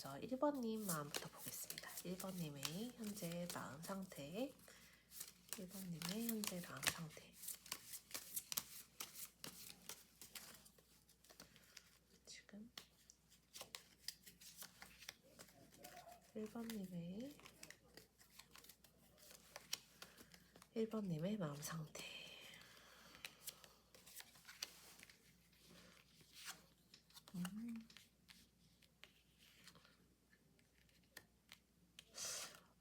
먼저 1번님 마음부터 보겠습니다. 1번님의 현재 마음 상태. 1번님의 현재 마음 상태. 지금 1번님의 마음 상태.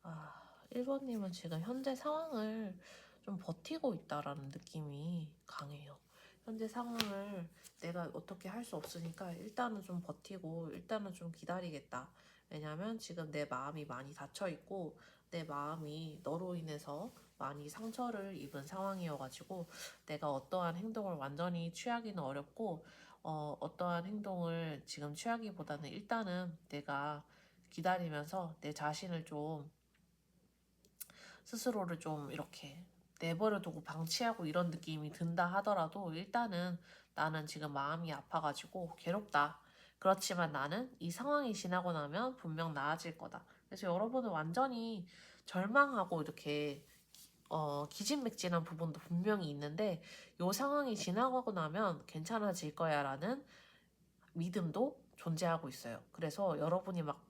아, 1번님은 지금 현재 상황을 좀 버티고 있다라는 느낌이 강해요. 현재 상황을 내가 어떻게 할 수 없으니까 일단은 좀 버티고 일단은 좀 기다리겠다. 왜냐면 지금 내 마음이 많이 닫혀있고 내 마음이 너로 인해서 많이 상처를 입은 상황이어가지고 내가 어떠한 행동을 완전히 취하기는 어렵고 어떠한 행동을 지금 취하기보다는 일단은 내가 기다리면서 내 자신을 좀 스스로를 좀 이렇게 내버려두고 방치하고 이런 느낌이 든다 하더라도 일단은 나는 지금 마음이 아파가지고 괴롭다. 그렇지만 나는 이 상황이 지나고 나면 분명 나아질 거다. 그래서 여러분은 완전히 절망하고 이렇게 기진맥진한 부분도 분명히 있는데 이 상황이 지나가고 나면 괜찮아질 거야 라는 믿음도 존재하고 있어요. 그래서 여러분이 막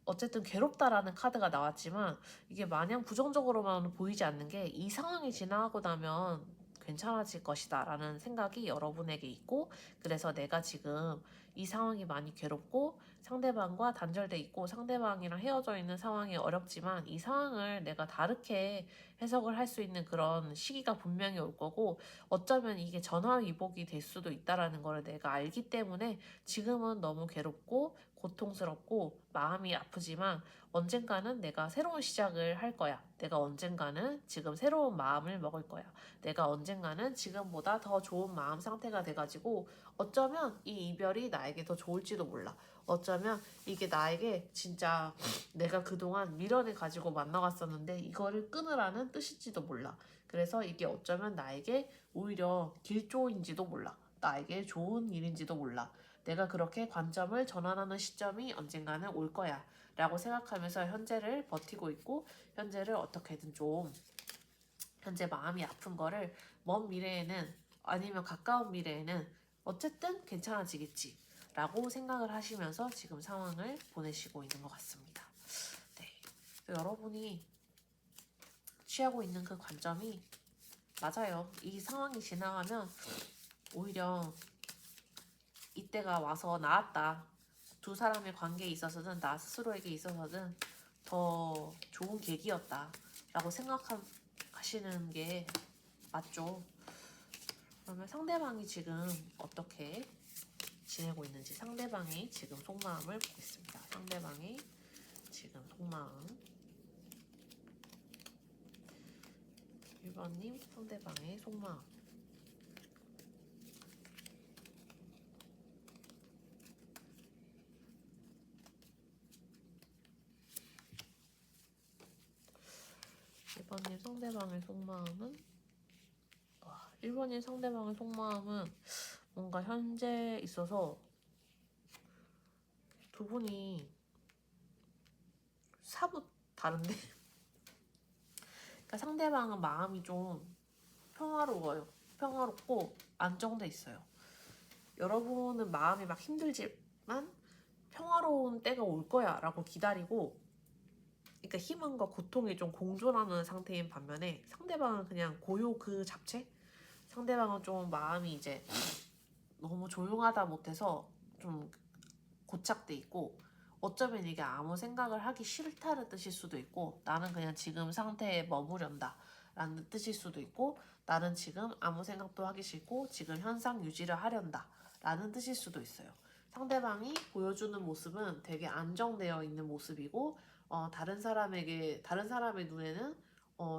어쨌든 괴롭다라는 카드가 나왔지만 이게 마냥 부정적으로만 보이지 않는 게 이 상황이 지나고 나면 괜찮아질 것이다 라는 생각이 여러분에게 있고, 그래서 내가 지금 이 상황이 많이 괴롭고 상대방과 단절돼 있고 상대방이랑 헤어져 있는 상황이 어렵지만 이 상황을 내가 다르게 해석을 할 수 있는 그런 시기가 분명히 올 거고, 어쩌면 이게 전화위복이 될 수도 있다라는 걸 내가 알기 때문에 지금은 너무 괴롭고 고통스럽고 마음이 아프지만 언젠가는 내가 새로운 시작을 할 거야. 내가 언젠가는 지금 새로운 마음을 먹을 거야. 내가 언젠가는 지금보다 더 좋은 마음 상태가 돼가지고 어쩌면 이 이별이 나에게 더 좋을지도 몰라. 어쩌면 이게 나에게 진짜 내가 그동안 미련을 가지고 만나갔었는데 이거를 끊으라는 뜻일지도 몰라. 그래서 이게 어쩌면 나에게 오히려 길조인지도 몰라. 나에게 좋은 일인지도 몰라. 내가 그렇게 관점을 전환하는 시점이 언젠가는 올 거야 라고 생각하면서 현재를 버티고 있고, 현재를 어떻게든 좀 현재 마음이 아픈 거를 먼 미래에는 아니면 가까운 미래에는 어쨌든 괜찮아지겠지 라고 생각을 하시면서 지금 상황을 보내시고 있는 것 같습니다. 네, 여러분이 취하고 있는 그 관점이 맞아요. 이 상황이 지나가면 오히려 이때가 와서 나았다. 두 사람의 관계에 있어서는 나 스스로에게 있어서는 더 좋은 계기였다 라고 생각하시는 게 맞죠. 그러면 상대방이 지금 어떻게 지내고 있는지 상대방이 지금 속마음을 보겠습니다. 상대방이 지금 속마음. 1번님 상대방의 속마음. 1번님 상대방의 속마음은 1번님 상대방의 속마음은 뭔가 현재 있어서 두 분이 사뭇 다른데 그러니까 상대방은 마음이 좀 평화로워요. 평화롭고 안정돼 있어요. 여러분은 마음이 막 힘들지만 평화로운 때가 올 거야 라고 기다리고, 그러니까 희망과 고통이 좀 공존하는 상태인 반면에 상대방은 그냥 고요 그 자체? 상대방은 좀 마음이 이제 너무 조용하다 못해서 좀 고착돼 있고, 어쩌면 이게 아무 생각을 하기 싫다는 뜻일 수도 있고 나는 그냥 지금 상태에 머무른다 라는 뜻일 수도 있고, 나는 지금 아무 생각도 하기 싫고 지금 현상 유지를 하련다 라는 뜻일 수도 있어요. 상대방이 보여주는 모습은 되게 안정되어 있는 모습이고 다른 사람의 눈에는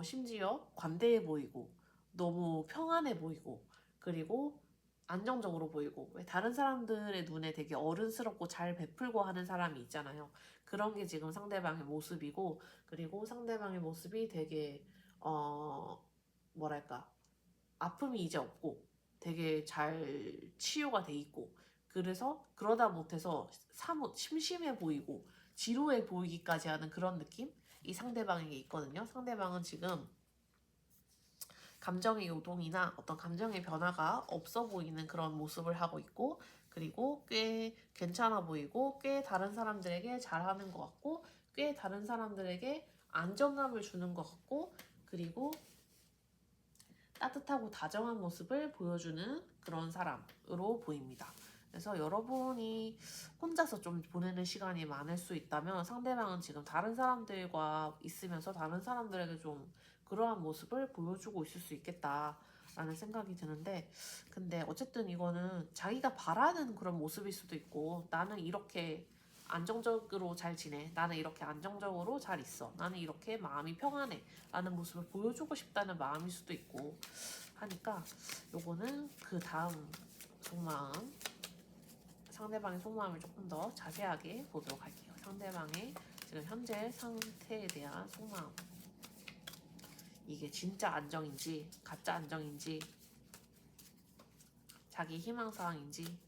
심지어 관대해 보이고 너무 평안해 보이고 그리고 안정적으로 보이고, 왜 다른 사람들의 눈에 되게 어른스럽고 잘 베풀고 하는 사람이 있잖아요. 그런 게 지금 상대방의 모습이고, 그리고 상대방의 모습이 되게 뭐랄까 아픔이 이제 없고 되게 잘 치유가 돼 있고 그래서 그러다 못해서 사뭇 심심해 보이고 지루해 보이기까지 하는 그런 느낌? 이 상대방에게 있거든요. 상대방은 지금 감정의 요동이나 어떤 감정의 변화가 없어 보이는 그런 모습을 하고 있고, 그리고 꽤 괜찮아 보이고 꽤 다른 사람들에게 잘하는 것 같고 꽤 다른 사람들에게 안정감을 주는 것 같고, 그리고 따뜻하고 다정한 모습을 보여주는 그런 사람으로 보입니다. 그래서 여러분이 혼자서 좀 보내는 시간이 많을 수 있다면 상대방은 지금 다른 사람들과 있으면서 다른 사람들에게 좀 그러한 모습을 보여주고 있을 수 있겠다라는 생각이 드는데, 근데 어쨌든 이거는 자기가 바라는 그런 모습일 수도 있고, 나는 이렇게 안정적으로 잘 지내, 나는 이렇게 안정적으로 잘 있어, 나는 이렇게 마음이 평안해 라는 모습을 보여주고 싶다는 마음일 수도 있고 하니까, 요거는 그 다음 속마음, 상대방의 속마음을 조금 더 자세하게 보도록 할게요. 상대방의 지금 현재 상태에 대한 속마음, 이게 진짜 안정인지 가짜 안정인지 자기 희망사항인지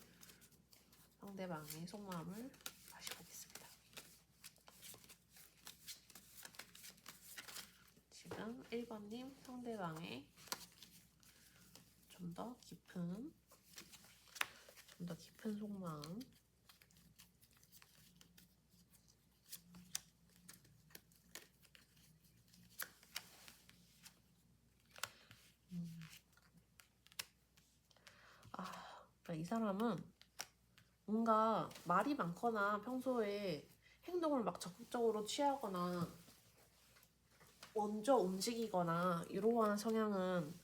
상대방의 속마음을 다시 보겠습니다. 지금 1번님 상대방의 좀 더 깊은 속마음, 그러니까 이 사람은 뭔가 말이 많거나 평소에 행동을 막 적극적으로 취하거나 먼저 움직이거나 이러한 성향은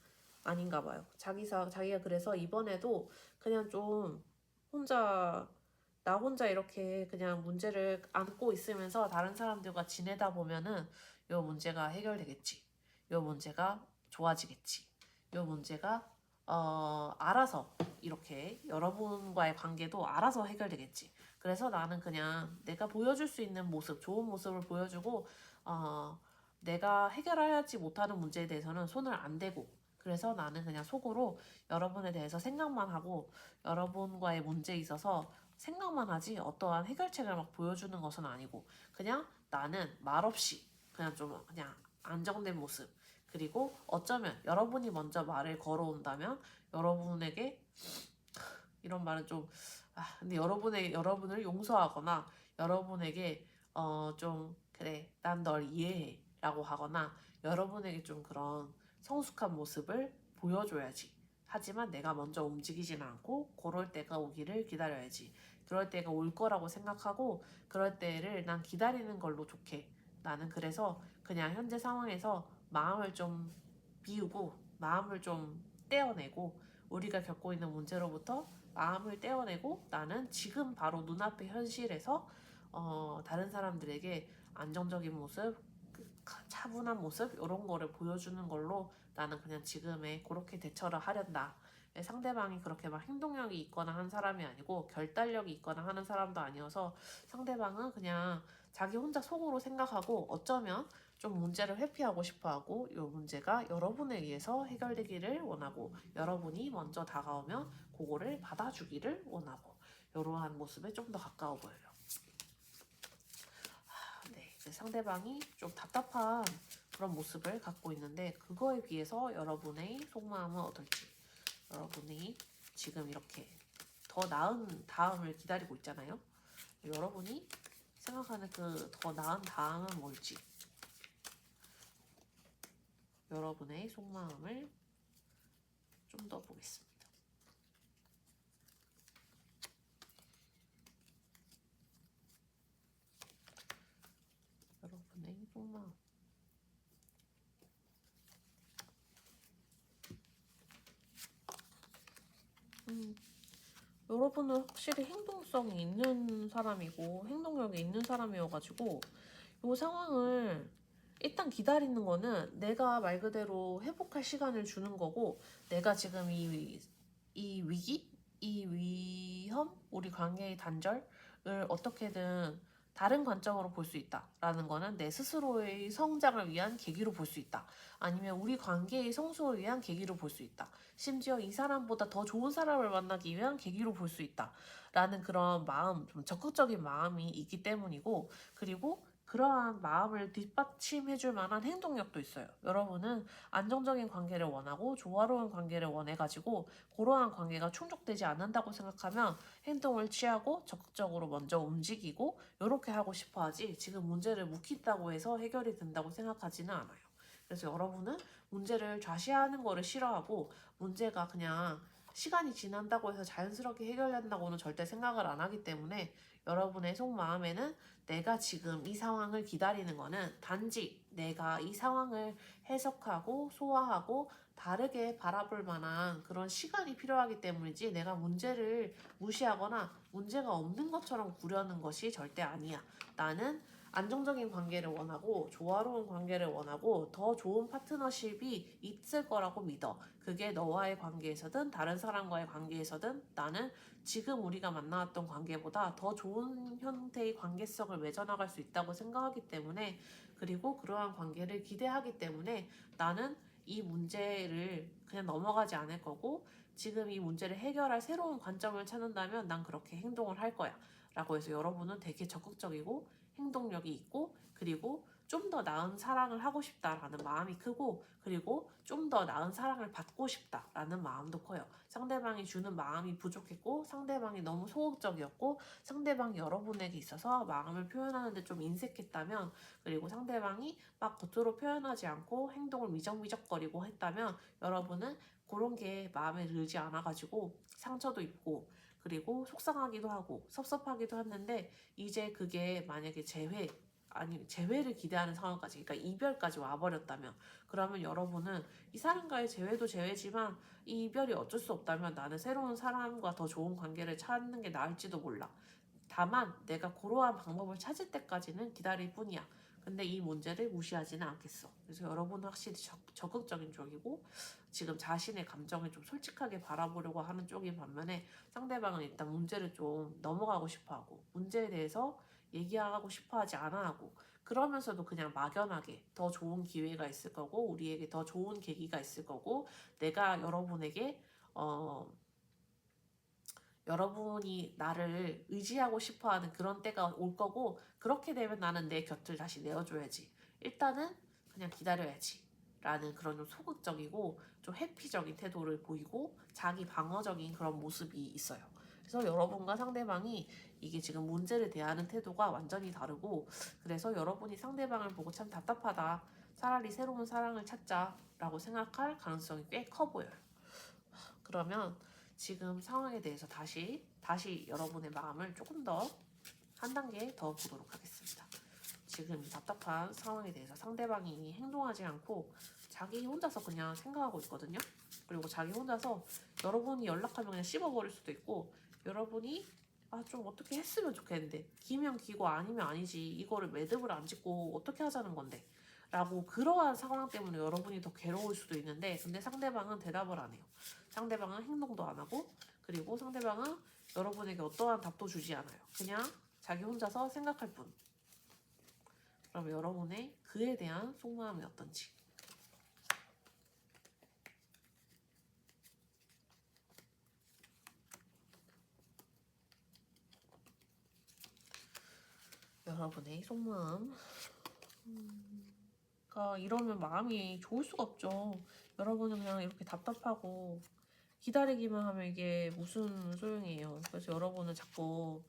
아닌가 봐요. 자기가 그래서 이번에도 그냥 좀 혼자, 나 혼자 이렇게 그냥 문제를 안고 있으면서 다른 사람들과 지내다 보면은 요 문제가 해결되겠지, 요 문제가 좋아지겠지, 요 문제가 알아서 이렇게 여러분과의 관계도 알아서 해결되겠지. 그래서 나는 그냥 내가 보여줄 수 있는 모습, 좋은 모습을 보여주고 내가 해결하지 못하는 문제에 대해서는 손을 안 대고, 그래서 나는 그냥 속으로 여러분에 대해서 생각만 하고 여러분과의 문제에 있어서 생각만 하지 어떠한 해결책을 막 보여주는 것은 아니고, 그냥 나는 말없이 그냥 좀 그냥 안정된 모습, 그리고 어쩌면 여러분이 먼저 말을 걸어온다면 여러분에게, 이런 말은 좀 근데 여러분을 용서하거나 여러분에게 좀 그래 난 널 이해해 라고 하거나 여러분에게 좀 그런 성숙한 모습을 보여줘야지. 하지만 내가 먼저 움직이지는 않고 그럴 때가 오기를 기다려야지. 그럴 때가 올 거라고 생각하고 그럴 때를 난 기다리는 걸로 좋게. 나는 그래서 그냥 현재 상황에서 마음을 좀 비우고 마음을 좀 떼어내고, 우리가 겪고 있는 문제로부터 마음을 떼어내고 나는 지금 바로 눈앞의 현실에서 다른 사람들에게 안정적인 모습, 차분한 모습 이런 거를 보여주는 걸로 나는 그냥 지금에 그렇게 대처를 하련다. 상대방이 그렇게 막 행동력이 있거나 한 사람이 아니고 결단력이 있거나 하는 사람도 아니어서 상대방은 그냥 자기 혼자 속으로 생각하고 어쩌면 좀 문제를 회피하고 싶어하고 이 문제가 여러분에 의해서 해결되기를 원하고 여러분이 먼저 다가오면 그거를 받아주기를 원하고, 이러한 모습에 좀 더 가까워 보여요. 네, 상대방이 좀 답답한 그런 모습을 갖고 있는데 그거에 비해서 여러분의 속마음은 어떨지, 여러분이 지금 이렇게 더 나은 다음을 기다리고 있잖아요. 여러분이 생각하는 그 더 나은 다음은 뭘지, 여러분의 속마음을 좀 더 보겠습니다. 여러분의 속마음. 여러분은 확실히 행동성이 있는 사람이고 행동력이 있는 사람이어가지고 이 상황을 일단 기다리는 거는 내가 말 그대로 회복할 시간을 주는 거고, 내가 지금 이 위기? 이 위험? 우리 관계의 단절을 어떻게든 다른 관점으로 볼 수 있다라는 거는 내 스스로의 성장을 위한 계기로 볼 수 있다. 아니면 우리 관계의 성숙을 위한 계기로 볼 수 있다. 심지어 이 사람보다 더 좋은 사람을 만나기 위한 계기로 볼 수 있다. 라는 그런 마음, 좀 적극적인 마음이 있기 때문이고, 그리고 그러한 마음을 뒷받침해줄 만한 행동력도 있어요. 여러분은 안정적인 관계를 원하고 조화로운 관계를 원해가지고 그러한 관계가 충족되지 않는다고 생각하면 행동을 취하고 적극적으로 먼저 움직이고 이렇게 하고 싶어 하지, 지금 문제를 묵힌다고 해서 해결이 된다고 생각하지는 않아요. 그래서 여러분은 문제를 좌시하는 거를 싫어하고, 문제가 그냥 시간이 지난다고 해서 자연스럽게 해결된다고는 절대 생각을 안 하기 때문에, 여러분의 속마음에는 내가 지금 이 상황을 기다리는 거는 단지 내가 이 상황을 해석하고 소화하고 다르게 바라볼 만한 그런 시간이 필요하기 때문이지, 내가 문제를 무시하거나 문제가 없는 것처럼 구려는 것이 절대 아니야. 나는 안정적인 관계를 원하고 조화로운 관계를 원하고 더 좋은 파트너십이 있을 거라고 믿어. 그게 너와의 관계에서든 다른 사람과의 관계에서든 나는 지금 우리가 만나왔던 관계보다 더 좋은 형태의 관계성을 맺어나갈 수 있다고 생각하기 때문에, 그리고 그러한 관계를 기대하기 때문에 나는 이 문제를 그냥 넘어가지 않을 거고, 지금 이 문제를 해결할 새로운 관점을 찾는다면 난 그렇게 행동을 할 거야. 라고 해서 여러분은 되게 적극적이고 행동력이 있고, 그리고 좀 더 나은 사랑을 하고 싶다라는 마음이 크고, 그리고 좀 더 나은 사랑을 받고 싶다라는 마음도 커요. 상대방이 주는 마음이 부족했고, 상대방이 너무 소극적이었고, 상대방이 여러분에게 있어서 마음을 표현하는데 좀 인색했다면, 그리고 상대방이 막 겉으로 표현하지 않고 행동을 미적미적거리고 했다면, 여러분은 그런 게 마음에 들지 않아가지고 상처도 입고, 그리고 속상하기도 하고 섭섭하기도 했는데, 이제 그게 만약에 재회를 기대하는 상황까지, 그러니까 이별까지 와버렸다면, 그러면 여러분은 이 사람과의 재회도 재회지만 이 이별이 어쩔 수 없다면 나는 새로운 사람과 더 좋은 관계를 찾는 게 나을지도 몰라. 다만 내가 그러한 방법을 찾을 때까지는 기다릴 뿐이야. 근데 이 문제를 무시하지는 않겠어. 그래서 여러분은 확실히 적극적인 쪽이고, 지금 자신의 감정을 좀 솔직하게 바라보려고 하는 쪽인 반면에, 상대방은 일단 문제를 좀 넘어가고 싶어하고 문제에 대해서 얘기하고 싶어하지 않아 하고, 그러면서도 그냥 막연하게 더 좋은 기회가 있을 거고 우리에게 더 좋은 계기가 있을 거고, 내가 여러분에게 여러분이 나를 의지하고 싶어하는 그런 때가 올 거고, 그렇게 되면 나는 내 곁을 다시 내어줘야지, 일단은 그냥 기다려야지 라는 그런 좀 소극적이고 좀 회피적인 태도를 보이고 자기 방어적인 그런 모습이 있어요. 그래서 여러분과 상대방이 이게 지금 문제를 대하는 태도가 완전히 다르고, 그래서 여러분이 상대방을 보고 참 답답하다, 차라리 새로운 사랑을 찾자 라고 생각할 가능성이 꽤 커 보여요. 그러면 지금 상황에 대해서 다시 여러분의 마음을 조금 더 한 단계 더 보도록 하겠습니다. 지금 이 답답한 상황에 대해서 상대방이 행동하지 않고 자기 혼자서 그냥 생각하고 있거든요. 그리고 자기 혼자서 여러분이 연락하면 그냥 씹어버릴 수도 있고, 여러분이 좀 어떻게 했으면 좋겠는데, 기면 기고 아니면 아니지, 이거를 매듭을 안 짓고 어떻게 하자는 건데 라고, 그러한 상황 때문에 여러분이 더 괴로울 수도 있는데, 근데 상대방은 대답을 안 해요. 상대방은 행동도 안 하고, 그리고 상대방은 여러분에게 어떠한 답도 주지 않아요. 그냥 자기 혼자서 생각할 뿐. 그럼 여러분의 그에 대한 속마음이 어떤지. 여러분의 속마음. 그러니까 이러면 마음이 좋을 수가 없죠. 여러분은 그냥 이렇게 답답하고 기다리기만 하면 이게 무슨 소용이에요. 그래서 여러분은 자꾸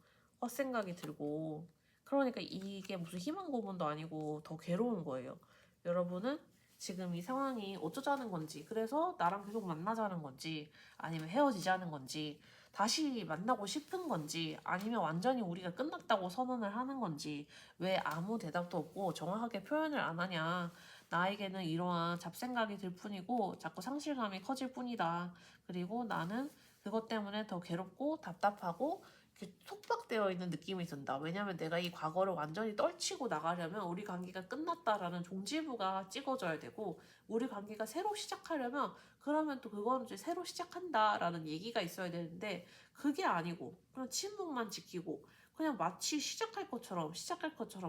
헛생각이 들고, 그러니까 이게 무슨 희망 고문도 아니고 더 괴로운 거예요. 여러분은 지금 이 상황이 어쩌자는 건지, 그래서 나랑 계속 만나자는 건지, 아니면 헤어지자는 건지, 다시 만나고 싶은 건지, 아니면 완전히 우리가 끝났다고 선언을 하는 건지, 왜 아무 대답도 없고 정확하게 표현을 안 하냐. 나에게는 이러한 잡생각이 들 뿐이고 자꾸 상실감이 커질 뿐이다. 그리고 나는 그것 때문에 더 괴롭고 답답하고 이렇게 속박되어 있는 느낌이 든다. 왜냐면 내가 이 과거를 완전히 떨치고 나가려면 우리 관계가 끝났다라는 종지부가 찍어져야 되고, 우리 관계가 새로 시작하려면 그러면 또 그건 이제 새로 시작한다라는 얘기가 있어야 되는데, 그게 아니고 그냥 침묵만 지키고 그냥 마치 시작할 것처럼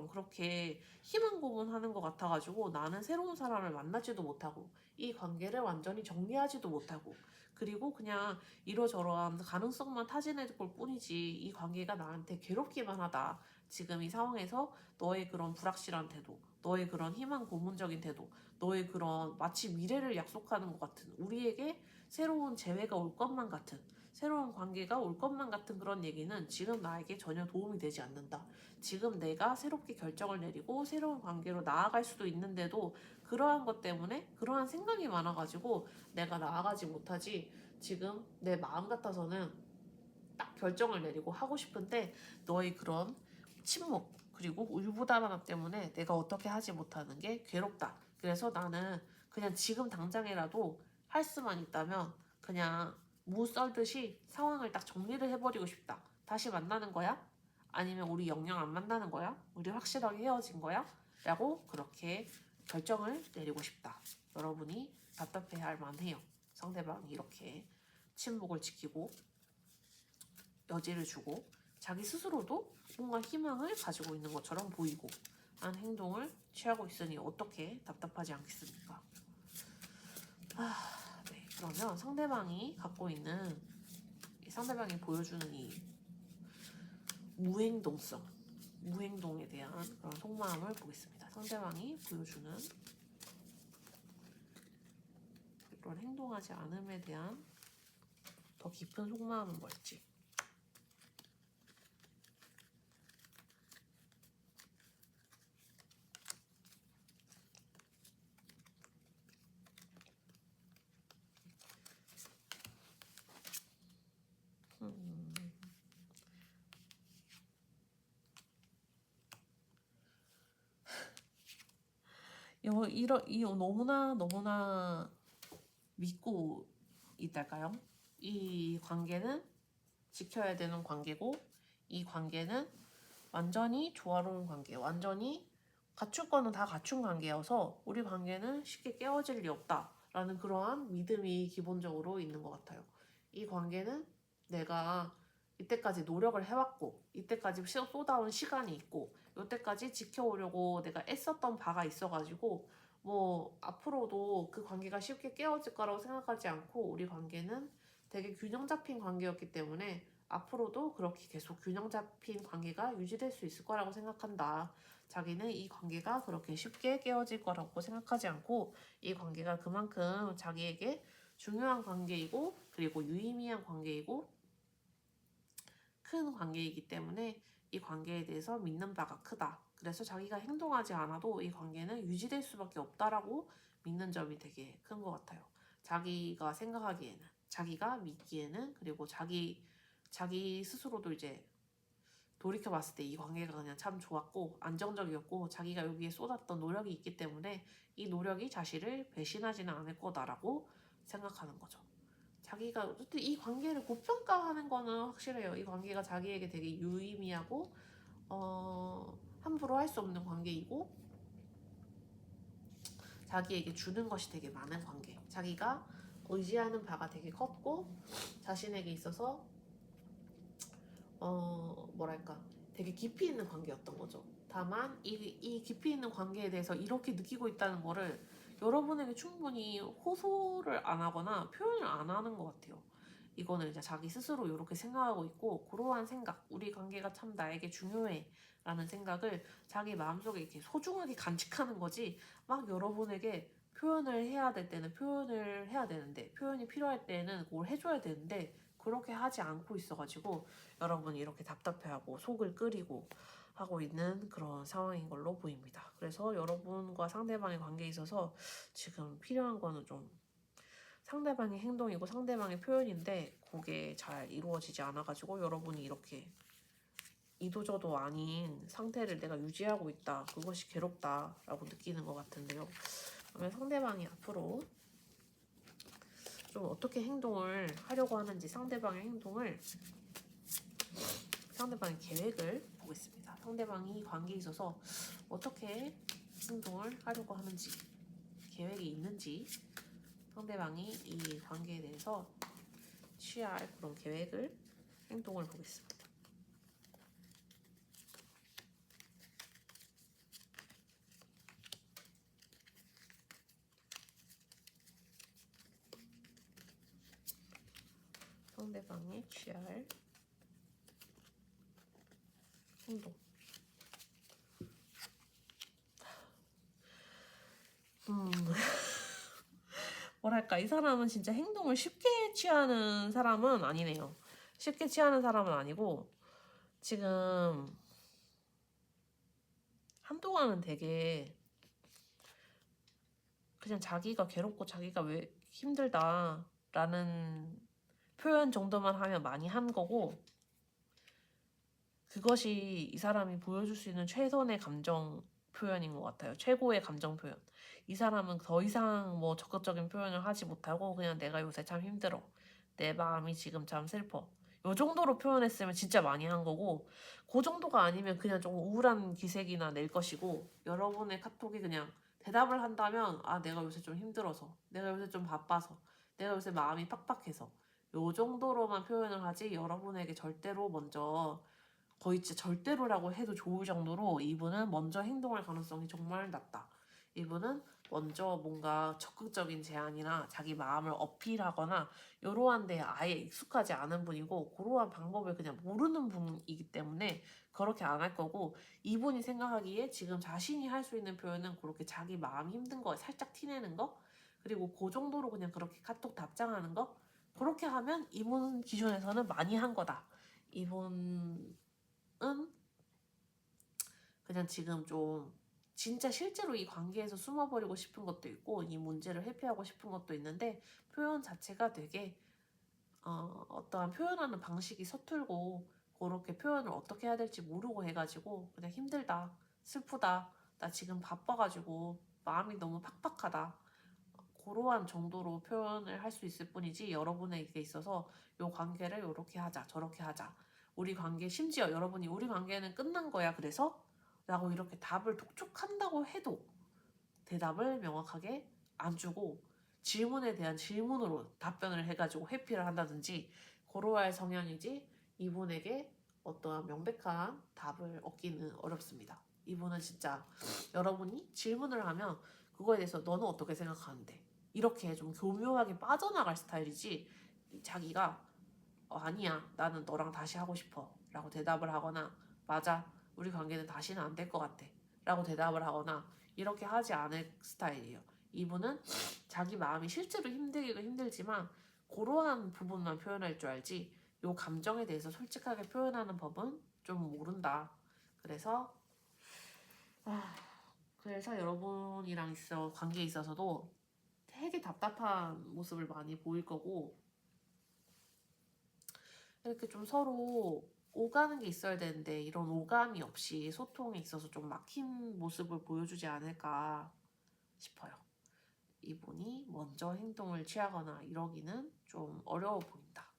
그렇게 희망 고문하는 것 같아가지고 나는 새로운 사람을 만나지도 못하고 이 관계를 완전히 정리하지도 못하고 그리고 그냥 이러저러한 가능성만 타진해 볼 뿐이지 이 관계가 나한테 괴롭기만 하다. 지금 이 상황에서 너의 그런 불확실한 태도, 너의 그런 희망 고문적인 태도, 너의 그런 마치 미래를 약속하는 것 같은 우리에게 새로운 재회가 올 것만 같은 새로운 관계가 올 것만 같은 그런 얘기는 지금 나에게 전혀 도움이 되지 않는다. 지금 내가 새롭게 결정을 내리고 새로운 관계로 나아갈 수도 있는데도 그러한 것 때문에 그러한 생각이 많아가지고 내가 나아가지 못하지. 지금 내 마음 같아서는 딱 결정을 내리고 하고 싶은데 너의 그런 침묵 그리고 울부담함 때문에 내가 어떻게 하지 못하는 게 괴롭다. 그래서 나는 그냥 지금 당장이라도 할 수만 있다면 그냥 무 썰듯이 상황을 딱 정리를 해버리고 싶다. 다시 만나는 거야? 아니면 우리 영영 안 만나는 거야? 우리 확실하게 헤어진 거야? 라고 그렇게 결정을 내리고 싶다. 여러분이 답답해할 만해요. 상대방이 이렇게 침묵을 지키고 여지를 주고 자기 스스로도 뭔가 희망을 가지고 있는 것처럼 보이고 한 행동을 취하고 있으니 어떻게 답답하지 않겠습니까? 네. 그러면 상대방이 갖고 있는 상대방이 보여주는 이 무행동에 대한 그런 속마음을 보겠습니다. 상대방이 보여주는 그런 행동하지 않음에 대한 더 깊은 속마음은 뭘지. 이 너무나 믿고 있달까요? 이 관계는 지켜야 되는 관계고 이 관계는 완전히 조화로운 관계, 완전히 갖출 거는 다 갖춘 관계여서 우리 관계는 쉽게 깨어질 리 없다라는 그러한 믿음이 기본적으로 있는 것 같아요. 이 관계는 내가 이때까지 노력을 해왔고 이때까지 쏟아온 시간이 있고 이때까지 지켜오려고 내가 애썼던 바가 있어가지고 뭐 앞으로도 그 관계가 쉽게 깨어질 거라고 생각하지 않고 우리 관계는 되게 균형 잡힌 관계였기 때문에 앞으로도 그렇게 계속 균형 잡힌 관계가 유지될 수 있을 거라고 생각한다. 자기는 이 관계가 그렇게 쉽게 깨어질 거라고 생각하지 않고 이 관계가 그만큼 자기에게 중요한 관계이고 그리고 유의미한 관계이고 큰 관계이기 때문에 이 관계에 대해서 믿는 바가 크다. 그래서 자기가 행동하지 않아도 이 관계는 유지될 수밖에 없다라고 믿는 점이 되게 큰 것 같아요. 자기가 생각하기에는, 자기가 믿기에는, 그리고 자기 스스로도 이제 돌이켜봤을 때 이 관계가 그냥 참 좋았고 안정적이었고 자기가 여기에 쏟았던 노력이 있기 때문에 이 노력이 자신을 배신하지는 않을 거다라고 생각하는 거죠. 자기가 어쨌든 이 관계를 고평가하는 거는 확실해요. 이 관계가 자기에게 되게 유의미하고 함부로 할 수 없는 관계이고 자기에게 주는 것이 되게 많은 관계. 자기가 의지하는 바가 되게 컸고 자신에게 있어서 뭐랄까 되게 깊이 있는 관계였던 거죠. 다만 이 깊이 있는 관계에 대해서 이렇게 느끼고 있다는 거를 여러분에게 충분히 호소를 안 하거나 표현을 안 하는 것 같아요. 이거는 이제 자기 스스로 이렇게 생각하고 있고 그러한 생각, 우리 관계가 참 나에게 중요해 라는 생각을 자기 마음속에 이렇게 소중하게 간직하는 거지 막 여러분에게 표현을 해야 될 때는 표현을 해야 되는데 표현이 필요할 때는 그걸 해줘야 되는데 그렇게 하지 않고 있어가지고 여러분이 이렇게 답답해하고 속을 끓이고 하고 있는 그런 상황인 걸로 보입니다. 그래서 여러분과 상대방의 관계에 있어서 지금 필요한 거는 좀 상대방의 행동이고 상대방의 표현인데 그게 잘 이루어지지 않아가지고 여러분이 이렇게 이도저도 아닌 상태를 내가 유지하고 있다. 그것이 괴롭다라고 느끼는 것 같은데요. 그러면 상대방이 앞으로 좀 어떻게 행동을 하려고 하는지 상대방의 계획을 보겠습니다. 상대방이 관계에 있어서 어떻게 행동을 하려고 하는지 계획이 있는지 상대방이 이 관계에 대해서 취할 그런 계획을 행동을 보겠습니다. 상대방이 취할 행동. 뭐랄까, 이 사람은 진짜 행동을 쉽게 취하는 사람은 아니네요. 쉽게 취하는 사람은 아니고, 지금 한동안은 되게 그냥 자기가 괴롭고 자기가 왜 힘들다라는 표현 정도만 하면 많이 한 거고, 그것이 이 사람이 보여줄 수 있는 최선의 감정 표현인 것 같아요. 최고의 감정 표현. 이 사람은 더 이상 뭐 적극적인 표현을 하지 못하고 그냥 내가 요새 참 힘들어. 내 마음이 지금 참 슬퍼. 요 정도로 표현했으면 진짜 많이 한 거고, 그 정도가 아니면 그냥 좀 우울한 기색이나 낼 것이고, 여러분의 카톡이 그냥 대답을 한다면, 아, 내가 요새 좀 힘들어서, 내가 요새 좀 바빠서, 내가 요새 마음이 팍팍해서, 요 정도로만 표현을 하지, 여러분에게 절대로 먼저, 거의 진짜 절대로라고 해도 좋을 정도로 이분은 먼저 행동할 가능성이 정말 낮다. 이분은 먼저 뭔가 적극적인 제안이나 자기 마음을 어필하거나 이러한 데에 아예 익숙하지 않은 분이고, 그러한 방법을 그냥 모르는 분이기 때문에 그렇게 안 할 거고, 이분이 생각하기에 지금 자신이 할 수 있는 표현은 그렇게 자기 마음이 힘든 거 살짝 티내는 거, 그리고 그 정도로 그냥 그렇게 카톡 답장하는 거, 그렇게 하면 이분 기준에서는 많이 한 거다. 이분 그냥 지금 좀 진짜 실제로 이 관계에서 숨어버리고 싶은 것도 있고, 이 문제를 회피하고 싶은 것도 있는데, 표현 자체가 되게 어떠한 표현하는 방식이 서툴고, 그렇게 표현을 어떻게 해야 될지 모르고 해가지고 그냥 힘들다, 슬프다, 나 지금 바빠가지고 마음이 너무 팍팍하다, 그러한 정도로 표현을 할 수 있을 뿐이지, 여러분에게 있어서 요 관계를 요렇게 하자 저렇게 하자, 우리 관계, 심지어 여러분이 우리 관계는 끝난 거야 그래서 라고 이렇게 답을 독촉한다고 해도 대답을 명확하게 안 주고, 질문에 대한 질문으로 답변을 해가지고 회피를 한다든지 고러할 성향이지, 이분에게 어떠한 명백한 답을 얻기는 어렵습니다. 이분은 진짜 여러분이 질문을 하면 그거에 대해서 너는 어떻게 생각하는데, 이렇게 좀 교묘하게 빠져나갈 스타일이지, 자기가 아니야, 나는 너랑 다시 하고 싶어 라고 대답을 하거나, 맞아, 우리 관계는 다시는 안 될 것 같아 라고 대답을 하거나 이렇게 하지 않을 스타일이에요. 이분은 자기 마음이 실제로 힘들기도 힘들지만 그러한 부분만 표현할 줄 알지, 요 감정에 대해서 솔직하게 표현하는 법은 좀 모른다. 그래서 그래서 여러분이랑 관계에 있어서도 되게 답답한 모습을 많이 보일 거고, 이렇게 좀 서로 오가는 게 있어야 되는데 이런 오감이 없이 소통에 있어서 좀 막힌 모습을 보여주지 않을까 싶어요. 이분이 먼저 행동을 취하거나 이러기는 좀 어려워 보인다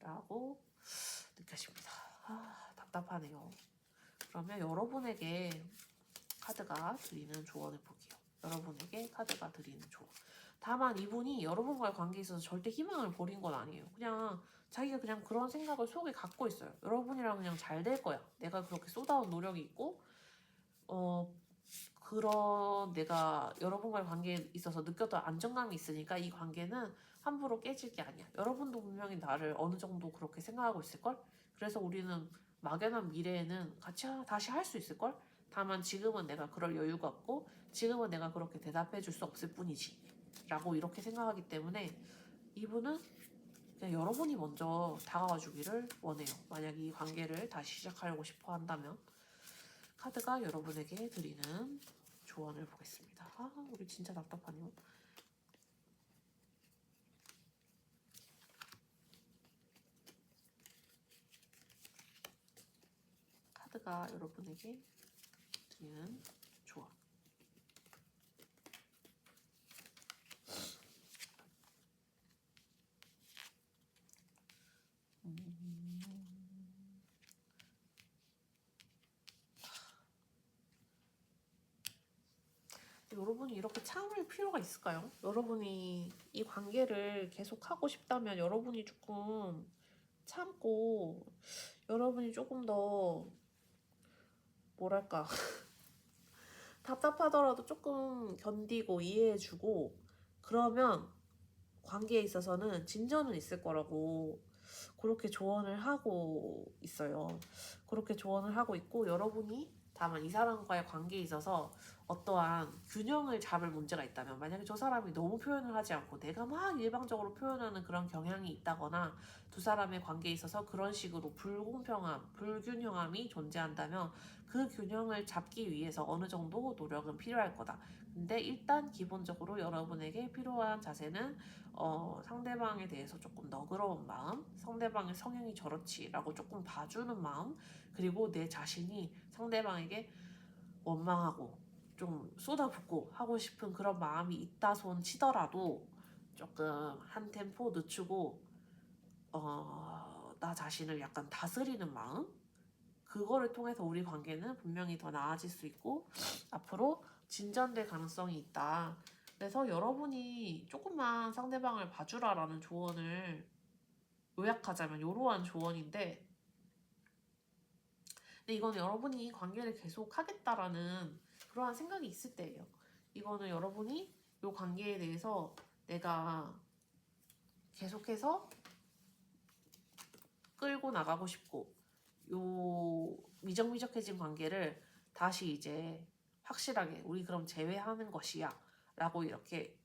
라고 느껴집니다. 답답하네요. 그러면 여러분에게 카드가 드리는 조언을 볼게요. 여러분에게 카드가 드리는 조언. 다만 이분이 여러분과의 관계에 있어서 절대 희망을 버린 건 아니에요. 그냥 자기가 그냥 그런 생각을 속에 갖고 있어요. 여러분이랑 그냥 잘 될 거야. 내가 그렇게 쏟아온 노력이 있고, 그런 내가 여러분과의 관계에 있어서 느꼈던 안정감이 있으니까 이 관계는 함부로 깨질 게 아니야. 여러분도 분명히 나를 어느 정도 그렇게 생각하고 있을걸? 그래서 우리는 막연한 미래에는 같이 다시 할 수 있을걸? 다만 지금은 내가 그럴 여유가 없고, 지금은 내가 그렇게 대답해 줄 수 없을 뿐이지 라고 이렇게 생각하기 때문에 이분은 그냥 여러분이 먼저 다가와 주기를 원해요. 만약 이 관계를 다시 시작하려고 싶어 한다면. 카드가 여러분에게 드리는 조언을 보겠습니다. 우리 진짜 답답하네요. 카드가 여러분에게 드리는 조언. 여러분이 이렇게 참을 필요가 있을까요? 여러분이 이 관계를 계속 하고 싶다면 여러분이 조금 참고, 여러분이 조금 더 뭐랄까 답답하더라도 조금 견디고 이해해주고, 그러면 관계에 있어서는 진전은 있을 거라고 그렇게 조언을 하고 있어요. 그렇게 조언을 하고 있고, 여러분이 다만 이 사람과의 관계에 있어서 어떠한 균형을 잡을 문제가 있다면, 만약에 저 사람이 너무 표현을 하지 않고 내가 막 일방적으로 표현하는 그런 경향이 있다거나 두 사람의 관계에 있어서 그런 식으로 불공평함, 불균형함이 존재한다면 그 균형을 잡기 위해서 어느 정도 노력은 필요할 거다. 근데 일단 기본적으로 여러분에게 필요한 자세는 상대방에 대해서 조금 너그러운 마음, 상대방의 성향이 저렇지라고 조금 봐주는 마음, 그리고 내 자신이 상대방에게 원망하고 좀 쏟아붓고 하고 싶은 그런 마음이 있다 손 치더라도 조금 한 템포 늦추고 나 자신을 약간 다스리는 마음, 그거를 통해서 우리 관계는 분명히 더 나아질 수 있고 앞으로 진전될 가능성이 있다. 그래서 여러분이 조금만 상대방을 봐주라라는 조언을 요약하자면 이러한 조언인데, 근데 이건 여러분이 관계를 계속 하겠다라는 그러한 생각이 있을 때예요. 이거는 여러분이 이 관계에 대해서 내가 계속해서 끌고 나가고 싶고, 요 미적미적해진 관계를 다시 이제 확실하게 우리 그럼 재회하는 것이야 라고 이렇게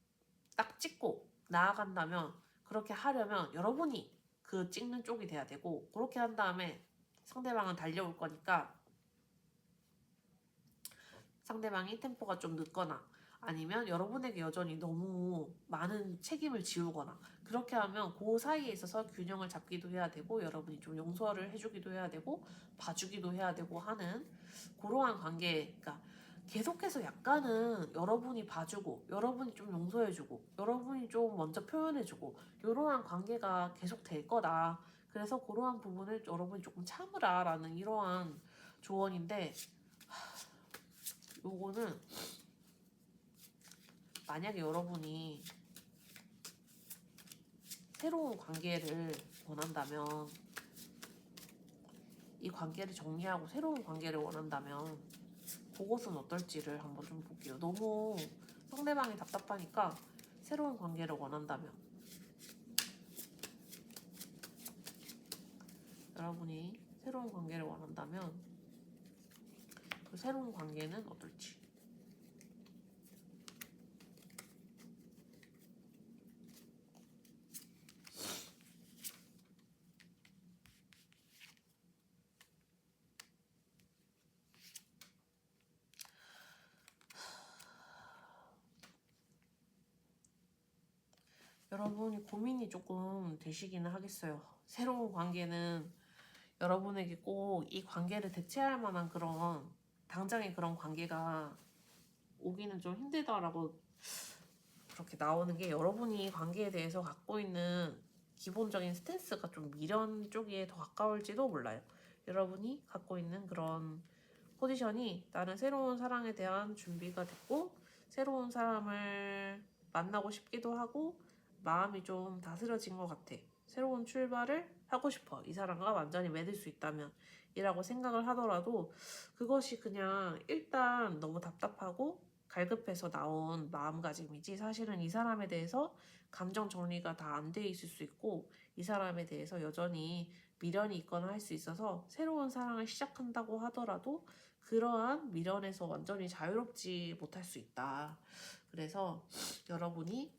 딱 찍고 나아간다면, 그렇게 하려면 여러분이 그 찍는 쪽이 돼야 되고, 그렇게 한 다음에 상대방은 달려올 거니까 상대방이 템포가 좀 늦거나 아니면 여러분에게 여전히 너무 많은 책임을 지우거나 그렇게 하면 그 사이에 있어서 균형을 잡기도 해야 되고, 여러분이 좀 용서를 해주기도 해야 되고 봐주기도 해야 되고 하는 그러한 관계. 그러니까 계속해서 약간은 여러분이 봐주고 여러분이 좀 용서해주고 여러분이 좀 먼저 표현해주고 이러한 관계가 계속 될 거다. 그래서 그러한 부분을 여러분이 조금 참으라 라는 이러한 조언인데, 요거는 만약에 여러분이 새로운 관계를 원한다면, 이 관계를 정리하고 새로운 관계를 원한다면 그것은 어떨지를 한번 좀 볼게요. 너무 상대방이 답답하니까 새로운 관계를 원한다면, 여러분이 새로운 관계를 원한다면 그 새로운 관계는 어떨지. 여러분이 고민이 조금 되시기는 하겠어요. 새로운 관계는 여러분에게 꼭 이 관계를 대체할 만한 그런 당장의 그런 관계가 오기는 좀 힘들다라고 그렇게 나오는 게, 여러분이 관계에 대해서 갖고 있는 기본적인 스탠스가 좀 미련 쪽에 더 가까울지도 몰라요. 여러분이 갖고 있는 그런 포지션이 나는 새로운 사랑에 대한 준비가 됐고 새로운 사람을 만나고 싶기도 하고 마음이 좀 다스려진 것 같아. 새로운 출발을 하고 싶어. 이 사람과 완전히 맺을 수 있다면 이라고 생각을 하더라도 그것이 그냥 일단 너무 답답하고 갈급해서 나온 마음가짐이지, 사실은 이 사람에 대해서 감정 정리가 다 안 돼 있을 수 있고 이 사람에 대해서 여전히 미련이 있거나 할 수 있어서 새로운 사랑을 시작한다고 하더라도 그러한 미련에서 완전히 자유롭지 못할 수 있다. 그래서 여러분이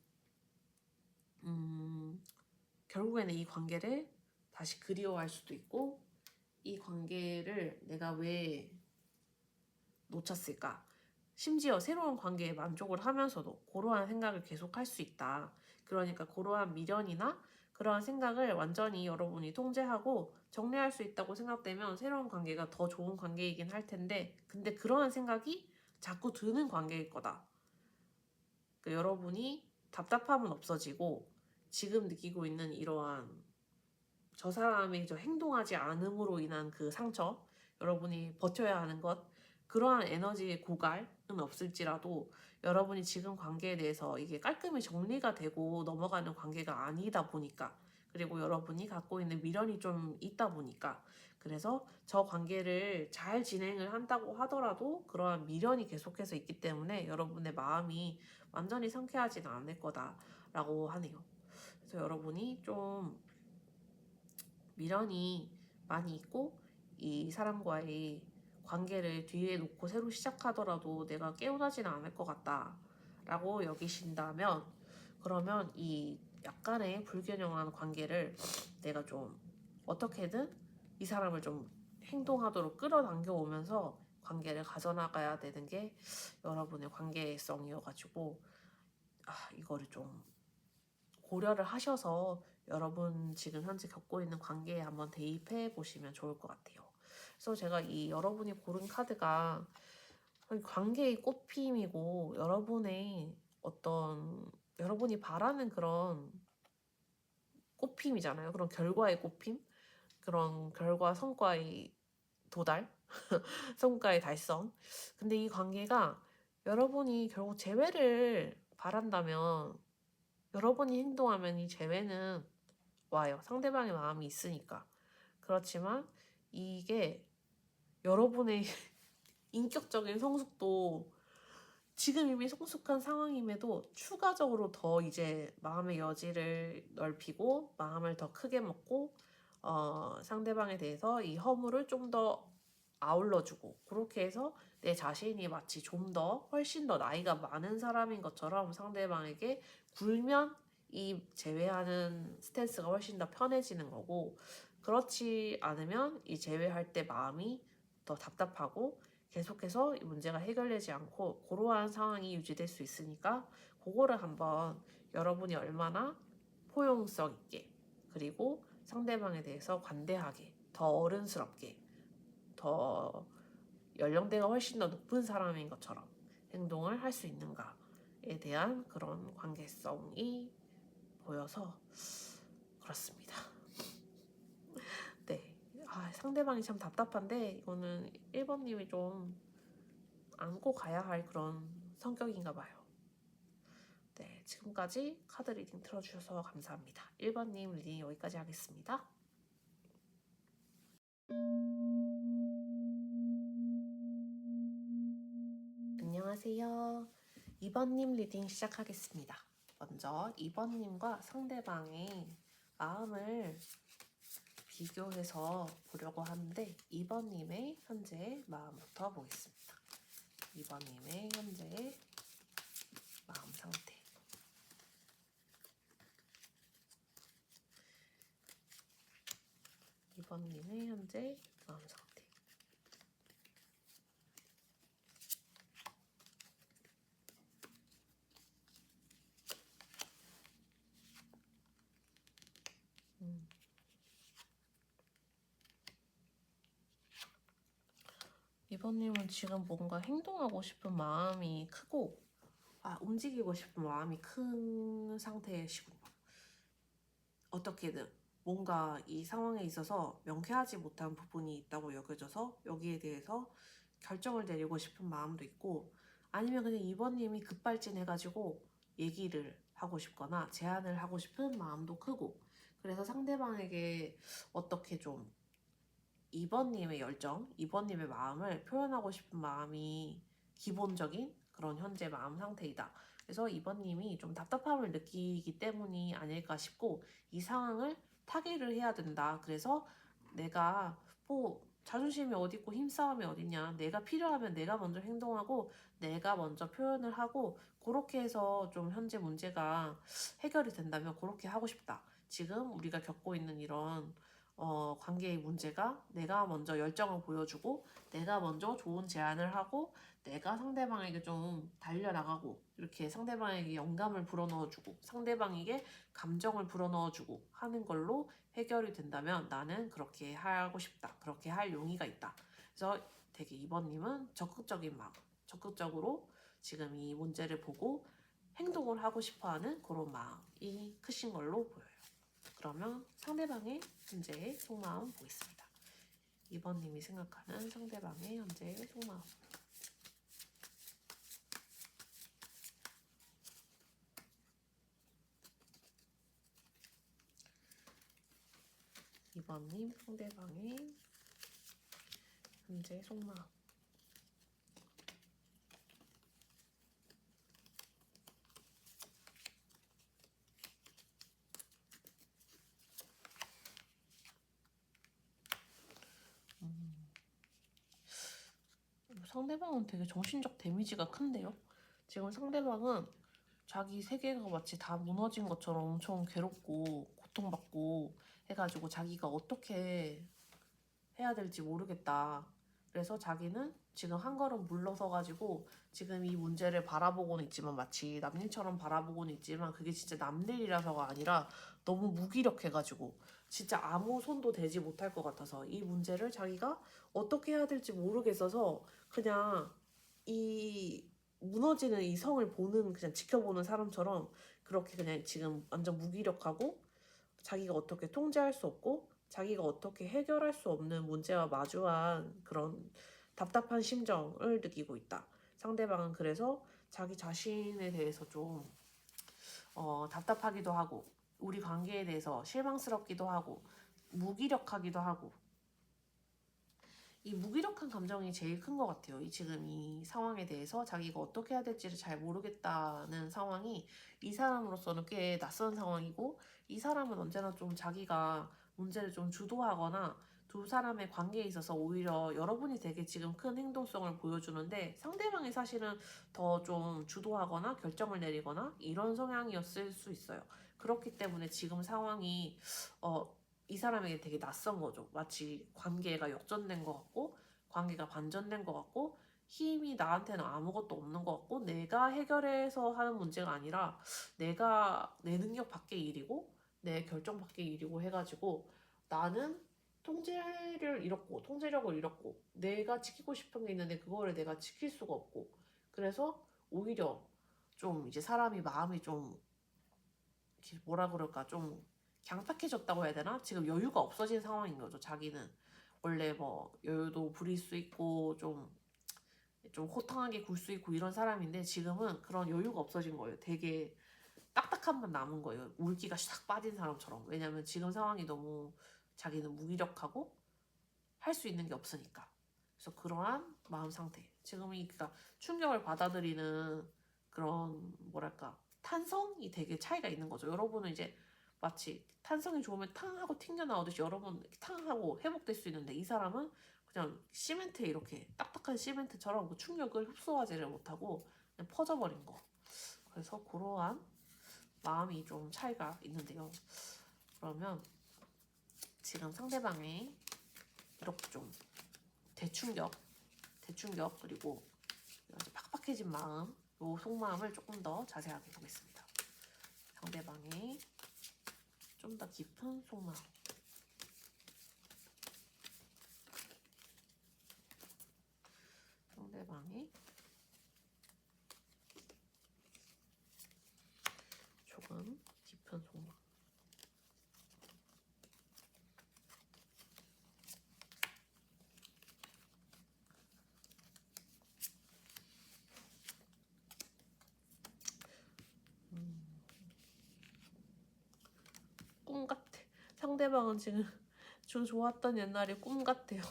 결국에는 이 관계를 다시 그리워할 수도 있고, 이 관계를 내가 왜 놓쳤을까? 심지어 새로운 관계에 만족을 하면서도 그러한 생각을 계속 할 수 있다. 그러니까 그러한 미련이나 그러한 생각을 완전히 여러분이 통제하고 정리할 수 있다고 생각되면 새로운 관계가 더 좋은 관계이긴 할 텐데, 근데 그러한 생각이 자꾸 드는 관계일 거다. 그러니까 여러분이 답답함은 없어지고 지금 느끼고 있는 이러한 저 사람이 저 행동하지 않음으로 인한 그 상처, 여러분이 버텨야 하는 것, 그러한 에너지의 고갈은 없을지라도 여러분이 지금 관계에 대해서 이게 깔끔히 정리가 되고 넘어가는 관계가 아니다 보니까, 그리고 여러분이 갖고 있는 미련이 좀 있다 보니까, 그래서 저 관계를 잘 진행을 한다고 하더라도 그러한 미련이 계속해서 있기 때문에 여러분의 마음이 완전히 상쾌하지는 않을 거다라고 하네요. 그래서 여러분이 좀 미련이 많이 있고 이 사람과의 관계를 뒤에 놓고 새로 시작하더라도 내가 깨어나지는 않을 것 같다 라고 여기신다면, 그러면 이 약간의 불균형한 관계를 내가 좀 어떻게든 이 사람을 좀 행동하도록 끌어당겨 오면서 관계를 가져나가야 되는 게 여러분의 관계성이어가지고, 이거를 좀 고려를 하셔서 여러분 지금 현재 겪고 있는 관계에 한번 대입해 보시면 좋을 것 같아요. 그래서 제가 이 여러분이 고른 카드가 관계의 꽃피임이고, 여러분의 어떤 여러분이 바라는 그런 꽃피임이잖아요. 그런 결과의 꽃피임, 그런 결과 성과의 도달, 성과의 달성. 근데 이 관계가 여러분이 결국 재회를 바란다면, 여러분이 행동하면 이 재회는 와요. 상대방의 마음이 있으니까. 그렇지만 이게 여러분의 인격적인 성숙도 지금 이미 성숙한 상황임에도 추가적으로 더 이제 마음의 여지를 넓히고 마음을 더 크게 먹고 상대방에 대해서 이 허물을 좀 더 아울러주고, 그렇게 해서 내 자신이 마치 좀 더 훨씬 더 나이가 많은 사람인 것처럼 상대방에게 굴면 이 제외하는 스탠스가 훨씬 더 편해지는 거고, 그렇지 않으면 이 제외할 때 마음이 더 답답하고 계속해서 이 문제가 해결되지 않고 고루한 상황이 유지될 수 있으니까, 그거를 한번 여러분이 얼마나 포용성 있게, 그리고 상대방에 대해서 관대하게, 더 어른스럽게, 더 연령대가 훨씬 더 높은 사람인 것처럼 행동을 할 수 있는가에 대한 그런 관계성이 보여서 그렇습니다. 네. 상대방이 참 답답한데 이거는 1번님이 좀 안고 가야 할 그런 성격인가 봐요. 네, 지금까지 카드 리딩 틀어주셔서 감사합니다. 1번님 리딩 여기까지 하겠습니다. 안녕하세요. 2번님 리딩 시작하겠습니다. 먼저 2번님과 상대방의 마음을 비교해서 보려고 하는데, 2번님의 현재 마음부터 보겠습니다. 2번님의 현재 마음 상태. 2번님의 현재 마음 상태. 이번님은 지금 뭔가 행동하고 싶은 마음이 크고, 움직이고 싶은 마음이 큰 상태이시군요. 어떻게든 뭔가 이 상황에 있어서 명쾌하지 못한 부분이 있다고 여겨져서 여기에 대해서 결정을 내리고 싶은 마음도 있고, 아니면 그냥 이번님이 급발진해가지고 얘기를 하고 싶거나 제안을 하고 싶은 마음도 크고, 그래서 상대방에게 어떻게 좀 2번님의 열정, 2번님의 마음을 표현하고 싶은 마음이 기본적인 그런 현재 마음 상태이다. 그래서 2번님이 좀 답답함을 느끼기 때문이 아닐까 싶고, 이 상황을 타개를 해야 된다. 그래서 내가 자존심이 어디 있고 힘싸움이 어딨냐, 내가 필요하면 내가 먼저 행동하고 내가 먼저 표현을 하고, 그렇게 해서 좀 현재 문제가 해결이 된다면 그렇게 하고 싶다. 지금 우리가 겪고 있는 이런 관계의 문제가 내가 먼저 열정을 보여주고 내가 먼저 좋은 제안을 하고 내가 상대방에게 좀 달려나가고 이렇게 상대방에게 영감을 불어넣어주고 상대방에게 감정을 불어넣어주고 하는 걸로 해결이 된다면 나는 그렇게 하고 싶다. 그렇게 할 용의가 있다. 그래서 되게 2번님은 적극적인 마음, 적극적으로 지금 이 문제를 보고 행동을 하고 싶어하는 그런 마음이 크신 걸로 보여요. 그러면 상대방의 현재의 속마음 보겠습니다. 2번님이 생각하는 상대방의 현재의 속마음. 2번님 상대방의 현재 속마음. 상대방은 되게 정신적 데미지가 큰데요. 지금 상대방은 자기 세계가 마치 다 무너진 것처럼 엄청 괴롭고 고통받고 해가지고 자기가 어떻게 해야 될지 모르겠다. 그래서 자기는 지금 한 걸음 물러서가지고 지금 이 문제를 바라보고는 있지만 마치 남일처럼 바라보고는 있지만 그게 진짜 남일이라서가 아니라 너무 무기력해가지고 진짜 아무 손도 대지 못할 것 같아서 이 문제를 자기가 어떻게 해야 될지 모르겠어서 그냥 이 무너지는 이 성을 보는 그냥 지켜보는 사람처럼 그렇게 그냥 지금 완전 무기력하고 자기가 어떻게 통제할 수 없고 자기가 어떻게 해결할 수 없는 문제와 마주한 그런 답답한 심정을 느끼고 있다. 상대방은 그래서 자기 자신에 대해서 좀 답답하기도 하고 우리 관계에 대해서 실망스럽기도 하고 무기력하기도 하고 이 무기력한 감정이 제일 큰 것 같아요. 지금 이 상황에 대해서 자기가 어떻게 해야 될지를 잘 모르겠다는 상황이 이 사람으로서는 꽤 낯선 상황이고 이 사람은 언제나 좀 자기가 문제를 좀 주도하거나 두 사람의 관계에 있어서 오히려 여러분이 되게 지금 큰 행동성을 보여주는데 상대방이 사실은 더 좀 주도하거나 결정을 내리거나 이런 성향이었을 수 있어요. 그렇기 때문에 지금 상황이 이 사람에게 되게 낯선 거죠. 마치 관계가 역전된 것 같고 관계가 반전된 것 같고 힘이 나한테는 아무것도 없는 것 같고 내가 해결해서 하는 문제가 아니라 내가 내 능력 밖의 일이고 내 결정 밖의 일이고 해가지고 나는 통제력을 잃었고 내가 지키고 싶은 게 있는데 그거를 내가 지킬 수가 없고 그래서 오히려 좀 이제 사람이 마음이 좀 뭐라 그럴까 좀 강팍해졌다고 해야 되나? 지금 여유가 없어진 상황인 거죠. 자기는 원래 뭐 여유도 부릴 수 있고 좀 호탕하게 굴 수 있고 이런 사람인데 지금은 그런 여유가 없어진 거예요. 되게 딱딱함만 남은 거예요. 물기가 싹 빠진 사람처럼. 왜냐면 지금 상황이 너무 자기는 무기력하고 할 수 있는 게 없으니까. 그래서 그러한 마음 상태. 지금이 그러니까 충격을 받아들이는 그런 뭐랄까 탄성이 되게 차이가 있는 거죠. 여러분은 이제 마치 탄성이 좋으면 탕 하고 튕겨 나오듯이 여러분 탕 하고 회복될 수 있는데 이 사람은 그냥 시멘트에 이렇게 딱딱한 시멘트처럼 그 충격을 흡수하지를 못하고 그냥 퍼져버린 거. 그래서 그러한 마음이 좀 차이가 있는데요. 그러면 지금 상대방의 이렇게 좀 대충격 그리고 이제 팍팍해진 마음, 요 속마음을 조금 더 자세하게 보겠습니다. 상대방의 좀 더 깊은 속마음. 상대방의 조금 깊은 속마음. 꿈 같아. 상대방은 지금 좀 좋았던 옛날이 꿈 같아요.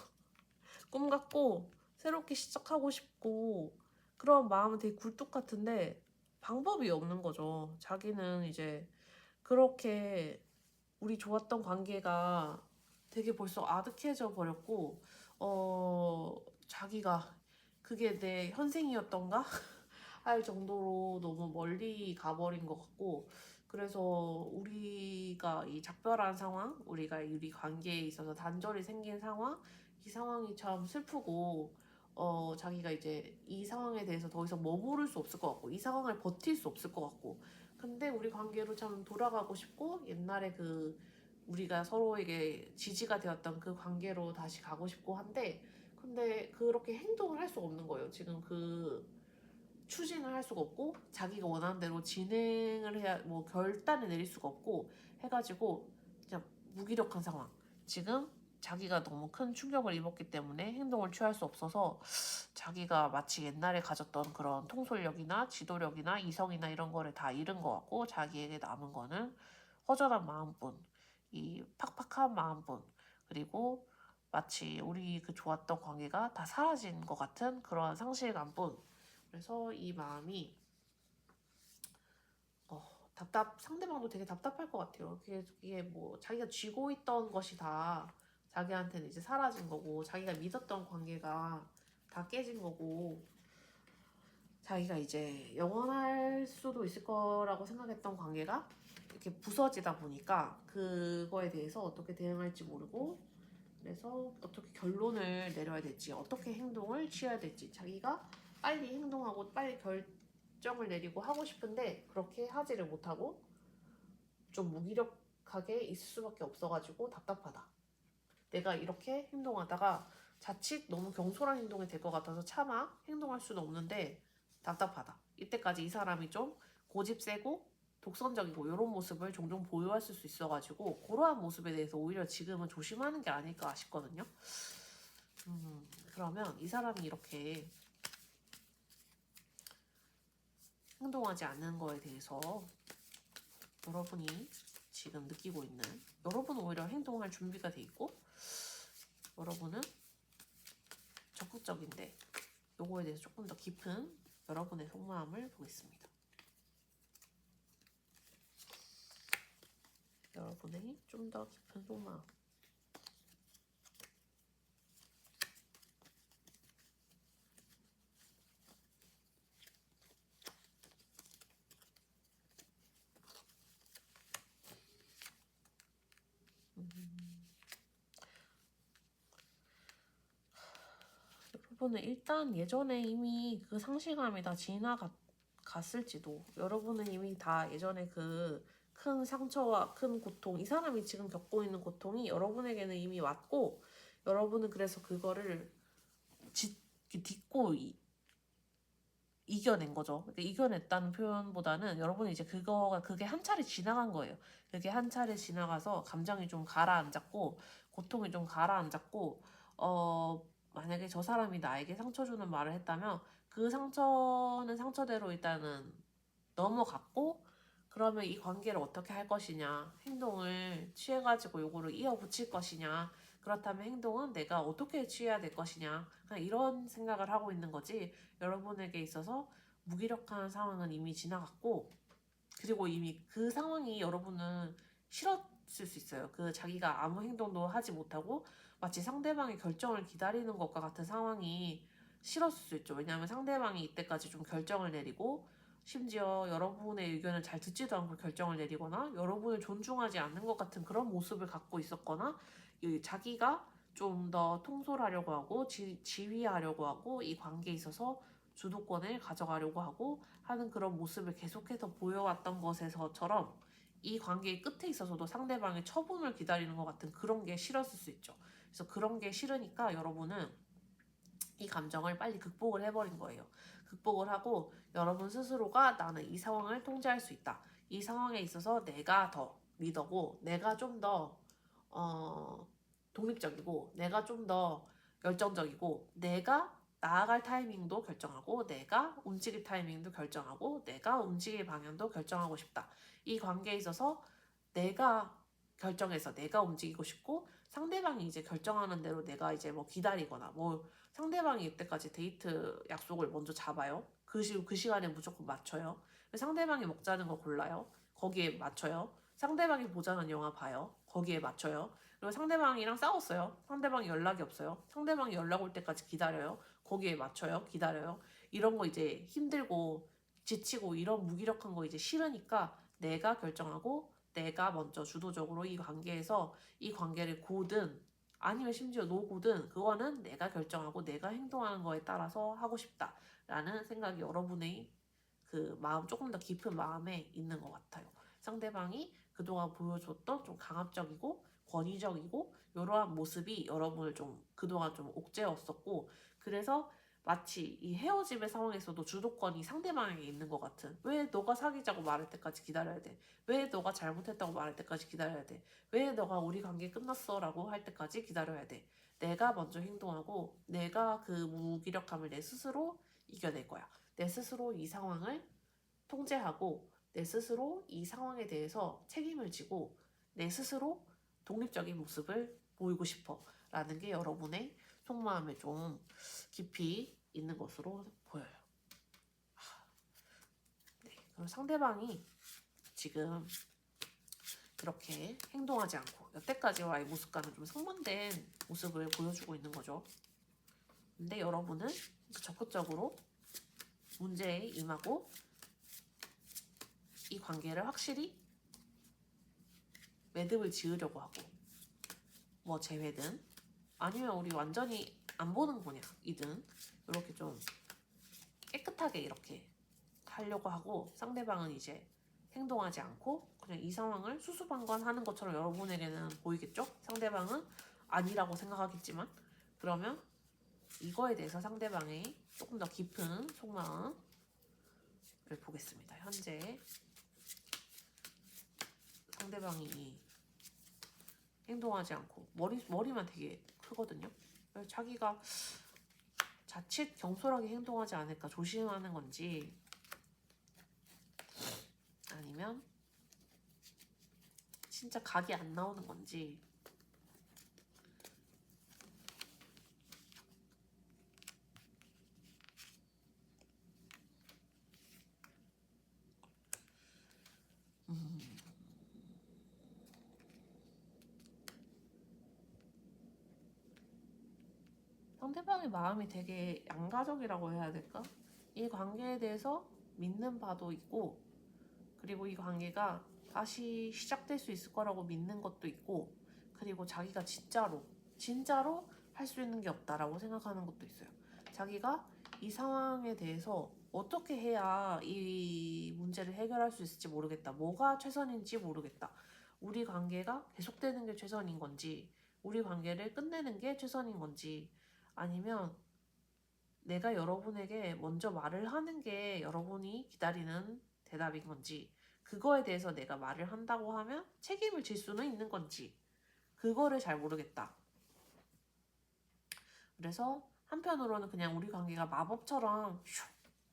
꿈 같고 새롭게 시작하고 싶고 그런 마음은 되게 굴뚝 같은데 방법이 없는 거죠. 자기는 이제 그렇게 우리 좋았던 관계가 되게 벌써 아득해져 버렸고 자기가 그게 내 현생이었던가 할 정도로 너무 멀리 가버린 것 같고 그래서 우리가 이 작별한 상황 우리가 우리 관계에 있어서 단절이 생긴 상황 이 상황이 참 슬프고 자기가 이제 이 상황에 대해서 더 이상 머무를 수 없을 것 같고 이 상황을 버틸 수 없을 것 같고 근데 우리 관계로 참 돌아가고 싶고 옛날에 그 우리가 서로에게 지지가 되었던 그 관계로 다시 가고 싶고 한데 근데 그렇게 행동을 할 수가 없는 거예요. 지금 그 추진을 할 수가 없고 자기가 원하는 대로 진행을 해야 뭐 결단을 내릴 수가 없고 해가지고 그냥 무기력한 상황. 지금 자기가 너무 큰 충격을 입었기 때문에 행동을 취할 수 없어서 자기가 마치 옛날에 가졌던 그런 통솔력이나 지도력이나 이성이나 이런 거를 다 잃은 것 같고 자기에게 남은 거는 허전한 마음뿐, 이 팍팍한 마음뿐, 그리고 마치 우리 그 좋았던 관계가 다 사라진 것 같은 그러한 상실감뿐. 그래서 이 마음이 상대방도 되게 답답할 것 같아요. 이게 뭐 자기가 쥐고 있던 것이 다 자기한테는 이제 사라진 거고 자기가 믿었던 관계가 다 깨진 거고, 자기가 이제 영원할 수도 있을 거라고 생각했던 관계가 이렇게 부서지다 보니까 그거에 대해서 어떻게 대응할지 모르고, 그래서 어떻게 결론을 내려야 될지, 어떻게 행동을 취해야 될지, 자기가 빨리 행동하고 빨리 결정을 내리고 하고 싶은데 그렇게 하지를 못하고 좀 무기력하게 있을 수밖에 없어가지고 답답하다. 내가 이렇게 행동하다가 자칫 너무 경솔한 행동이 될 것 같아서 차마 행동할 수는 없는데 답답하다. 이때까지 이 사람이 좀 고집 세고 독선적이고 이런 모습을 종종 보여왔을 수 있어가지고 그러한 모습에 대해서 오히려 지금은 조심하는 게 아닐까 싶거든요. 그러면 이 사람이 이렇게 행동하지 않는 거에 대해서 여러분이 지금 느끼고 있는, 여러분은 오히려 행동할 준비가 돼 있고 여러분은 적극적인데 요거에 대해서 조금 더 깊은 여러분의 속마음을 보겠습니다. 여러분의 좀 더 깊은 속마음. 여러분은 일단 예전에 이미 그 상실감이 다 지나갔을지도, 여러분은 이미 다 예전에 그 큰 상처와 큰 고통, 이 사람이 지금 겪고 있는 고통이 여러분에게는 이미 왔고, 여러분은 그래서 그거를 딛고 이겨낸 거죠. 그러니까 이겨냈다는 표현보다는 여러분이 이제 그게 한 차례 지나간 거예요. 그게 한 차례 지나가서 감정이 좀 가라앉았고, 고통이 좀 가라앉았고, 만약에 저 사람이 나에게 상처 주는 말을 했다면 그 상처는 상처대로 일단은 넘어갔고, 그러면 이 관계를 어떻게 할 것이냐, 행동을 취해가지고 요거를 이어붙일 것이냐, 그렇다면 행동은 내가 어떻게 취해야 될 것이냐, 그냥 이런 생각을 하고 있는 거지. 여러분에게 있어서 무기력한 상황은 이미 지나갔고, 그리고 이미 그 상황이 여러분은 싫었을 수 있어요. 그 자기가 아무 행동도 하지 못하고 마치 상대방의 결정을 기다리는 것과 같은 상황이 싫었을 수 있죠. 왜냐하면 상대방이 이때까지 좀 결정을 내리고, 심지어 여러분의 의견을 잘 듣지도 않고 결정을 내리거나 여러분을 존중하지 않는 것 같은 그런 모습을 갖고 있었거나, 자기가 좀 더 통솔하려고 하고 지휘하려고 하고 이 관계에 있어서 주도권을 가져가려고 하고 하는 그런 모습을 계속해서 보여왔던 것에서처럼 이 관계의 끝에 있어서도 상대방의 처분을 기다리는 것 같은 그런 게 싫었을 수 있죠. 그래서 그런 게 싫으니까 여러분은 이 감정을 빨리 극복을 해버린 거예요. 극복을 하고 여러분 스스로가 나는 이 상황을 통제할 수 있다. 이 상황에 있어서 내가 더 리더고, 내가 좀 더 독립적이고, 내가 좀 더 열정적이고, 내가 나아갈 타이밍도 결정하고, 내가 움직일 타이밍도 결정하고, 내가 움직일 방향도 결정하고 싶다. 이 관계에 있어서 내가 결정해서 내가 움직이고 싶고, 상대방이 이제 결정하는 대로 내가 이제 뭐 기다리거나, 뭐 상대방이 이때까지 데이트 약속을 먼저 잡아요. 그 시간에 무조건 맞춰요. 상대방이 먹자는 거 골라요. 거기에 맞춰요. 상대방이 보자는 영화 봐요. 거기에 맞춰요. 그리고 상대방이랑 싸웠어요. 상대방이 연락이 없어요. 상대방이 연락 올 때까지 기다려요. 거기에 맞춰요. 기다려요. 이런 거 이제 힘들고 지치고 이런 무기력한 거 이제 싫으니까 내가 결정하고 내가 먼저 주도적으로 이 관계에서 이 관계를 고든 아니면 심지어 노고든 그거는 내가 결정하고 내가 행동하는 거에 따라서 하고 싶다라는 생각이 여러분의 그 마음, 조금 더 깊은 마음에 있는 것 같아요. 상대방이 그동안 보여줬던 좀 강압적이고 권위적이고 이러한 모습이 여러분을 좀 그동안 좀 옥죄었었고, 그래서 마치 이 헤어짐의 상황에서도 주도권이 상대방에게 있는 것 같은, 왜 너가 사귀자고 말할 때까지 기다려야 돼? 왜 너가 잘못했다고 말할 때까지 기다려야 돼? 왜 너가 우리 관계 끝났어? 라고 할 때까지 기다려야 돼? 내가 먼저 행동하고 내가 그 무기력함을 내 스스로 이겨낼 거야. 내 스스로 이 상황을 통제하고 내 스스로 이 상황에 대해서 책임을 지고 내 스스로 독립적인 모습을 보이고 싶어 라는 게 여러분의 속마음에 좀 깊이 있는 것으로 보여요. 네, 그럼 상대방이 지금 그렇게 행동하지 않고 여태까지와의 모습과는 좀 상반된 모습을 보여주고 있는 거죠. 근데 여러분은 적극적으로 문제에 임하고 이 관계를 확실히 매듭을 지으려고 하고, 뭐 재회든 아니면 우리 완전히 안 보는 거냐 이든 이렇게 좀 깨끗하게 이렇게 하려고 하고, 상대방은 이제 행동하지 않고 그냥 이 상황을 수수방관하는 것처럼 여러분에게는 보이겠죠? 상대방은 아니라고 생각하겠지만, 그러면 이거에 대해서 상대방의 조금 더 깊은 속마음을 보겠습니다. 현재 상대방이 행동하지 않고 머리만 되게 크거든요. 그래서 자기가 자칫 경솔하게 행동하지 않을까 조심하는 건지, 아니면 진짜 각이 안 나오는 건지. 상대방의 마음이 되게 양가적이라고 해야 될까? 이 관계에 대해서 믿는 바도 있고, 그리고 이 관계가 다시 시작될 수 있을 거라고 믿는 것도 있고, 그리고 자기가 진짜로 할 수 있는 게 없다라고 생각하는 것도 있어요. 자기가 이 상황에 대해서 어떻게 해야 이 문제를 해결할 수 있을지 모르겠다. 뭐가 최선인지 모르겠다. 우리 관계가 계속되는 게 최선인 건지, 우리 관계를 끝내는 게 최선인 건지, 아니면 내가 여러분에게 먼저 말을 하는 게 여러분이 기다리는 대답인 건지, 그거에 대해서 내가 말을 한다고 하면 책임을 질 수는 있는 건지, 그거를 잘 모르겠다. 그래서 한편으로는 그냥 우리 관계가 마법처럼 슉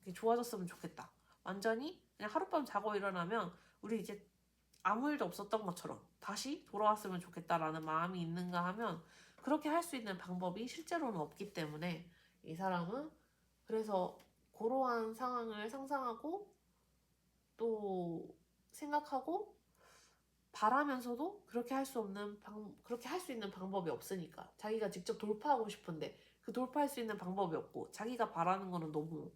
이렇게 좋아졌으면 좋겠다. 완전히 그냥 하룻밤 자고 일어나면 우리 이제 아무 일도 없었던 것처럼 다시 돌아왔으면 좋겠다라는 마음이 있는가 하면, 그렇게 할 수 있는 방법이 실제로는 없기 때문에 이 사람은, 그래서 그러한 상황을 상상하고 또 생각하고 바라면서도 그렇게 할 수 있는 방법이 없으니까, 자기가 직접 돌파하고 싶은데 그 돌파할 수 있는 방법이 없고, 자기가 바라는 거는 너무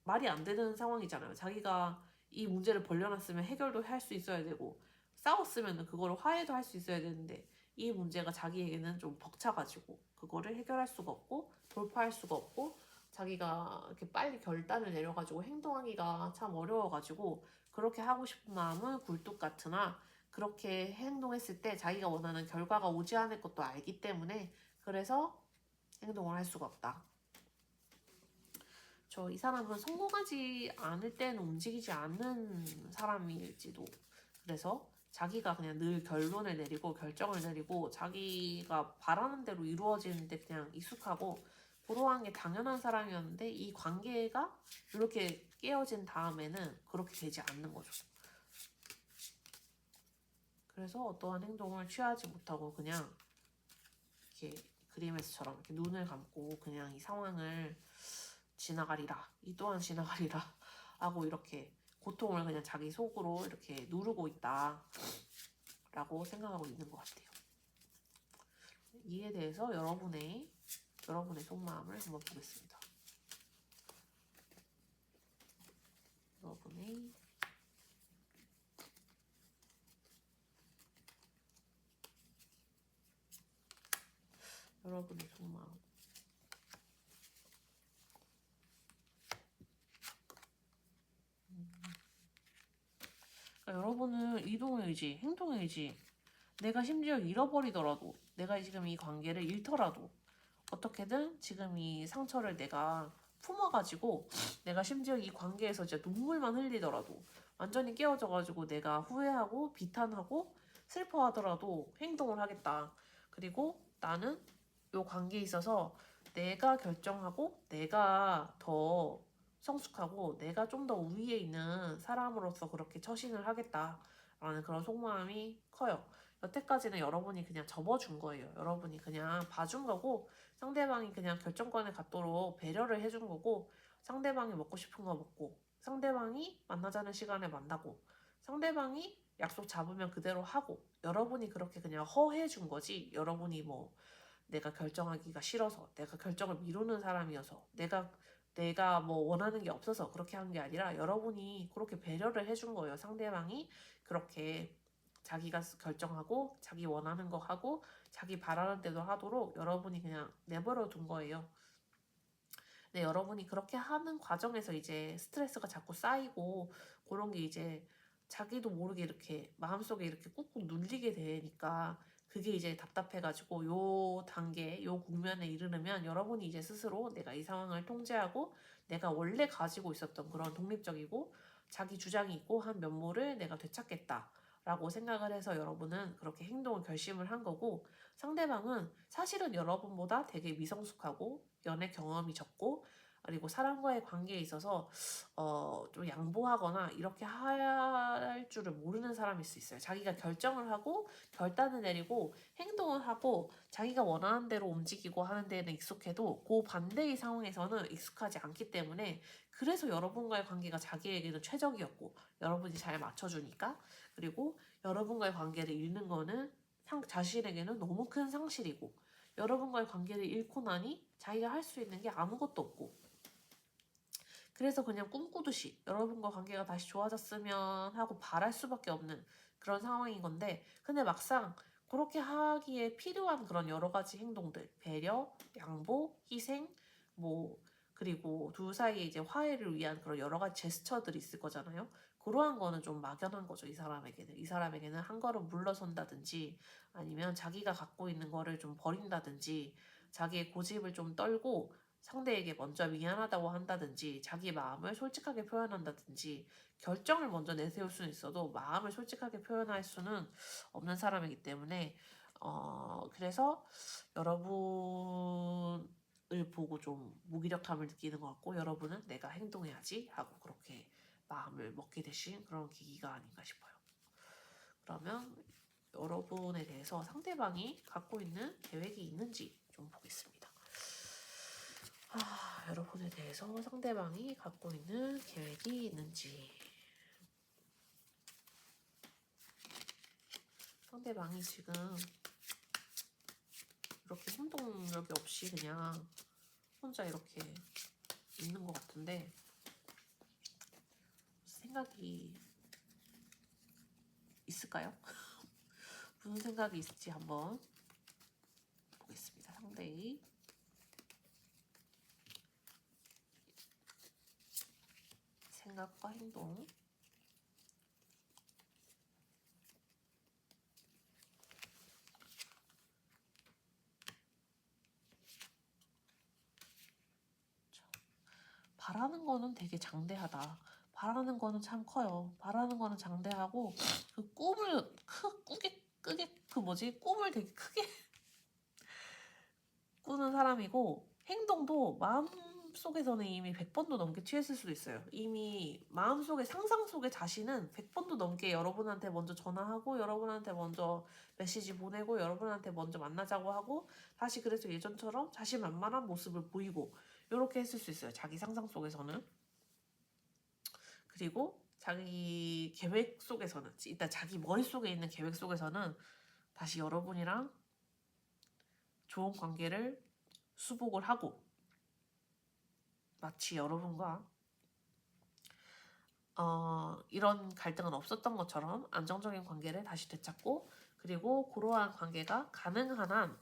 말이 안 되는 상황이잖아요. 자기가 이 문제를 벌려놨으면 해결도 할 수 있어야 되고, 싸웠으면 그거를 화해도 할 수 있어야 되는데, 이 문제가 자기에게는 좀 벅차가지고 그거를 해결할 수가 없고 돌파할 수가 없고, 자기가 이렇게 빨리 결단을 내려가지고 행동하기가 참 어려워가지고, 그렇게 하고 싶은 마음은 굴뚝 같으나 그렇게 행동했을 때 자기가 원하는 결과가 오지 않을 것도 알기 때문에, 그래서 행동을 할 수가 없다. 이 사람은 성공하지 않을 때는 움직이지 않는 사람일지도. 그래서 자기가 그냥 늘 결론을 내리고 결정을 내리고 자기가 바라는 대로 이루어지는데 그냥 익숙하고 그러한 게 당연한 사람이었는데, 이 관계가 이렇게 깨어진 다음에는 그렇게 되지 않는 거죠. 그래서 어떠한 행동을 취하지 못하고 그냥 이렇게 그림에서처럼 이렇게 눈을 감고 그냥 이 상황을 지나가리라, 이 또한 지나가리라 하고 이렇게 고통을 그냥 자기 속으로 이렇게 누르고 있다 라고 생각하고 있는 것 같아요. 이에 대해서 여러분의 속마음을 한번 보겠습니다. 여러분의 속마음. 그러니까 여러분은 이동의 의지, 행동의 의지, 내가 심지어 잃어버리더라도, 내가 지금 이 관계를 잃더라도, 어떻게든 지금 이 상처를 내가 품어가지고, 내가 심지어 이 관계에서 진짜 눈물만 흘리더라도, 완전히 깨어져가지고 내가 후회하고 비탄하고 슬퍼하더라도 행동을 하겠다. 그리고 나는 이 관계에 있어서 내가 결정하고 내가 더 성숙하고 내가 좀 더 우위에 있는 사람으로서 그렇게 처신을 하겠다라는 그런 속마음이 커요. 여태까지는 여러분이 그냥 접어준 거예요. 여러분이 그냥 봐준 거고, 상대방이 그냥 결정권을 갖도록 배려를 해준 거고, 상대방이 먹고 싶은 거 먹고, 상대방이 만나자는 시간에 만나고, 상대방이 약속 잡으면 그대로 하고, 여러분이 그렇게 그냥 허해준 거지, 여러분이 뭐 내가 결정하기가 싫어서, 내가 결정을 미루는 사람이어서, 내가 뭐 원하는 게 없어서 그렇게 한 게 아니라 여러분이 그렇게 배려를 해준 거예요. 상대방이 그렇게 자기가 결정하고 자기 원하는 거 하고 자기 바라는 대로 하도록 여러분이 그냥 내버려 둔 거예요. 근데 여러분이 그렇게 하는 과정에서 이제 스트레스가 자꾸 쌓이고 그런 게 이제 자기도 모르게 이렇게 마음속에 이렇게 꾹꾹 눌리게 되니까 그게 이제 답답해가지고 요 단계, 요 국면에 이르르면 여러분이 이제 스스로 내가 이 상황을 통제하고 내가 원래 가지고 있었던 그런 독립적이고 자기 주장이 있고 한 면모를 내가 되찾겠다. 라고 생각을 해서 여러분은 그렇게 행동을 결심을 한 거고 상대방은 사실은 여러분보다 되게 미성숙하고 연애 경험이 적고 그리고 사람과의 관계에 있어서 좀 양보하거나 이렇게 할 줄을 모르는 사람일 수 있어요. 자기가 결정을 하고 결단을 내리고 행동을 하고 자기가 원하는 대로 움직이고 하는 데는 익숙해도 그 반대의 상황에서는 익숙하지 않기 때문에 그래서 여러분과의 관계가 자기에게는 최적이었고 여러분이 잘 맞춰주니까 그리고 여러분과의 관계를 잃는 거는 자신에게는 너무 큰 상실이고 여러분과의 관계를 잃고 나니 자기가 할 수 있는 게 아무것도 없고 그래서 그냥 꿈꾸듯이 여러분과 관계가 다시 좋아졌으면 하고 바랄 수밖에 없는 그런 상황인 건데 근데 막상 그렇게 하기에 필요한 그런 여러 가지 행동들 배려, 양보, 희생 뭐 그리고 둘 사이에 이제 화해를 위한 그런 여러 가지 제스처들이 있을 거잖아요. 그러한 거는 좀 막연한 거죠. 이 사람에게는 한 걸음 물러선다든지 아니면 자기가 갖고 있는 거를 좀 버린다든지 자기의 고집을 좀 떨고 상대에게 먼저 미안하다고 한다든지 자기 마음을 솔직하게 표현한다든지 결정을 먼저 내세울 수는 있어도 마음을 솔직하게 표현할 수는 없는 사람이기 때문에 그래서 여러분을 보고 좀 무기력함을 느끼는 것 같고 여러분은 내가 행동해야지 하고 그렇게 마음을 먹게 되신 그런 계기가 아닌가 싶어요. 그러면 여러분에 대해서 상대방이 갖고 있는 계획이 있는지 좀 보겠습니다. 여러분에 대해서 상대방이 갖고 있는 계획이 있는지 상대방이 지금 이렇게 행동력이 없이 그냥 혼자 이렇게 있는 것 같은데 생각이 있을까요? 무슨 생각이 있을지 한번 보겠습니다. 상대의 생각과 행동 바라는 거는 되게 장대하다. 바라는 거는 참 커요. 바라는 거는 장대하고 그 꿈을 꿈을 되게 크게 꾸는 사람이고 행동도 마음속에서는 이미 100번도 넘게 취했을 수도 있어요. 이미 마음속에 상상 속에 자신은 100번도 넘게 여러분한테 먼저 전화하고 여러분한테 먼저 메시지 보내고 여러분한테 먼저 만나자고 하고 다시 그래서 예전처럼 자신만만한 모습을 보이고 이렇게 했을 수 있어요. 자기 상상 속에서는. 그리고 자기 계획 속에서는 일단 자기 머릿속에 있는 계획 속에서는 다시 여러분이랑 좋은 관계를 수복을 하고 마치 여러분과 이런 갈등은 없었던 것처럼 안정적인 관계를 다시 되찾고 그리고 그러한 관계가 가능한 한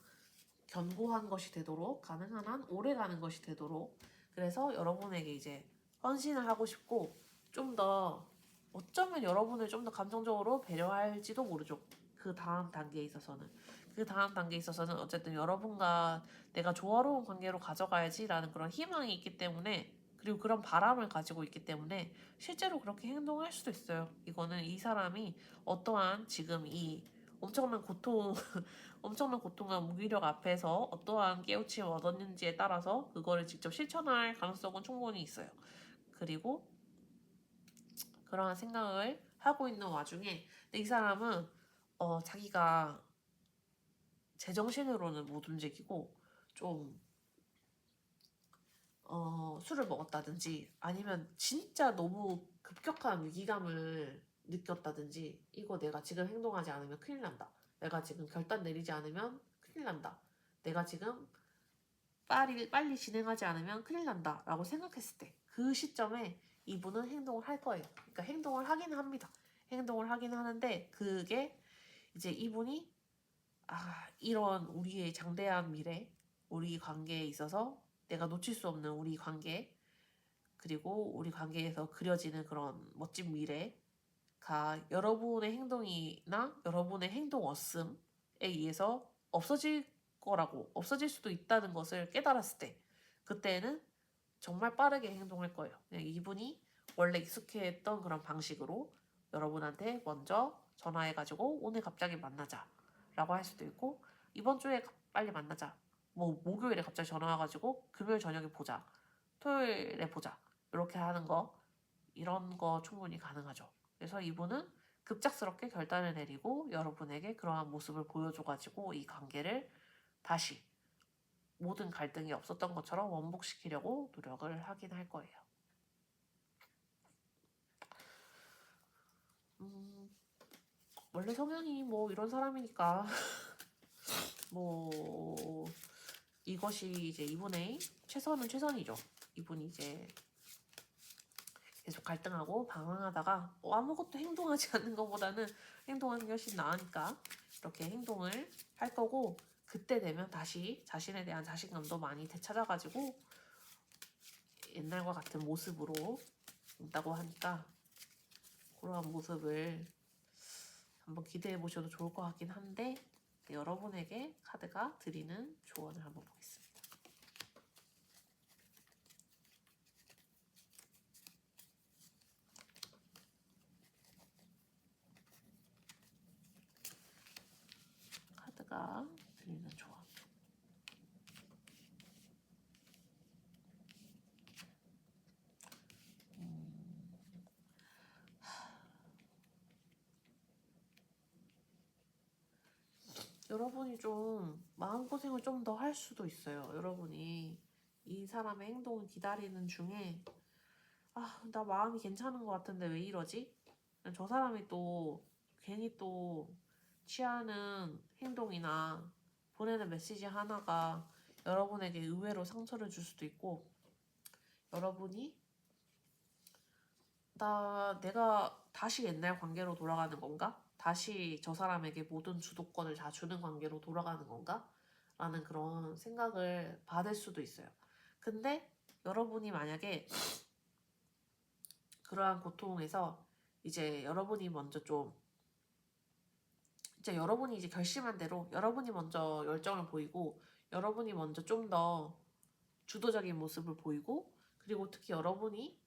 견고한 것이 되도록 가능한 한 오래가는 것이 되도록 그래서 여러분에게 이제 헌신을 하고 싶고 좀 더 어쩌면 여러분을 좀 더 감정적으로 배려할지도 모르죠. 그 다음 단계에 있어서는 어쨌든 여러분과 내가 조화로운 관계로 가져가야지라는 그런 희망이 있기 때문에 그리고 그런 바람을 가지고 있기 때문에 실제로 그렇게 행동할 수도 있어요. 이거는 이 사람이 어떠한 지금 이 엄청난 엄청난 고통과 무기력 앞에서 어떠한 깨우침을 얻었는지에 따라서 그거를 직접 실천할 가능성은 충분히 있어요. 그리고 그러한 생각을 하고 있는 와중에 근데 이 사람은 자기가 제정신으로는 못 움직이고 좀 술을 먹었다든지 아니면 진짜 너무 급격한 위기감을 느꼈다든지 이거 내가 지금 행동하지 않으면 큰일 난다. 내가 지금 결단 내리지 않으면 큰일 난다. 내가 지금 빨리 진행하지 않으면 큰일 난다 라고 생각했을 때 그 시점에 이분은 행동을 할 거예요. 그러니까 행동을 하긴 합니다. 행동을 하긴 하는데 그게 이제 이분이 이런 우리의 장대한 미래, 우리 관계에 있어서 내가 놓칠 수 없는 우리 관계, 그리고 우리 관계에서 그려지는 그런 멋진 미래가 여러분의 행동이나 여러분의 행동었음에 의해서 없어질 수도 있다는 것을 깨달았을 때, 그때는 정말 빠르게 행동할 거예요. 그냥 이분이 원래 익숙했던 그런 방식으로 여러분한테 먼저 전화해가지고 오늘 갑자기 만나자 라고 할 수도 있고, 이번 주에 빨리 만나자, 뭐 목요일에 갑자기 전화 와가지고 금요일 저녁에 보자, 토요일에 보자, 이렇게 하는 거, 이런 거 충분히 가능하죠. 그래서 이분은 급작스럽게 결단을 내리고 여러분에게 그러한 모습을 보여줘가지고 이 관계를 다시 모든 갈등이 없었던 것처럼 원복시키려고 노력을 하긴 할 거예요. 원래 성향이 뭐 이런 사람이니까 뭐 이것이 이제 이분의 최선은 최선이죠. 이분이 이제 계속 갈등하고 방황하다가 아무것도 행동하지 않는 것보다는 행동하는 게 훨씬 나으니까 이렇게 행동을 할 거고, 그때 되면 다시 자신에 대한 자신감도 많이 되찾아가지고 옛날과 같은 모습으로 있다고 하니까 그러한 모습을 한번 기대해 보셔도 좋을 것 같긴 한데, 여러분에게 카드가 드리는 조언을 한번 보겠습니다. 카드가 드리는 조언. 여러분이 좀 마음고생을 좀 더 할 수도 있어요. 여러분이 이 사람의 행동을 기다리는 중에 나 마음이 괜찮은 것 같은데 왜 이러지? 저 사람이 또 괜히 또 취하는 행동이나 보내는 메시지 하나가 여러분에게 의외로 상처를 줄 수도 있고, 여러분이 내가 다시 옛날 관계로 돌아가는 건가? 다시 저 사람에게 모든 주도권을 다 주는 관계로 돌아가는 건가? 라는 그런 생각을 받을 수도 있어요. 근데 여러분이 만약에 그러한 고통에서 이제 여러분이 먼저 여러분이 이제 결심한 대로 여러분이 먼저 열정을 보이고, 여러분이 먼저 좀 더 주도적인 모습을 보이고, 그리고 특히 여러분이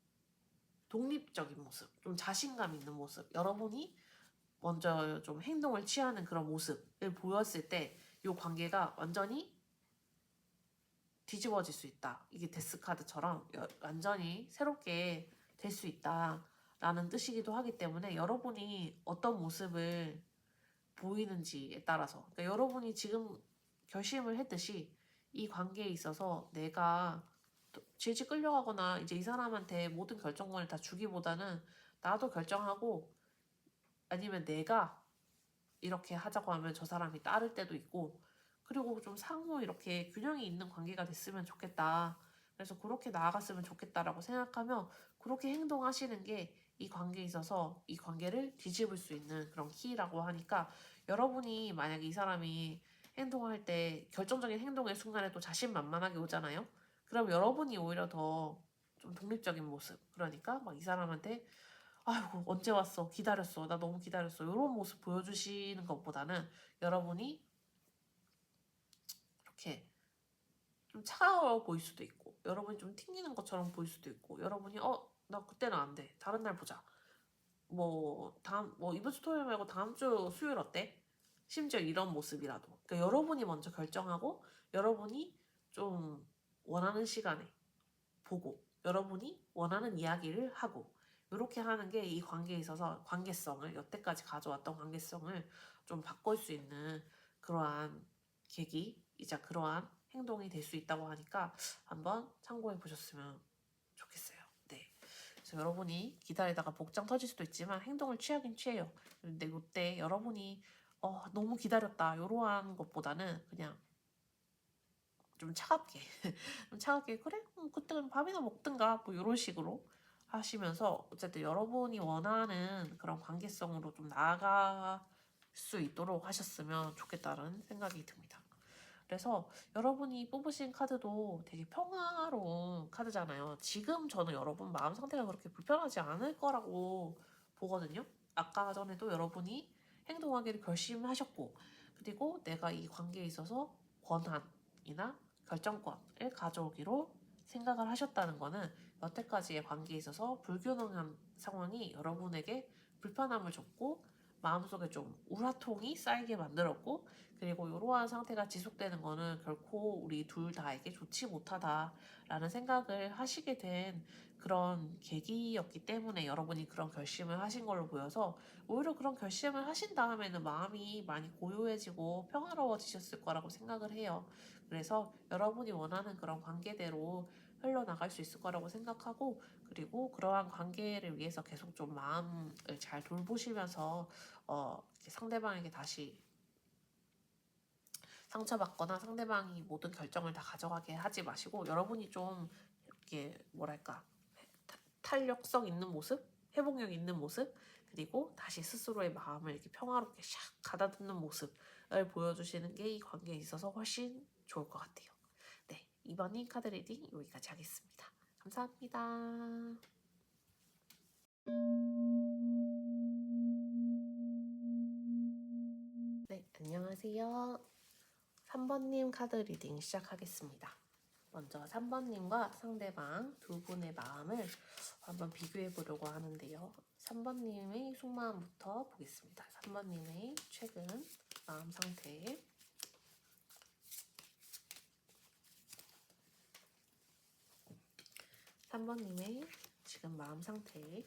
독립적인 모습, 좀 자신감 있는 모습, 여러분이 먼저 좀 행동을 취하는 그런 모습을 보였을 때 이 관계가 완전히 뒤집어질 수 있다. 이게 데스카드처럼 완전히 새롭게 될 수 있다라는 뜻이기도 하기 때문에, 여러분이 어떤 모습을 보이는지에 따라서, 그러니까 여러분이 지금 결심을 했듯이 이 관계에 있어서 내가 질질 끌려가거나 이제 이 사람한테 모든 결정권을 다 주기보다는 나도 결정하고, 아니면 내가 이렇게 하자고 하면 저 사람이 따를 때도 있고, 그리고 좀 상호 이렇게 균형이 있는 관계가 됐으면 좋겠다, 그래서 그렇게 나아갔으면 좋겠다라고 생각하면 그렇게 행동하시는 게 이 관계에 있어서 이 관계를 뒤집을 수 있는 그런 키라고 하니까, 여러분이 만약에 이 사람이 행동할 때 결정적인 행동의 순간에 또 자신만만하게 오잖아요. 그럼 여러분이 오히려 더 좀 독립적인 모습, 그러니까 막 이 사람한테 아이고 언제 왔어, 기다렸어, 나 너무 기다렸어, 이런 모습 보여주시는 것보다는 여러분이 이렇게 좀 차가워 보일 수도 있고, 여러분이 좀 튕기는 것처럼 보일 수도 있고, 여러분이 나 그때는 안 돼, 다른 날 보자, 뭐 이번 주 토요일 말고 다음 주 수요일 어때? 심지어 이런 모습이라도, 그러니까 여러분이 먼저 결정하고 여러분이 좀 원하는 시간에 보고 여러분이 원하는 이야기를 하고, 이렇게 하는 게 이 관계에 있어서 관계성을, 여태까지 가져왔던 관계성을 좀 바꿀 수 있는 그러한 계기이자 그러한 행동이 될 수 있다고 하니까 한번 참고해 보셨으면 좋겠어요. 네. 그래서 여러분이 기다리다가 복장 터질 수도 있지만 행동을 취하긴 취해요. 근데 이때 여러분이 너무 기다렸다 이러한 것보다는 그냥 좀 차갑게 좀 차갑게 그래? 그때는 밥이나 먹든가 뭐 이런 식으로 하시면서 어쨌든 여러분이 원하는 그런 관계성으로 좀 나아갈 수 있도록 하셨으면 좋겠다는 생각이 듭니다. 그래서 여러분이 뽑으신 카드도 되게 평화로운 카드잖아요. 지금 저는 여러분 마음 상태가 그렇게 불편하지 않을 거라고 보거든요. 아까 전에도 여러분이 행동하기를 결심하셨고, 그리고 내가 이 관계에 있어서 권한이나 결정권을 가져오기로 생각을 하셨다는 거는 여태까지의 관계에 있어서 불균형한 상황이 여러분에게 불편함을 줬고 마음속에 좀 우라통이 쌓이게 만들었고, 그리고 이러한 상태가 지속되는 거는 결코 우리 둘 다에게 좋지 못하다라는 생각을 하시게 된 그런 계기였기 때문에 여러분이 그런 결심을 하신 걸로 보여서, 오히려 그런 결심을 하신 다음에는 마음이 많이 고요해지고 평화로워지셨을 거라고 생각을 해요. 그래서 여러분이 원하는 그런 관계대로 흘러나갈 수 있을 거라고 생각하고, 그리고 그러한 관계를 위해서 계속 좀 마음을 잘 돌보시면서 이렇게 상대방에게 다시 상처받거나 상대방이 모든 결정을 다 가져가게 하지 마시고, 여러분이 좀 이렇게 뭐랄까 탄력성 있는 모습, 회복력 있는 모습, 그리고 다시 스스로의 마음을 이렇게 평화롭게 샥 가다듬는 모습을 보여주시는 게 이 관계에 있어서 훨씬 좋을 것 같아요. 네, 이번 카드 리딩 여기까지 하겠습니다. 감사합니다. 네, 안녕하세요. 3번님 카드 리딩 시작하겠습니다. 먼저 3번님과 상대방 두 분의 마음을 한번 비교해 보려고 하는데요. 3번님의 속마음부터 보겠습니다. 3번님의 최근 마음 상태. 3번님의 지금 마음 상태.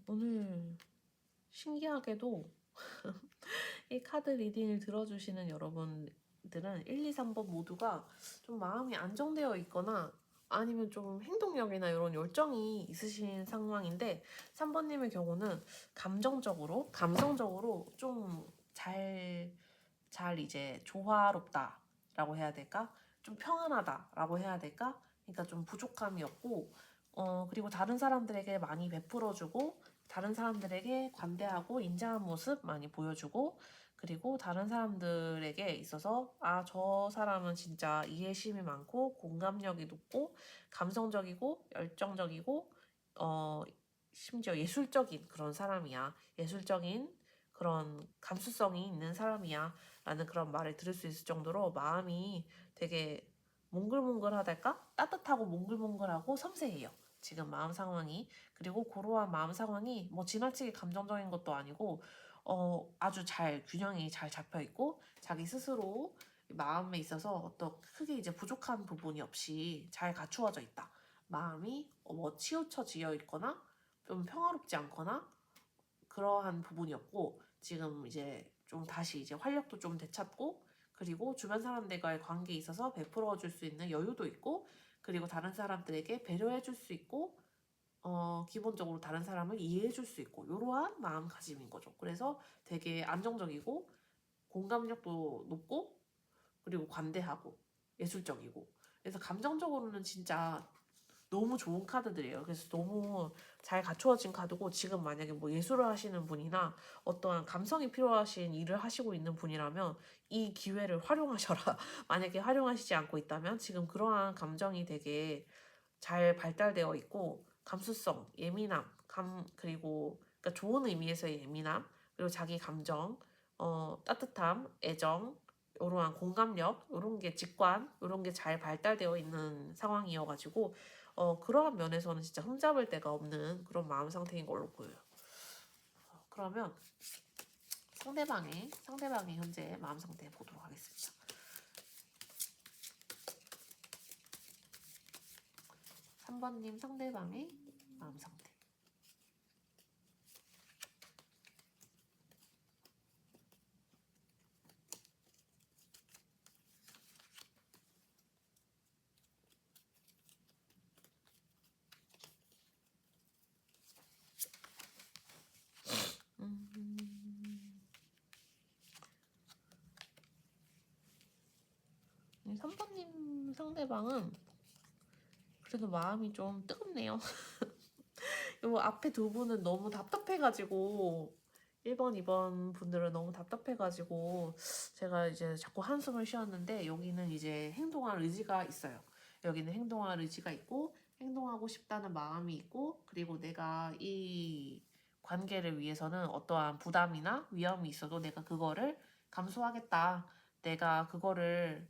오늘 신기하게도 이 카드 리딩을 들어주시는 여러분들은 1, 2, 3번 모두가 좀 마음이 안정되어 있거나 아니면 좀 행동력이나 이런 열정이 있으신 상황인데, 3번님의 경우는 감성적으로 좀 잘 이제 조화롭다라고 해야 될까? 좀 평안하다라고 해야 될까? 그러니까 좀 부족함이 없고, 그리고 다른 사람들에게 많이 베풀어주고, 다른 사람들에게 관대하고 인자한 모습 많이 보여주고, 그리고 다른 사람들에게 있어서 저 사람은 진짜 이해심이 많고 공감력이 높고 감성적이고 열정적이고 심지어 예술적인 그런 사람이야. 예술적인 그런 감수성이 있는 사람이야 라는 그런 말을 들을 수 있을 정도로 마음이 되게 몽글몽글하달까? 따뜻하고 몽글몽글하고 섬세해요. 지금 마음 상황이. 그리고 그러한 마음 상황이 뭐 지나치게 감정적인 것도 아니고 아주 균형이 잘 잡혀 있고, 자기 스스로 마음에 있어서 어떤 크게 이제 부족한 부분이 없이 잘 갖추어져 있다. 마음이 뭐 치우쳐지어 있거나 좀 평화롭지 않거나 그러한 부분이 없고, 지금 이제 좀 다시 이제 활력도 좀 되찾고, 그리고 주변 사람들과의 관계에 있어서 베풀어 줄 수 있는 여유도 있고, 그리고 다른 사람들에게 배려해 줄 수 있고, 기본적으로 다른 사람을 이해해 줄 수 있고, 이러한 마음가짐인 거죠. 그래서 되게 안정적이고 공감력도 높고, 그리고 관대하고 예술적이고, 그래서 감정적으로는 진짜 너무 좋은 카드들이에요. 그래서 너무 잘 갖추어진 카드고, 지금 만약에 뭐 예술을 하시는 분이나 어떠한 감성이 필요하신 일을 하시고 있는 분이라면 이 기회를 활용하셔라. 만약에 활용하시지 않고 있다면 지금 그러한 감정이 되게 잘 발달되어 있고, 감수성, 예민함, 그리고 그러니까 좋은 의미에서의 예민함, 그리고 자기 감정, 따뜻함, 애정, 이러한 공감력, 이런 게 직관, 이런 게 잘 발달되어 있는 상황이어가지고 그러한 면에서는 진짜 흠잡을 데가 없는 그런 마음 상태인 걸로 보여요. 그러면 상대방의 현재 마음 상태 보도록 하겠습니다. 3번님 상대방의 마음 상태. 상대방은 그래도 마음이 좀 뜨겁네요. 요 앞에 두 분은 너무 답답해가지고 1번, 2번 분들은 너무 답답해가지고 제가 이제 자꾸 한숨을 쉬었는데 여기는 이제 행동할 의지가 있어요. 여기는 행동할 의지가 있고 행동하고 싶다는 마음이 있고 그리고 내가 이 관계를 위해서는 어떠한 부담이나 위험이 있어도 내가 그거를 감수하겠다. 내가 그거를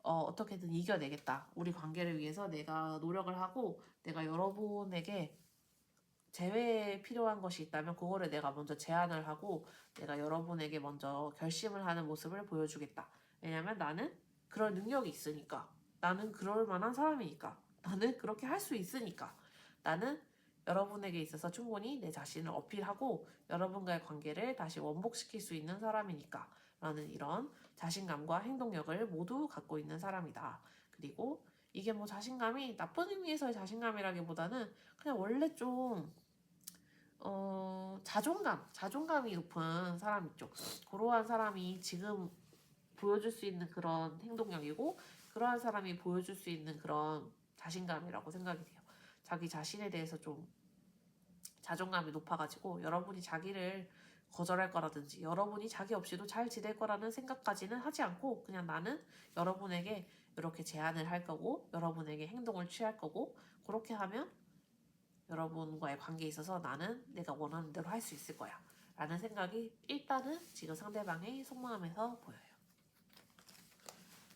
어떻게든 이겨내겠다. 우리 관계를 위해서 내가 노력을 하고 내가 여러분에게 재회에 필요한 것이 있다면 그거를 내가 먼저 제안을 하고 내가 여러분에게 먼저 결심을 하는 모습을 보여주겠다. 왜냐면 나는 그럴 능력이 있으니까. 나는 그럴 만한 사람이니까. 나는 그렇게 할 수 있으니까. 나는 여러분에게 있어서 충분히 내 자신을 어필하고 여러분과의 관계를 다시 원복시킬 수 있는 사람이니까. 라는 이런 자신감과 행동력을 모두 갖고 있는 사람이다. 그리고 이게 뭐 자신감이 나쁜 의미에서의 자신감이라기보다는 그냥 원래 좀 자존감이 높은 사람 있죠. 그러한 사람이 지금 보여줄 수 있는 그런 행동력이고, 그러한 사람이 보여줄 수 있는 그런 자신감이라고 생각이 돼요. 자기 자신에 대해서 좀 자존감이 높아가지고, 여러분이 자기를 거절할 거라든지, 여러분이 자기 없이도 잘 지낼 거라는 생각까지는 하지 않고, 그냥 나는 여러분에게 이렇게 제안을 할 거고, 여러분에게 행동을 취할 거고, 그렇게 하면 여러분과의 관계에 있어서 나는 내가 원하는 대로 할 수 있을 거야 라는 생각이 일단은 지금 상대방의 속마음에서 보여요.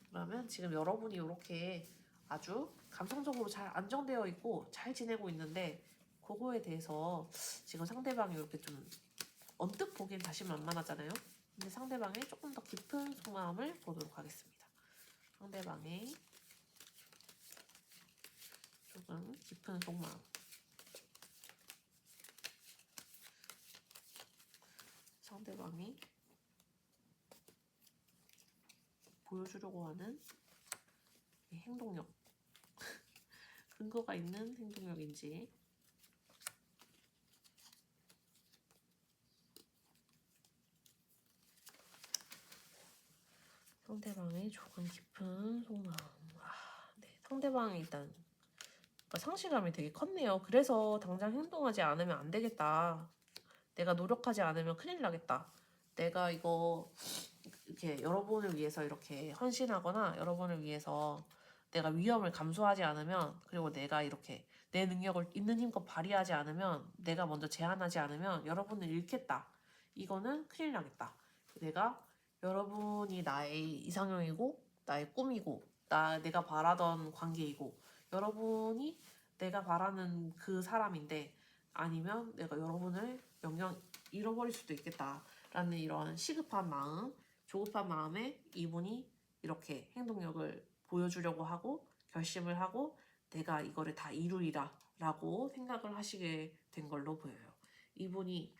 그러면 지금 여러분이 이렇게 아주 감성적으로 잘 안정되어 있고 잘 지내고 있는데 그거에 대해서 지금 상대방이 이렇게 좀 언뜻 보기엔 자신만만하잖아요. 근데 상대방의 조금 더 깊은 속마음을 보도록 하겠습니다. 상대방의 조금 깊은 속마음. 상대방이 보여주려고 하는 행동력, 근거가 있는 행동력인지. 상대방의 조금 깊은 속마음. 네, 상대방이 일단 상실감이 되게 컸네요. 그래서 당장 행동하지 않으면 안 되겠다. 내가 노력하지 않으면 큰일 나겠다. 내가 이거 이렇게 여러분을 위해서 이렇게 헌신하거나 여러분을 위해서 내가 위험을 감수하지 않으면, 그리고 내가 이렇게 내 능력을 있는 힘껏 발휘하지 않으면, 내가 먼저 제안하지 않으면 여러분을 잃겠다. 이거는 큰일 나겠다. 내가 여러분이 나의 이상형이고 나의 꿈이고 내가 바라던 관계이고 여러분이 내가 바라는 그 사람인데, 아니면 내가 여러분을 영영 잃어버릴 수도 있겠다라는 이런 시급한 마음, 조급한 마음에 이분이 이렇게 행동력을 보여주려고 하고 결심을 하고 내가 이거를 다 이루리라 라고 생각을 하시게 된 걸로 보여요. 이분이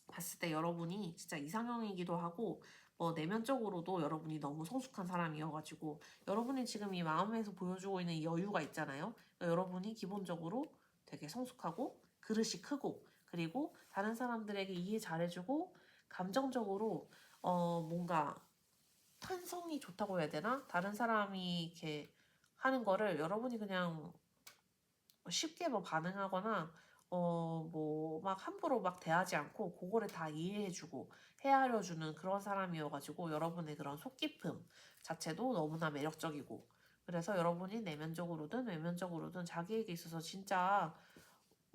봤을 때 여러분이 진짜 이상형이기도 하고 뭐 내면적으로도 여러분이 너무 성숙한 사람이어가지고 여러분이 지금 이 마음에서 보여주고 있는 이 여유가 있잖아요. 그러니까 여러분이 기본적으로 되게 성숙하고 그릇이 크고 그리고 다른 사람들에게 이해 잘해주고 감정적으로 뭔가 탄성이 좋다고 해야 되나? 다른 사람이 이렇게 하는 거를 여러분이 그냥 쉽게 뭐 반응하거나 뭐 막 함부로 막 대하지 않고 그거를 다 이해해주고 헤아려주는 그런 사람이어가지고 여러분의 그런 속 깊음 자체도 너무나 매력적이고, 그래서 여러분이 내면적으로든 외면적으로든 자기에게 있어서 진짜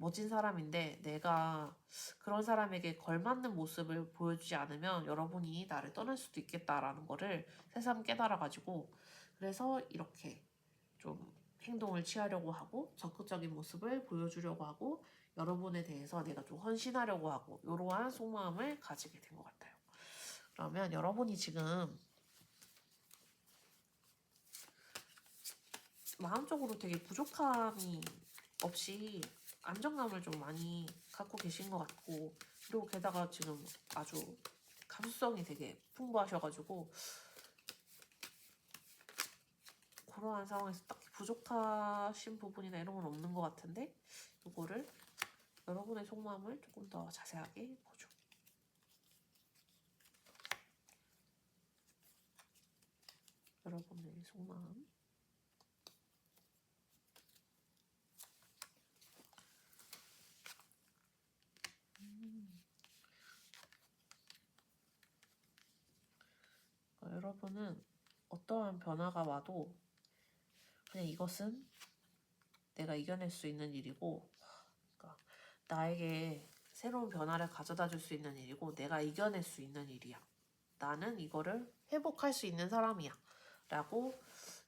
멋진 사람인데 내가 그런 사람에게 걸맞는 모습을 보여주지 않으면 여러분이 나를 떠날 수도 있겠다라는 거를 새삼 깨달아가지고, 그래서 이렇게 좀 행동을 취하려고 하고 적극적인 모습을 보여주려고 하고 여러분에 대해서 내가 좀 헌신하려고 하고 이러한 속마음을 가지게 된 것 같아요. 그러면 여러분이 지금 마음적으로 되게 부족함이 없이 안정감을 좀 많이 갖고 계신 것 같고, 그리고 게다가 지금 아주 감수성이 되게 풍부하셔가지고 그러한 상황에서 딱히 부족하신 부분이나 이런 건 없는 것 같은데, 이거를 여러분의 속마음을 조금 더 자세하게 보죠. 여러분의 속마음. 여러분은 어떠한 변화가 와도 그냥 이것은 내가 이겨낼 수 있는 일이고, 그러니까 나에게 새로운 변화를 가져다 줄 수 있는 일이고, 내가 이겨낼 수 있는 일이야. 나는 이거를 회복할 수 있는 사람이야. 라고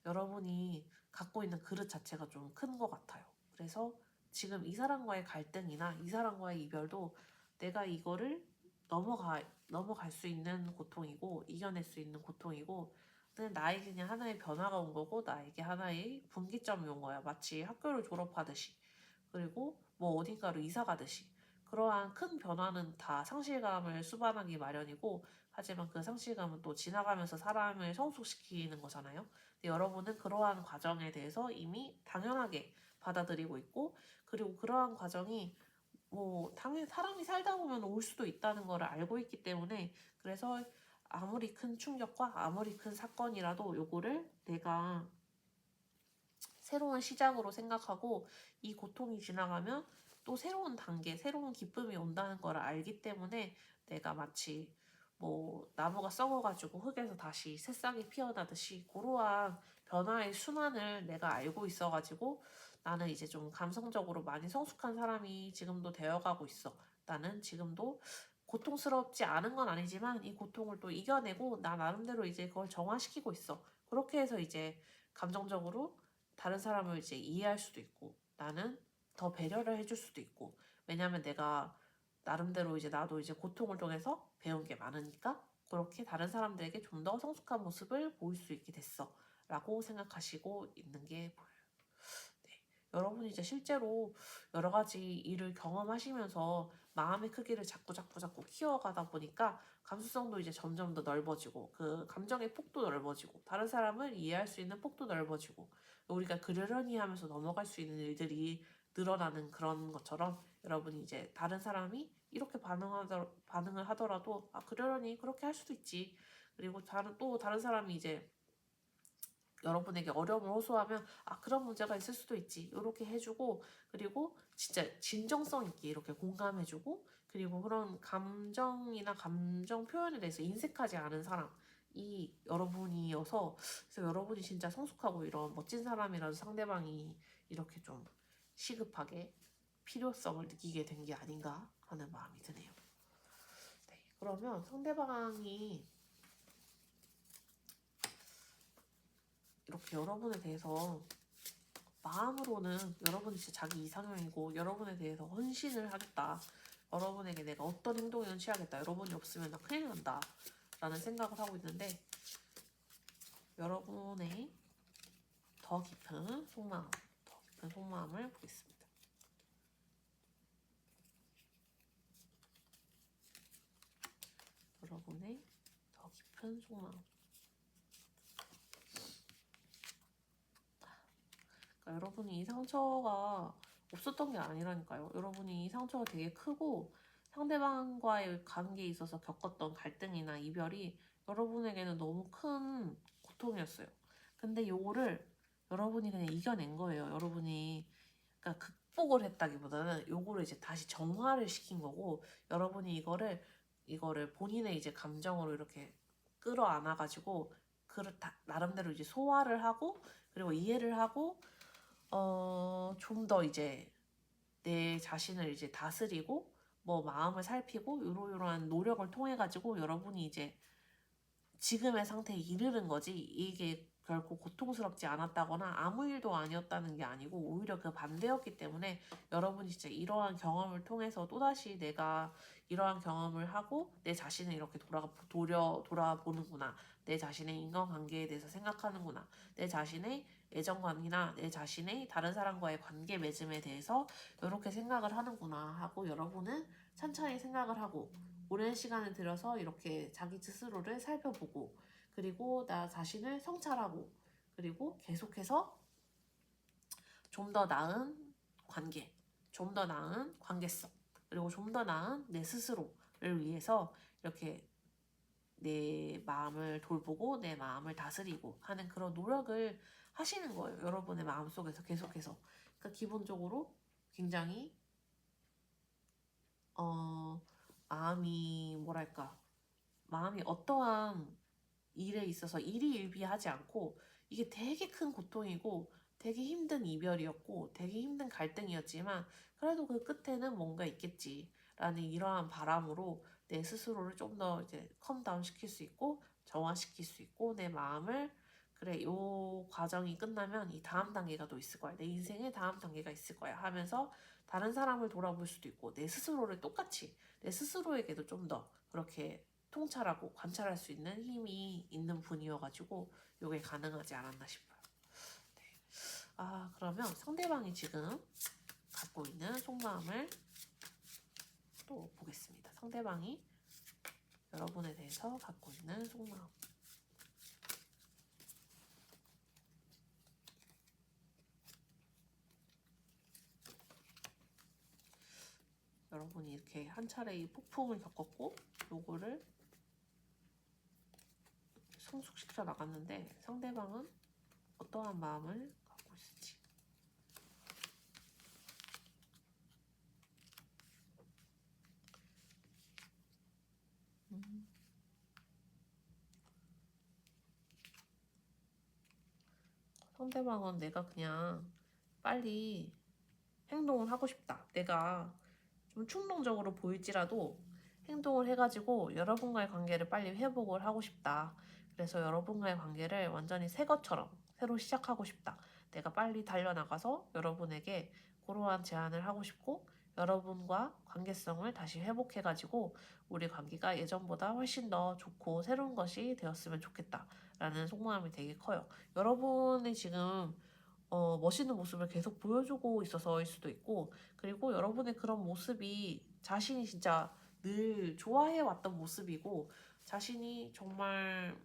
여러분이 갖고 있는 그릇 자체가 좀 큰 것 같아요. 그래서 지금 이 사람과의 갈등이나 이 사람과의 이별도 내가 이거를 넘어갈 수 있는 고통이고, 이겨낼 수 있는 고통이고, 그냥 나에게 그냥 하나의 변화가 온 거고, 나에게 하나의 분기점이 온 거야. 마치 학교를 졸업하듯이. 그리고 뭐 어딘가로 이사 가듯이. 그러한 큰 변화는 다 상실감을 수반하기 마련이고, 하지만 그 상실감은 또 지나가면서 사람을 성숙시키는 거잖아요. 근데 여러분은 그러한 과정에 대해서 이미 당연하게 받아들이고 있고, 그리고 그러한 과정이 뭐 당연히 사람이 살다 보면 올 수도 있다는 걸 알고 있기 때문에, 그래서 아무리 큰 충격과 아무리 큰 사건이라도 요거를 내가 새로운 시작으로 생각하고, 이 고통이 지나가면 또 새로운 단계, 새로운 기쁨이 온다는 걸 알기 때문에, 내가 마치 뭐 나무가 썩어가지고 흙에서 다시 새싹이 피어나듯이 그러한 변화의 순환을 내가 알고 있어가지고, 나는 이제 좀 감성적으로 많이 성숙한 사람이 지금도 되어가고 있어. 나는 지금도 고통스럽지 않은 건 아니지만 이 고통을 또 이겨내고 나 나름대로 이제 그걸 정화시키고 있어. 그렇게 해서 이제 감정적으로 다른 사람을 이제 이해할 수도 있고, 나는 더 배려를 해줄 수도 있고, 왜냐면 내가 나름대로 이제 나도 이제 고통을 통해서 배운 게 많으니까 그렇게 다른 사람들에게 좀 더 성숙한 모습을 보일 수 있게 됐어 라고 생각하시고 있는 게 보여요. 네. 여러분이 이제 실제로 여러 가지 일을 경험하시면서 마음의 크기를 자꾸 키워가다 보니까 감수성도 이제 점점 더 넓어지고, 그 감정의 폭도 넓어지고, 다른 사람을 이해할 수 있는 폭도 넓어지고, 우리가 그러려니 하면서 넘어갈 수 있는 일들이 늘어나는 그런 것처럼, 여러분이 이제 다른 사람이 이렇게 반응을 하더라도 그러려니 그렇게 할 수도 있지. 그리고 다른 사람이 이제 여러분에게 어려움을 호소하면 그런 문제가 있을 수도 있지 이렇게 해주고, 그리고 진짜 진정성 있게 이렇게 공감해주고, 그리고 그런 감정이나 감정 표현에 대해서 인색하지 않은 사람이 여러분이어서, 그래서 여러분이 진짜 성숙하고 이런 멋진 사람이라서 상대방이 이렇게 좀 시급하게 필요성을 느끼게 된 게 아닌가 하는 마음이 드네요. 네, 그러면 상대방이 이렇게 여러분에 대해서 마음으로는 여러분이 진짜 자기 이상형이고 여러분에 대해서 헌신을 하겠다, 여러분에게 내가 어떤 행동이든 취하겠다, 여러분이 없으면 나 큰일 난다 라는 생각을 하고 있는데, 여러분의 더 깊은 속마음을 보겠습니다. 여러분의 더 깊은 속마음. 그러니까 여러분이 이 상처가 없었던 게 아니라니까요. 여러분이 이 상처가 되게 크고, 상대방과의 관계에 있어서 겪었던 갈등이나 이별이 여러분에게는 너무 큰 고통이었어요. 근데 요거를 여러분이 그냥 이겨낸 거예요. 여러분이 그러니까 극복을 했다기보다는 요거를 이제 다시 정화를 시킨 거고, 여러분이 이거를 본인의 이제 감정으로 이렇게 끌어안아가지고 나름대로 이제 소화를 하고, 그리고 이해를 하고, 좀 더 이제 내 자신을 이제 다스리고 뭐 마음을 살피고 요러요러한 노력을 통해 가지고 여러분이 이제 지금의 상태에 이르는 거지, 이게 결코 고통스럽지 않았다거나 아무 일도 아니었다는 게 아니고 오히려 그 반대였기 때문에, 여러분이 진짜 이러한 경험을 통해서 또다시 내가 이러한 경험을 하고 내 자신을 이렇게 돌아보는구나, 내 자신의 인간관계에 대해서 생각하는구나, 내 자신의 애정관이나 내 자신의 다른 사람과의 관계 맺음에 대해서 이렇게 생각을 하는구나 하고, 여러분은 천천히 생각을 하고 오랜 시간을 들여서 이렇게 자기 스스로를 살펴보고, 그리고 나 자신을 성찰하고, 그리고 계속해서 좀 더 나은 관계, 좀 더 나은 관계성, 그리고 좀 더 나은 내 스스로를 위해서 이렇게 내 마음을 돌보고 내 마음을 다스리고 하는 그런 노력을 하시는 거예요. 여러분의 마음속에서 계속해서. 그러니까 기본적으로 굉장히 마음이 어떠한 일에 있어서 일희일비하지 않고 이게 되게 큰 고통이고 되게 힘든 이별이었고 되게 힘든 갈등이었지만 그래도 그 끝에는 뭔가 있겠지라는 이러한 바람으로 내 스스로를 좀 더 이제 컴다운 시킬 수 있고 정화시킬 수 있고 내 마음을 그래 요 과정이 끝나면 이 다음 단계가 또 있을 거야. 내 인생의 다음 단계가 있을 거야 하면서 다른 사람을 돌아볼 수도 있고 내 스스로를 똑같이 내 스스로에게도 좀 더 그렇게 통찰하고 관찰할 수 있는 힘이 있는 분이어가지고 이게 가능하지 않았나 싶어요. 네. 아 그러면 상대방이 지금 갖고 있는 속마음을 또 보겠습니다. 상대방이 여러분에 대해서 갖고 있는 속마음. 여러분이 이렇게 한 차례 이 폭풍을 겪었고 요거를 성숙시켜 나갔는데 상대방은 어떠한 마음을 갖고 있을지. 상대방은 내가 그냥 빨리 행동을 하고 싶다. 내가 좀 충동적으로 보일지라도 행동을 해가지고 여러분과의 관계를 빨리 회복을 하고 싶다. 그래서 여러분과의 관계를 완전히 새 것처럼 새로 시작하고 싶다. 내가 빨리 달려나가서 여러분에게 그러한 제안을 하고 싶고 여러분과 관계성을 다시 회복해가지고 우리 관계가 예전보다 훨씬 더 좋고 새로운 것이 되었으면 좋겠다라는 속마음이 되게 커요. 여러분이 지금 멋있는 모습을 계속 보여주고 있어서일 수도 있고, 그리고 여러분의 그런 모습이 자신이 진짜 늘 좋아해왔던 모습이고, 자신이 정말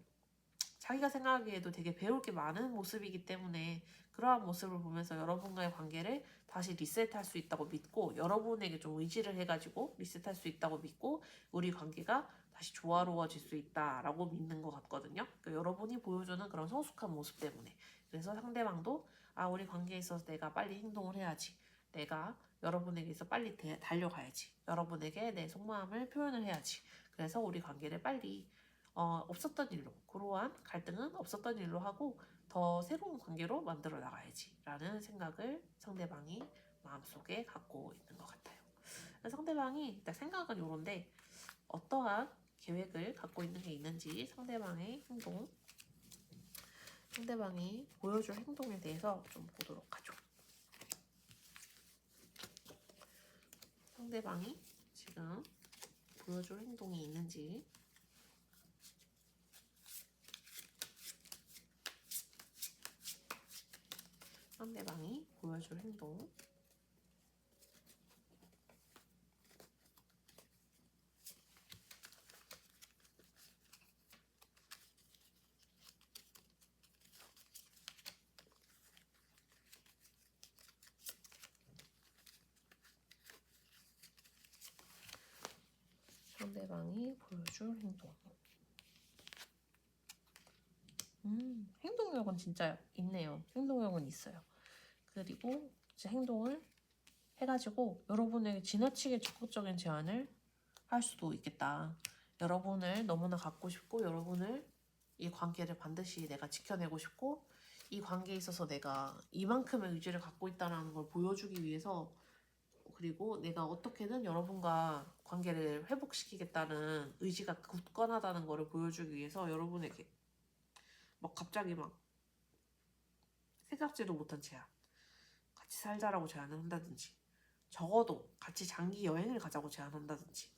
자기가 생각하기에도 되게 배울 게 많은 모습이기 때문에 그러한 모습을 보면서 여러분과의 관계를 다시 리셋할 수 있다고 믿고 여러분에게 좀 의지를 해가지고 리셋할 수 있다고 믿고 우리 관계가 다시 조화로워질 수 있다라고 믿는 것 같거든요. 그러니까 여러분이 보여주는 그런 성숙한 모습 때문에. 그래서 상대방도 아 우리 관계에 있어서 내가 빨리 행동을 해야지. 내가 여러분에게서 빨리 달려가야지. 여러분에게 내 속마음을 표현을 해야지. 그래서 우리 관계를 빨리 없었던 일로 그러한 갈등은 없었던 일로 하고 더 새로운 관계로 만들어 나가야지 라는 생각을 상대방이 마음속에 갖고 있는 것 같아요. 상대방이 일단 생각은 요런데 어떠한 계획을 갖고 있는 게 있는지 상대방의 행동, 상대방이 보여줄 행동에 대해서 좀 보도록 하죠. 상대방이 지금 보여줄 행동이 있는지 상대방이 보여줄 행동 상대방이 보여줄 행동 행동력은 진짜 있네요. 행동력은 있어요. 그리고 이제 행동을 해가지고 여러분에게 지나치게 적극적인 제안을 할 수도 있겠다. 여러분을 너무나 갖고 싶고 여러분을 이 관계를 반드시 내가 지켜내고 싶고 이 관계에 있어서 내가 이만큼의 의지를 갖고 있다는 걸 보여주기 위해서 그리고 내가 어떻게든 여러분과 관계를 회복시키겠다는 의지가 굳건하다는 것을 보여주기 위해서 여러분에게 막 갑자기 막 생각지도 못한 제안 같이 살자라고 제안을 한다든지 적어도 같이 장기 여행을 가자고 제안한다든지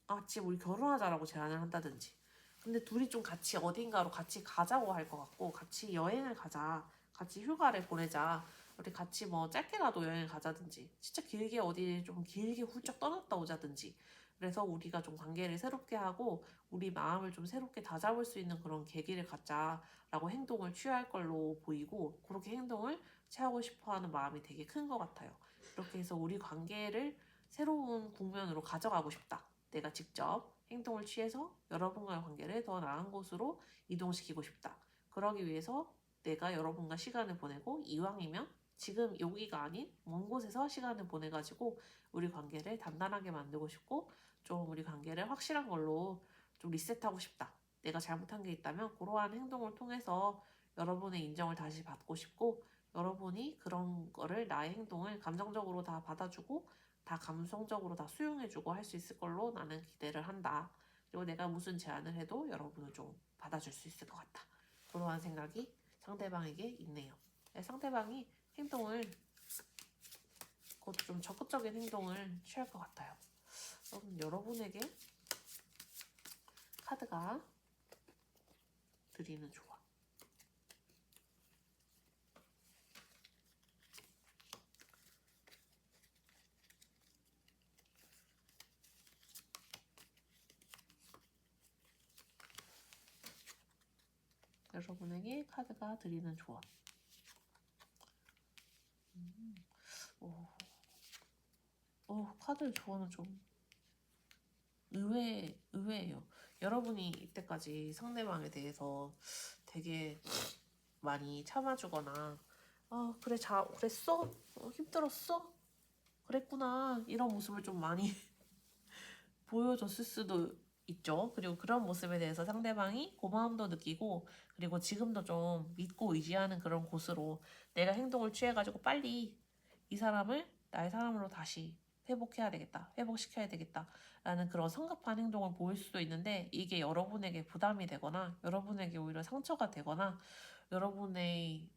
같이 우리 결혼하자라고 제안을 한다든지 근데 둘이 좀 같이 어딘가로 같이 가자고 할 것 같고 같이 여행을 가자 같이 휴가를 보내자 우리 같이 뭐 짧게라도 여행을 가자든지 진짜 길게 어디 좀 길게 훌쩍 떠났다 오자든지 그래서 우리가 좀 관계를 새롭게 하고 우리 마음을 좀 새롭게 다잡을 수 있는 그런 계기를 갖자라고 행동을 취할 걸로 보이고 그렇게 행동을 취하고 싶어하는 마음이 되게 큰 것 같아요. 이렇게 해서 우리 관계를 새로운 국면으로 가져가고 싶다. 내가 직접 행동을 취해서 여러분과의 관계를 더 나은 곳으로 이동시키고 싶다. 그러기 위해서 내가 여러분과 시간을 보내고 이왕이면 지금 여기가 아닌 먼 곳에서 시간을 보내가지고 우리 관계를 단단하게 만들고 싶고 좀 우리 관계를 확실한 걸로 좀 리셋하고 싶다. 내가 잘못한 게 있다면 그러한 행동을 통해서 여러분의 인정을 다시 받고 싶고, 여러분이 그런 거를, 나의 행동을 감정적으로 다 받아주고 다 감성적으로 다 수용해주고 할 수 있을 걸로 나는 기대를 한다. 그리고 내가 무슨 제안을 해도 여러분은 좀 받아줄 수 있을 것 같다. 그러한 생각이 상대방에게 있네요. 상대방이 행동을, 곧 좀 적극적인 행동을 취할 것 같아요. 그럼 여러분에게 카드가 드리는 조언. 여러분에게 카드가 드리는 조언. 카드 조언은 좀 의외예요. 여러분이 이때까지 상대방에 대해서 되게 많이 참아주거나, 그래, 그랬어? 힘들었어? 그랬구나. 이런 모습을 좀 많이 보여줬을 수도 있죠. 그리고 그런 모습에 대해서 상대방이 고마움도 느끼고, 그리고 지금도 좀 믿고 의지하는 그런 곳으로 내가 행동을 취해가지고 빨리 이 사람을 나의 사람으로 다시 회복해야 되겠다, 회복시켜야 되겠다 라는 그런 성급한 행동을 보일 수도 있는데, 이게 여러분에게 부담이 되거나 여러분에게 오히려 상처가 되거나 여러분의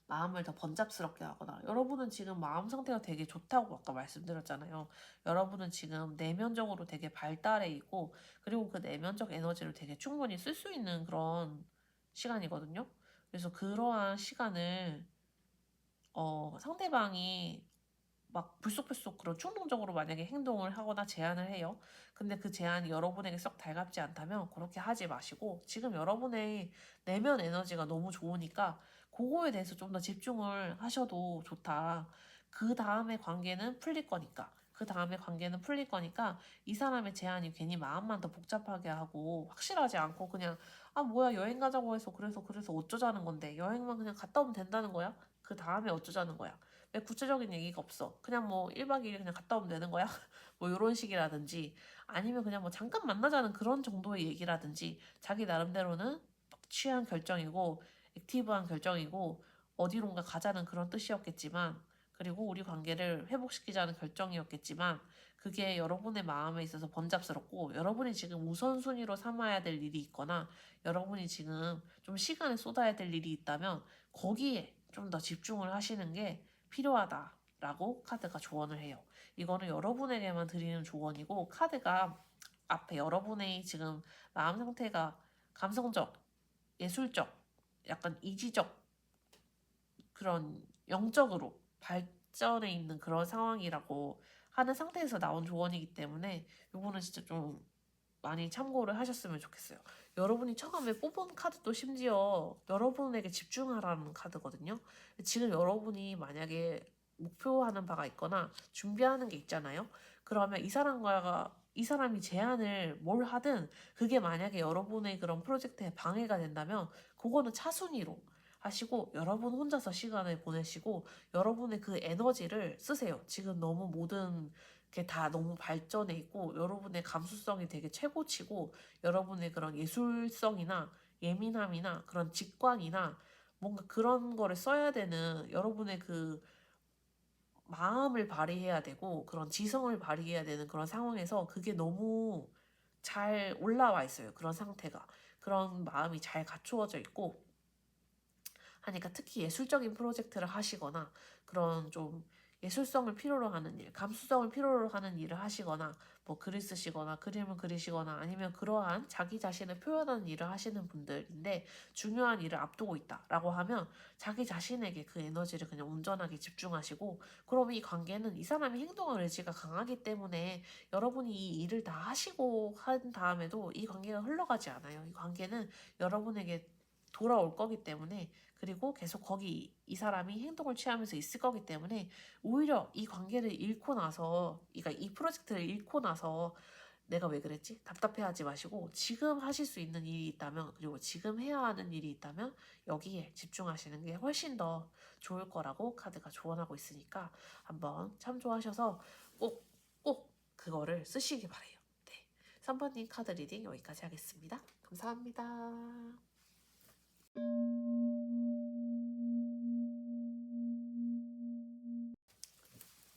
마음을 더 번잡스럽게 하거나, 여러분은 지금 마음 상태가 되게 좋다고 아까 말씀드렸잖아요. 여러분은 지금 내면적으로 되게 발달해 있고, 그리고 그 내면적 에너지를 되게 충분히 쓸 수 있는 그런 시간이거든요. 그래서 그러한 시간을 상대방이 막 불쑥불쑥 그런 충동적으로 만약에 행동을 하거나 제안을 해요. 근데 그 제안이 여러분에게 썩 달갑지 않다면 그렇게 하지 마시고, 지금 여러분의 내면 에너지가 너무 좋으니까 그거에 대해서 좀 더 집중을 하셔도 좋다. 그 다음에 관계는 풀릴 거니까. 그 다음에 관계는 풀릴 거니까 이 사람의 제안이 괜히 마음만 더 복잡하게 하고 확실하지 않고 그냥 뭐야 여행 가자고 해서 그래서 어쩌자는 건데, 여행만 그냥 갔다 오면 된다는 거야? 그 다음에 어쩌자는 거야? 왜 구체적인 얘기가 없어? 그냥 뭐 1박 2일 그냥 갔다 오면 되는 거야? 뭐 이런 식이라든지, 아니면 그냥 뭐 잠깐 만나자는 그런 정도의 얘기라든지, 자기 나름대로는 취한 결정이고 액티브한 결정이고 어디론가 가자는 그런 뜻이었겠지만, 그리고 우리 관계를 회복시키자는 결정이었겠지만, 그게 여러분의 마음에 있어서 번잡스럽고 여러분이 지금 우선순위로 삼아야 될 일이 있거나 여러분이 지금 좀 시간을 쏟아야 될 일이 있다면 거기에 좀 더 집중을 하시는 게 필요하다라고 카드가 조언을 해요. 이거는 여러분에게만 드리는 조언이고, 카드가 앞에 여러분의 지금 마음 상태가 감성적, 예술적, 약간 이지적, 그런 영적으로 발전해 있는 그런 상황이라고 하는 상태에서 나온 조언이기 때문에 요거는 진짜 좀 많이 참고를 하셨으면 좋겠어요. 여러분이 처음에 뽑은 카드도 심지어 여러분에게 집중하라는 카드거든요. 지금 여러분이 만약에 목표하는 바가 있거나 준비하는 게 있잖아요. 그러면 이 사람이 제안을 뭘 하든 그게 만약에 여러분의 그런 프로젝트에 방해가 된다면 그거는 차순위로 하시고 여러분 혼자서 시간을 보내시고 여러분의 그 에너지를 쓰세요. 지금 너무 모든 게 다 너무 발전해 있고 여러분의 감수성이 되게 최고치고 여러분의 그런 예술성이나 예민함이나 그런 직관이나 뭔가 그런 거를 써야 되는 여러분의 그 마음을 발휘해야 되고 그런 지성을 발휘해야 되는 그런 상황에서 그게 너무 잘 올라와 있어요. 그런 상태가. 그런 마음이 잘 갖추어져 있고 하니까, 특히 예술적인 프로젝트를 하시거나 그런 좀 예술성을 필요로 하는 일, 감수성을 필요로 하는 일을 하시거나 뭐 글을 쓰시거나 그림을 그리시거나 아니면 그러한 자기 자신을 표현하는 일을 하시는 분들인데, 중요한 일을 앞두고 있다라고 하면 자기 자신에게 그 에너지를 그냥 온전하게 집중하시고, 그러면 이 관계는 이 사람이 행동할 의지가 강하기 때문에 여러분이 이 일을 다 하시고 한 다음에도 이 관계가 흘러가지 않아요. 이 관계는 여러분에게 돌아올 거기 때문에, 그리고 계속 거기 이 사람이 행동을 취하면서 있을 거기 때문에, 오히려 이 관계를 잃고 나서, 그러니까 이 프로젝트를 잃고 나서 내가 왜 그랬지? 답답해하지 마시고 지금 하실 수 있는 일이 있다면, 그리고 지금 해야 하는 일이 있다면 여기에 집중하시는 게 훨씬 더 좋을 거라고 카드가 조언하고 있으니까 한번 참조하셔서 꼭 그거를 쓰시기 바래요. 네. 3번님 카드 리딩 여기까지 하겠습니다. 감사합니다.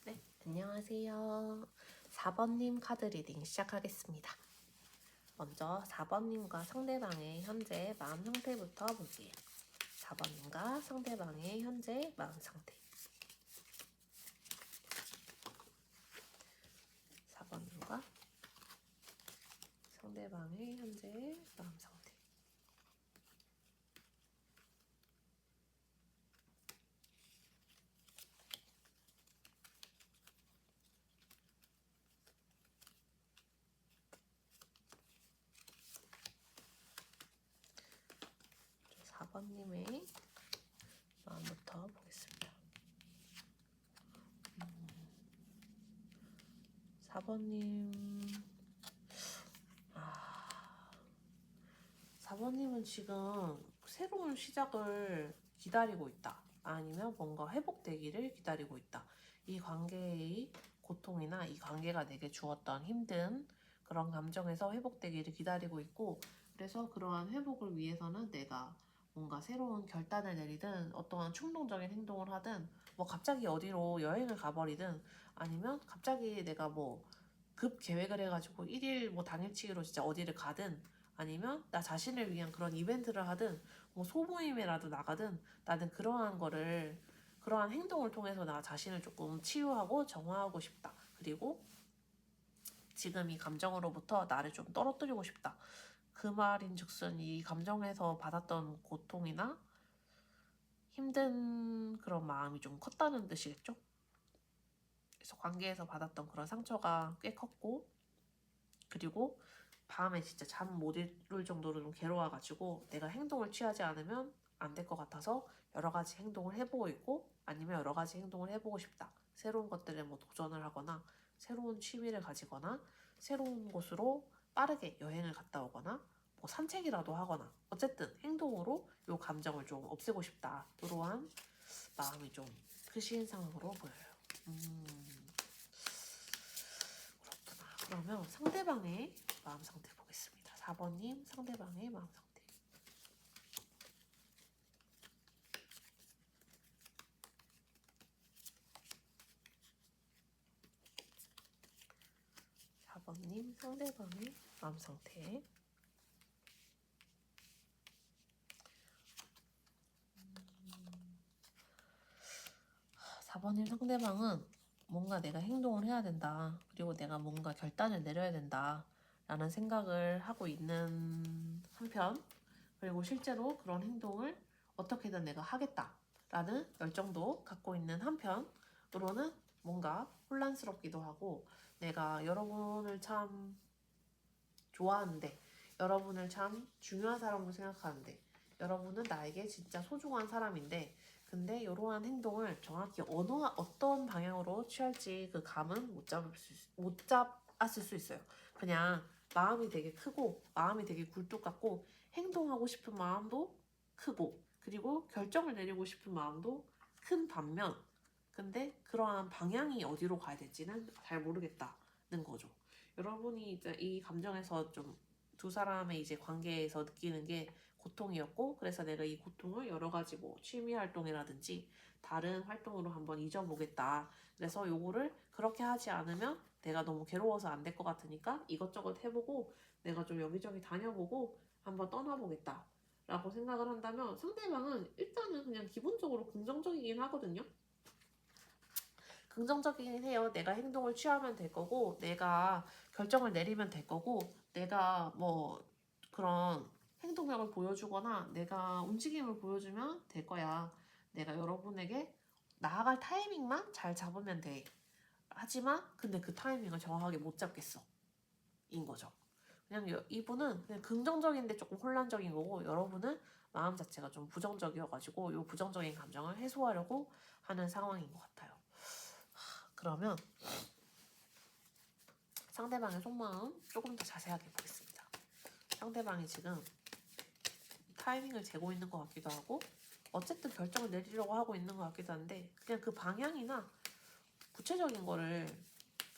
네, 안녕하세요. 4번님 카드 리딩 시작하겠습니다. 먼저 4번님과 상대방의 현재 마음 상태부터 볼게요. 4번님과 상대방의 현재 마음 상태. 4번님과 상대방의 현재 마음 상태. 저 4번님의 마음부터 보겠습니다. 4번님, 4번님은 지금 새로운 시작을 기다리고 있다. 아니면 뭔가 회복되기를 기다리고 있다. 이 관계의 고통이나 이 관계가 내게 주었던 힘든 그런 감정에서 회복되기를 기다리고 있고, 그래서 그러한 회복을 위해서는 내가 뭔가 새로운 결단을 내리든 어떠한 충동적인 행동을 하든 뭐 갑자기 어디로 여행을 가버리든 아니면 갑자기 내가 뭐 급 계획을 해가지고 1일 뭐 당일치기로 진짜 어디를 가든 아니면 나 자신을 위한 그런 이벤트를 하든 뭐 소모임에라도 나가든 나는 그러한 행동을 통해서 나 자신을 조금 치유하고 정화하고 싶다. 그리고 지금 이 감정으로부터 나를 좀 떨어뜨리고 싶다. 그 말인즉슨 이 감정에서 받았던 고통이나 힘든 그런 마음이 좀 컸다는 뜻이겠죠? 그래서 관계에서 받았던 그런 상처가 꽤 컸고, 그리고 밤에 진짜 잠 못 이룰 정도로 좀 괴로워가지고 내가 행동을 취하지 않으면 안 될 것 같아서 여러 가지 행동을 해보고 있고, 아니면 여러 가지 행동을 해보고 싶다. 새로운 것들에 뭐 도전을 하거나 새로운 취미를 가지거나 새로운 곳으로 빠르게 여행을 갔다 오거나 뭐 산책이라도 하거나 어쨌든 행동으로 요 감정을 좀 없애고 싶다. 이러한 마음이 좀 크신 상황으로 보여요. 그렇구나. 그러면 상대방의 마음 상태 보겠습니다. 4번님 상대방의 마음 상태. 4번님 상대방의 마음 상태. 4번님 상대방은 뭔가 내가 행동을 해야 된다. 그리고 내가 뭔가 결단을 내려야 된다. 라는 생각을 하고 있는 한편, 그리고 실제로 그런 행동을 어떻게든 내가 하겠다. 라는 열정도 갖고 있는 한편으로는 뭔가 혼란스럽기도 하고, 내가 여러분을 참 좋아하는데, 여러분을 참 중요한 사람으로 생각하는데, 여러분은 나에게 진짜 소중한 사람인데, 근데 이러한 행동을 정확히 어떤 방향으로 취할지 그 감은 못 잡았을 수 있어요. 그냥 마음이 되게 크고 마음이 되게 굴뚝 같고 행동하고 싶은 마음도 크고 그리고 결정을 내리고 싶은 마음도 큰 반면, 근데 그러한 방향이 어디로 가야 될지는 잘 모르겠다는 거죠. 여러분이 이제 이 감정에서 좀 두 사람의 이제 관계에서 느끼는 게 고통이었고, 그래서 내가 이 고통을 여러 가지 뭐 취미 활동이라든지 다른 활동으로 한번 잊어보겠다. 그래서 요거를 그렇게 하지 않으면 내가 너무 괴로워서 안 될 것 같으니까 이것저것 해보고 내가 좀 여기저기 다녀보고 한번 떠나보겠다. 라고 생각을 한다면 상대방은 일단은 그냥 기본적으로 긍정적이긴 하거든요. 긍정적이긴 해요. 내가 행동을 취하면 될 거고, 내가 결정을 내리면 될 거고, 내가 뭐 그런 행동력을 보여주거나 내가 움직임을 보여주면 될 거야. 내가 여러분에게 나아갈 타이밍만 잘 잡으면 돼. 하지만 근데 그 타이밍을 정확하게 못 잡겠어. 인 거죠. 그냥 이분은 그냥 긍정적인데 조금 혼란적인 거고, 여러분은 마음 자체가 좀 부정적이어가지고 이 부정적인 감정을 해소하려고 하는 상황인 것 같아요. 그러면 상대방의 속마음 조금 더 자세하게 보겠습니다. 상대방이 지금 타이밍을 재고 있는 것 같기도 하고 어쨌든 결정을 내리려고 하고 있는 것 같기도 한데 그냥 그 방향이나 구체적인 거를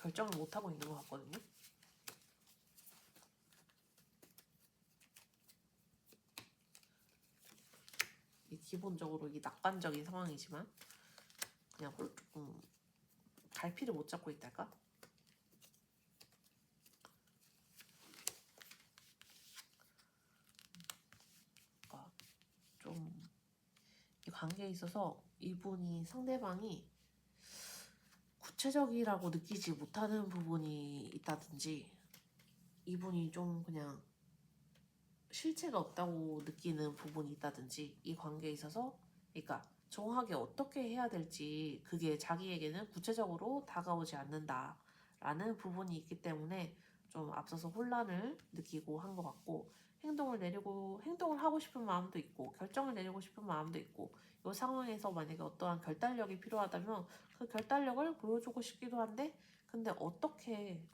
결정을 못하고 있는 것 같거든요. 기본적으로 이게 낙관적인 상황이지만 그냥 조금 갈피를 못 잡고 있달까? 그러니까 좀 이 관계에 있어서 이분이 상대방이 구체적이라고 느끼지 못하는 부분이 있다든지 이분이 좀 그냥 실체가 없다고 느끼는 부분이 있다든지 이 관계에 있어서 그러니까 정확하게 어떻게 해야 될지 그게 자기에게는 구체적으로 다가오지 않는다라는 부분이 있기 때문에 좀 앞서서 혼란을 느끼고 한 것 같고 행동을 하고 싶은 마음도 있고 결정을 내리고 싶은 마음도 있고 이 상황에서 만약에 어떠한 결단력이 필요하다면 그 결단력을 보여주고 싶기도 한데 근데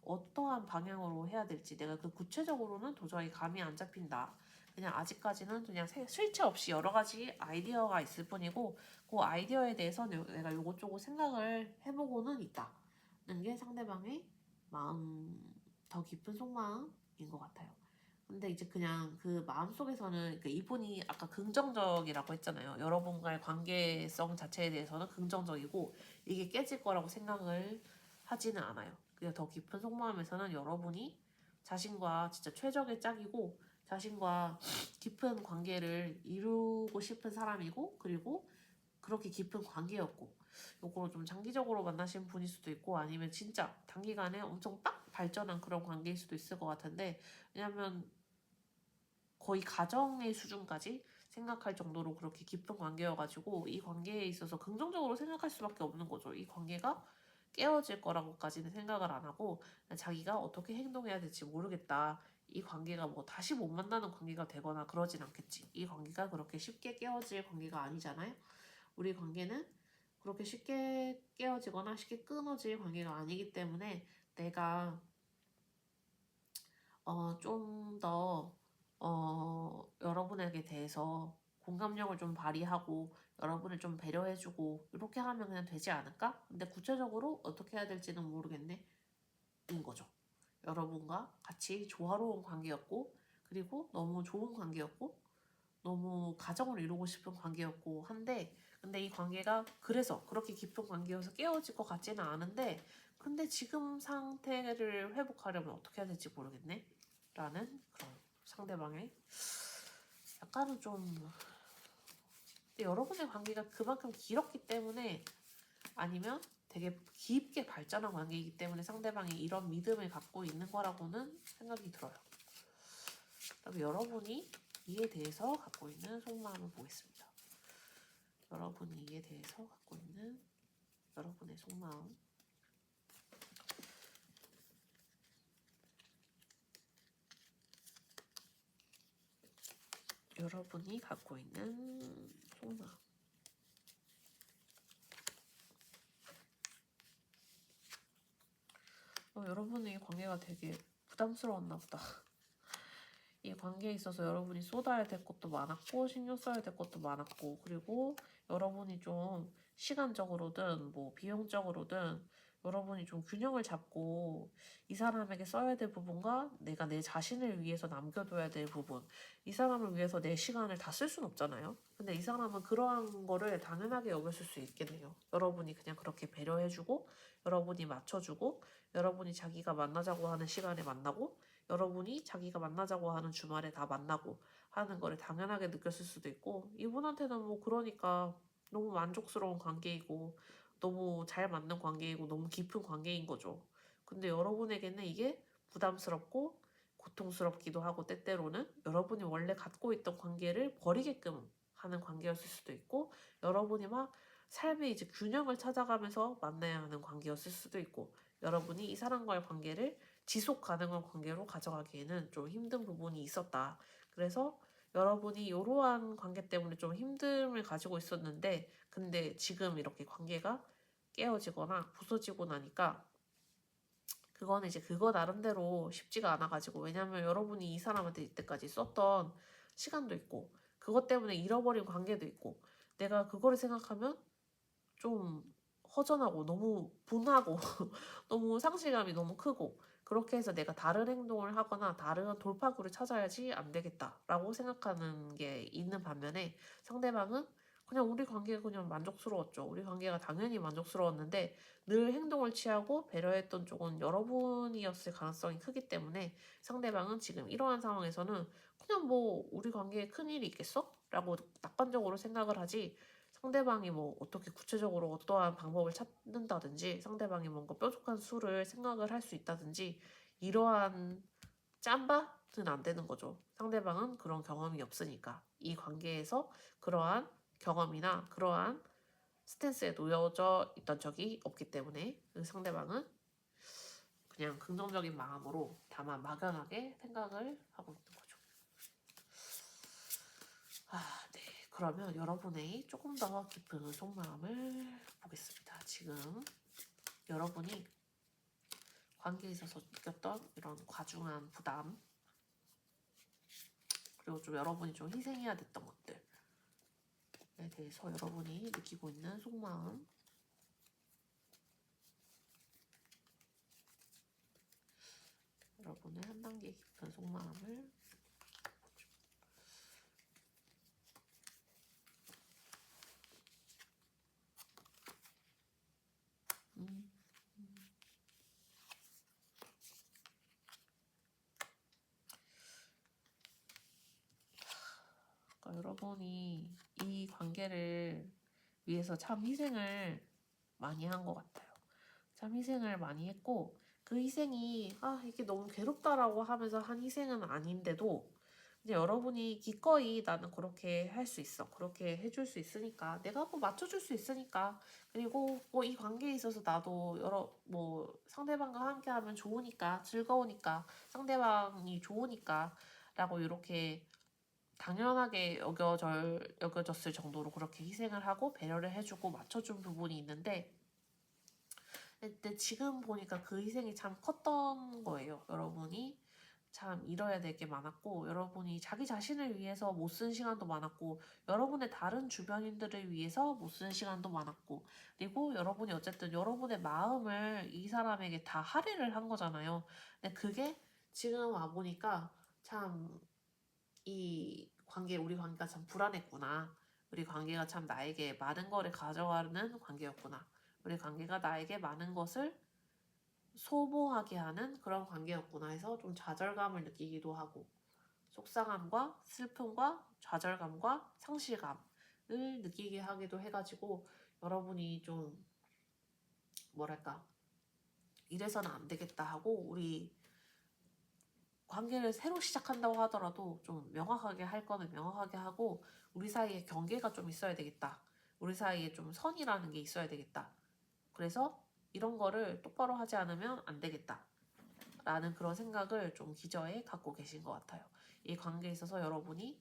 어떠한 방향으로 해야 될지 내가 그 구체적으로는 도저히 감이 안 잡힌다. 그냥 아직까지는 그냥 실체 없이 여러 가지 아이디어가 있을 뿐이고 그 아이디어에 대해서 내가 요것저것 생각을 해보고는 있다는 게 상대방의 마음, 더 깊은 속마음인 것 같아요. 근데 이제 그냥 그 마음속에서는 그러니까 이분이 아까 긍정적이라고 했잖아요. 여러분과의 관계성 자체에 대해서는 긍정적이고 이게 깨질 거라고 생각을 하지는 않아요. 그냥 더 깊은 속마음에서는 여러분이 자신과 진짜 최적의 짝이고 자신과 깊은 관계를 이루고 싶은 사람이고 그리고 그렇게 깊은 관계였고 요거를 좀 장기적으로 만나신 분일 수도 있고 아니면 진짜 단기간에 엄청 딱 발전한 그런 관계일 수도 있을 것 같은데 왜냐면 거의 가정의 수준까지 생각할 정도로 그렇게 깊은 관계여가지고 이 관계에 있어서 긍정적으로 생각할 수밖에 없는 거죠. 이 관계가 깨어질 거라고까지는 생각을 안 하고 자기가 어떻게 행동해야 될지 모르겠다. 이 관계가 뭐 다시 못 만나는 관계가 되거나 그러진 않겠지. 이 관계가 그렇게 쉽게 깨어질 관계가 아니잖아요. 우리 관계는 그렇게 쉽게 깨어지거나 쉽게 끊어질 관계가 아니기 때문에 내가 좀 더 여러분에게 대해서 공감력을 좀 발휘하고 여러분을 좀 배려해주고 이렇게 하면 그냥 되지 않을까? 근데 구체적으로 어떻게 해야 될지는 모르겠네 인 거죠. 여러분과 같이 조화로운 관계였고 그리고 너무 좋은 관계였고 너무 가정을 이루고 싶은 관계였고 한데 근데 이 관계가 그래서 그렇게 깊은 관계여서 깨어질 것 같지는 않은데 근데 지금 상태를 회복하려면 어떻게 해야 될지 모르겠네 라는 그런 상대방의 약간은 좀 근데 여러분의 관계가 그만큼 길었기 때문에 아니면 되게 깊게 발전한 관계이기 때문에 상대방이 이런 믿음을 갖고 있는 거라고는 생각이 들어요. 그럼 여러분이 이에 대해서 갖고 있는 속마음을 보겠습니다. 여러분이 이에 대해서 갖고 있는 여러분의 속마음. 여러분이 갖고 있는 속마음. 여러분의 관계가 되게 부담스러웠나 보다. 이 관계에 있어서 여러분이 쏟아야 될 것도 많았고 신경 써야 될 것도 많았고 그리고 여러분이 좀 시간적으로든 뭐 비용적으로든 여러분이 좀 균형을 잡고 이 사람에게 써야 될 부분과 내가 내 자신을 위해서 남겨둬야 될 부분 이 사람을 위해서 내 시간을 다 쓸 순 없잖아요. 근데 이 사람은 그러한 거를 당연하게 여겼을 수 있겠네요. 여러분이 그냥 그렇게 배려해주고 여러분이 맞춰주고 여러분이 자기가 만나자고 하는 시간에 만나고 여러분이 자기가 만나자고 하는 주말에 다 만나고 하는 거를 당연하게 느꼈을 수도 있고 이분한테는 뭐 그러니까 너무 만족스러운 관계이고 너무 잘 맞는 관계이고 너무 깊은 관계인 거죠. 근데 여러분에게는 이게 부담스럽고 고통스럽기도 하고 때때로는 여러분이 원래 갖고 있던 관계를 버리게끔 하는 관계였을 수도 있고 여러분이 막 삶의 이제 균형을 찾아가면서 만나야 하는 관계였을 수도 있고 여러분이 이 사람과의 관계를 지속 가능한 관계로 가져가기에는 좀 힘든 부분이 있었다. 그래서 여러분이 이러한 관계 때문에 좀 힘듦을 가지고 있었는데 근데 지금 이렇게 관계가 깨어지거나 부서지고 나니까 그거는 이제 그거 나름대로 쉽지가 않아가지고 왜냐면 여러분이 이 사람한테 이때까지 썼던 시간도 있고 그것 때문에 잃어버린 관계도 있고 내가 그거를 생각하면 좀 허전하고 너무 분하고 너무 상실감이 너무 크고 그렇게 해서 내가 다른 행동을 하거나 다른 돌파구를 찾아야지 안 되겠다라고 생각하는 게 있는 반면에 상대방은 그냥 우리 관계가 그냥 만족스러웠죠. 우리 관계가 당연히 만족스러웠는데 늘 행동을 취하고 배려했던 쪽은 여러분이었을 가능성이 크기 때문에 상대방은 지금 이러한 상황에서는 그냥 뭐 우리 관계에 큰일이 있겠어? 라고 낙관적으로 생각을 하지, 상대방이 뭐 어떻게 구체적으로 어떠한 방법을 찾는다든지 상대방이 뭔가 뾰족한 수를 생각을 할 수 있다든지 이러한 짬바는 안 되는 거죠. 상대방은 그런 경험이 없으니까. 이 관계에서 그러한 경험이나 그러한 스탠스에 놓여져 있던 적이 없기 때문에 그 상대방은 그냥 긍정적인 마음으로 다만 막연하게 생각을 하고 있는 거죠. 네. 그러면 여러분의 조금 더 깊은 속마음을 보겠습니다. 지금 여러분이 관계에 있어서 느꼈던 이런 과중한 부담, 그리고 좀 여러분이 좀 희생해야 됐던 것들에 대해서 여러분이 느끼고 있는 속마음, 여러분의 한 단계 깊은 속마음을 보죠. 그러니까 여러분이 이 관계를 위해서 참 희생을 많이 한 것 같아요. 참 희생을 많이 했고, 그 희생이 이게 너무 괴롭다라고 하면서 한 희생은 아닌데도 이제 여러분이 기꺼이 나는 그렇게 할 수 있어, 그렇게 해줄 수 있으니까, 내가 뭐 맞춰줄 수 있으니까, 그리고 뭐 이 관계에 있어서 나도 뭐 상대방과 함께하면 좋으니까, 즐거우니까, 상대방이 좋으니까 라고 이렇게 당연하게 여겨졌을 정도로 그렇게 희생을 하고 배려를 해주고 맞춰준 부분이 있는데, 근데 지금 보니까 그 희생이 참 컸던 거예요. 여러분이 참 잃어야 될 게 많았고, 여러분이 자기 자신을 위해서 못 쓴 시간도 많았고, 여러분의 다른 주변인들을 위해서 못 쓴 시간도 많았고, 그리고 여러분이 어쨌든 여러분의 마음을 이 사람에게 다 할애를 한 거잖아요. 근데 그게 지금 와보니까 참 우리 관계가 참 불안했구나. 우리 관계가 참 나에게 많은 거를 가져가는 관계였구나. 우리 관계가 나에게 많은 것을 소모하게 하는 그런 관계였구나 해서 좀 좌절감을 느끼기도 하고, 속상함과 슬픔과 좌절감과 상실감을 느끼게 하기도 해가지고, 여러분이 좀 뭐랄까, 이래서는 안 되겠다 하고, 우리 관계를 새로 시작한다고 하더라도 좀 명확하게 할 거는 명확하게 하고, 우리 사이에 경계가 좀 있어야 되겠다. 우리 사이에 좀 선이라는 게 있어야 되겠다. 그래서 이런 거를 똑바로 하지 않으면 안 되겠다. 라는 그런 생각을 좀 기저에 갖고 계신 것 같아요. 이 관계에 있어서 여러분이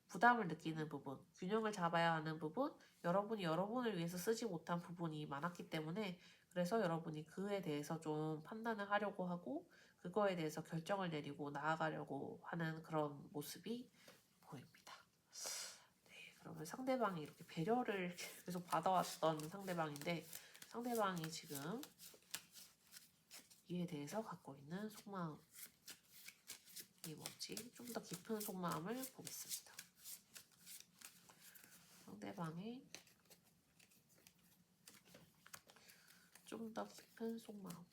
부담을 느끼는 부분, 균형을 잡아야 하는 부분, 여러분이 여러분을 위해서 쓰지 못한 부분이 많았기 때문에, 그래서 여러분이 그에 대해서 좀 판단을 하려고 하고 그거에 대해서 결정을 내리고 나아가려고 하는 그런 모습이 보입니다. 네, 그러면 상대방이 이렇게 배려를 계속 받아왔던 상대방인데, 상대방이 지금 이에 대해서 갖고 있는 속마음이 뭔지 좀 더 깊은 속마음을 보겠습니다. 상대방의 좀 더 깊은 속마음.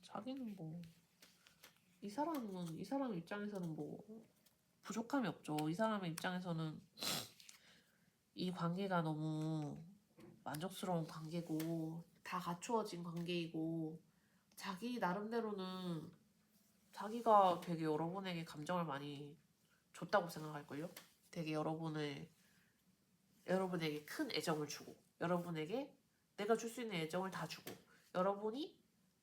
자기는 뭐 이 사람 입장에서는 뭐 부족함이 없죠. 이 사람의 입장에서는 이 관계가 너무 만족스러운 관계고 다 갖추어진 관계이고, 자기 나름대로는 자기가 되게 여러분에게 감정을 많이 줬다고 생각할걸요. 되게 여러분에게 큰 애정을 주고, 여러분에게 내가 줄 수 있는 애정을 다 주고, 여러분이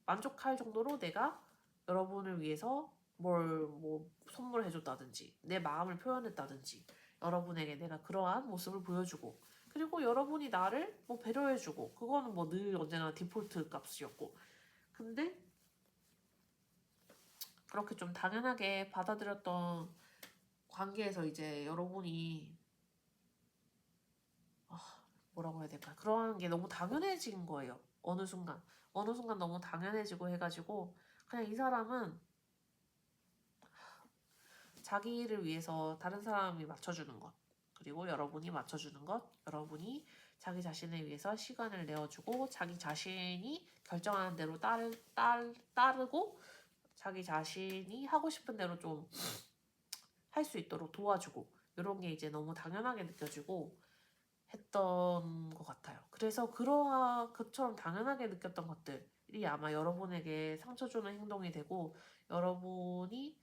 만족할 정도로 내가 여러분을 위해서 뭐 선물해줬다든지 내 마음을 표현했다든지, 여러분에게 내가 그러한 모습을 보여주고, 그리고 여러분이 나를 뭐 배려해주고, 그거는 뭐 늘 언제나 디폴트 값이었고, 근데 그렇게 좀 당연하게 받아들였던 관계에서 이제 여러분이 뭐라고 해야 될까? 그러한 게 너무 당연해진 거예요. 어느 순간 너무 당연해지고 해가지고 그냥 이 사람은 자기를 위해서 다른 사람이 맞춰주는 것, 그리고 여러분이 맞춰주는 것, 여러분이 자기 자신을 위해서 시간을 내어주고 자기 자신이 결정하는 대로 따르고 자기 자신이 하고 싶은 대로 좀 할 수 있도록 도와주고, 이런 게 이제 너무 당연하게 느껴지고 했던 것 같아요. 그래서 그처럼 당연하게 느꼈던 것들이 아마 여러분에게 상처 주는 행동이 되고, 여러분이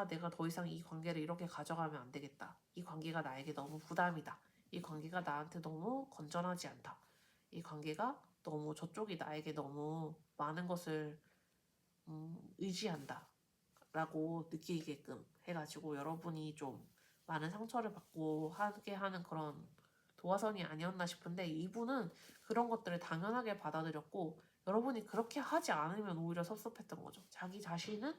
내가 더 이상 이 관계를 이렇게 가져가면 안 되겠다. 이 관계가 나에게 너무 부담이다. 이 관계가 나한테 너무 건전하지 않다. 이 관계가 너무 저쪽이 나에게 너무 많은 것을 의지한다. 라고 느끼게끔 해가지고 여러분이 좀 많은 상처를 받고 하게 하는 그런 도화선이 아니었나 싶은데, 이분은 그런 것들을 당연하게 받아들였고 여러분이 그렇게 하지 않으면 오히려 섭섭했던 거죠. 자기 자신은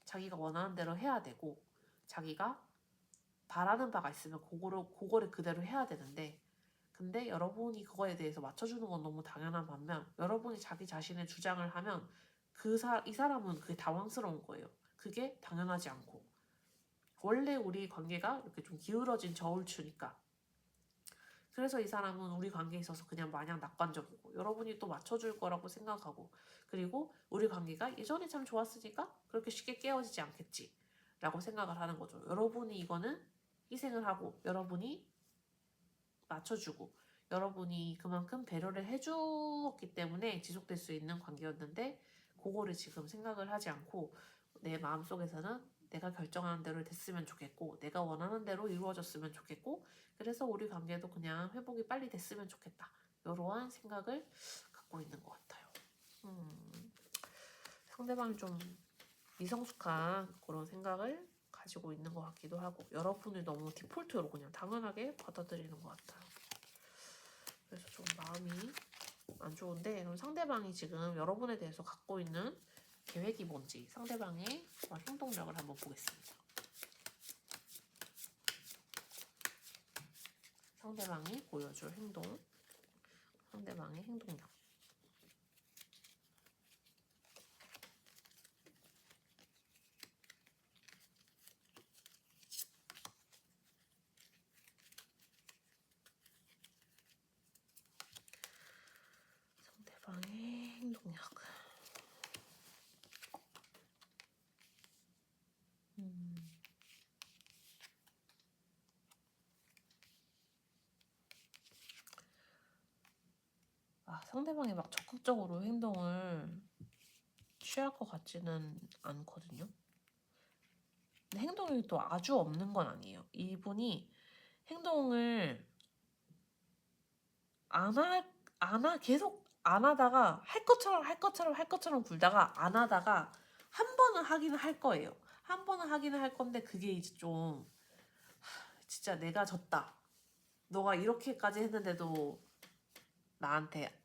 자기가 원하는 대로 해야 되고, 자기가 바라는 바가 있으면 그거를 그대로 해야 되는데, 근데 여러분이 그거에 대해서 맞춰주는 건 너무 당연한 반면, 여러분이 자기 자신의 주장을 하면 이 사람은 그게 당황스러운 거예요. 그게 당연하지 않고, 원래 우리 관계가 이렇게 좀 기울어진 저울추니까. 그래서 이 사람은 우리 관계에 있어서 그냥 마냥 낙관적이고, 여러분이 또 맞춰줄 거라고 생각하고, 그리고 우리 관계가 예전에 참 좋았으니까 그렇게 쉽게 깨어지지 않겠지 라고 생각을 하는 거죠. 여러분이 이거는 희생을 하고, 여러분이 맞춰주고, 여러분이 그만큼 배려를 해주었기 때문에 지속될 수 있는 관계였는데, 그거를 지금 생각을 하지 않고 내 마음속에서는 내가 결정하는 대로 됐으면 좋겠고, 내가 원하는 대로 이루어졌으면 좋겠고, 그래서 우리 관계도 그냥 회복이 빨리 됐으면 좋겠다, 이러한 생각을 갖고 있는 것 같아요. 상대방이 좀 미성숙한 그런 생각을 가지고 있는 것 같기도 하고, 여러분이 너무 디폴트로 그냥 당연하게 받아들이는 것 같아요. 그래서 좀 마음이 안 좋은데, 그럼 상대방이 지금 여러분에 대해서 갖고 있는 계획이 뭔지, 상대방의 행동력을 한번 보겠습니다. 상대방이 보여줄 행동, 상대방의 행동력. 상대방의 행동력. 상대방이 막 적극적으로 행동을 취할 것 같지는 않거든요. 근데 행동이 또 아주 없는 건 아니에요. 이분이 행동을 계속 안 하다가 할 것처럼 굴다가 안 하다가 한 번은 하기는 할 거예요. 한 번은 하기는 할 건데, 그게 이제 좀 진짜 내가 졌다. 너가 이렇게까지 했는데도 나한테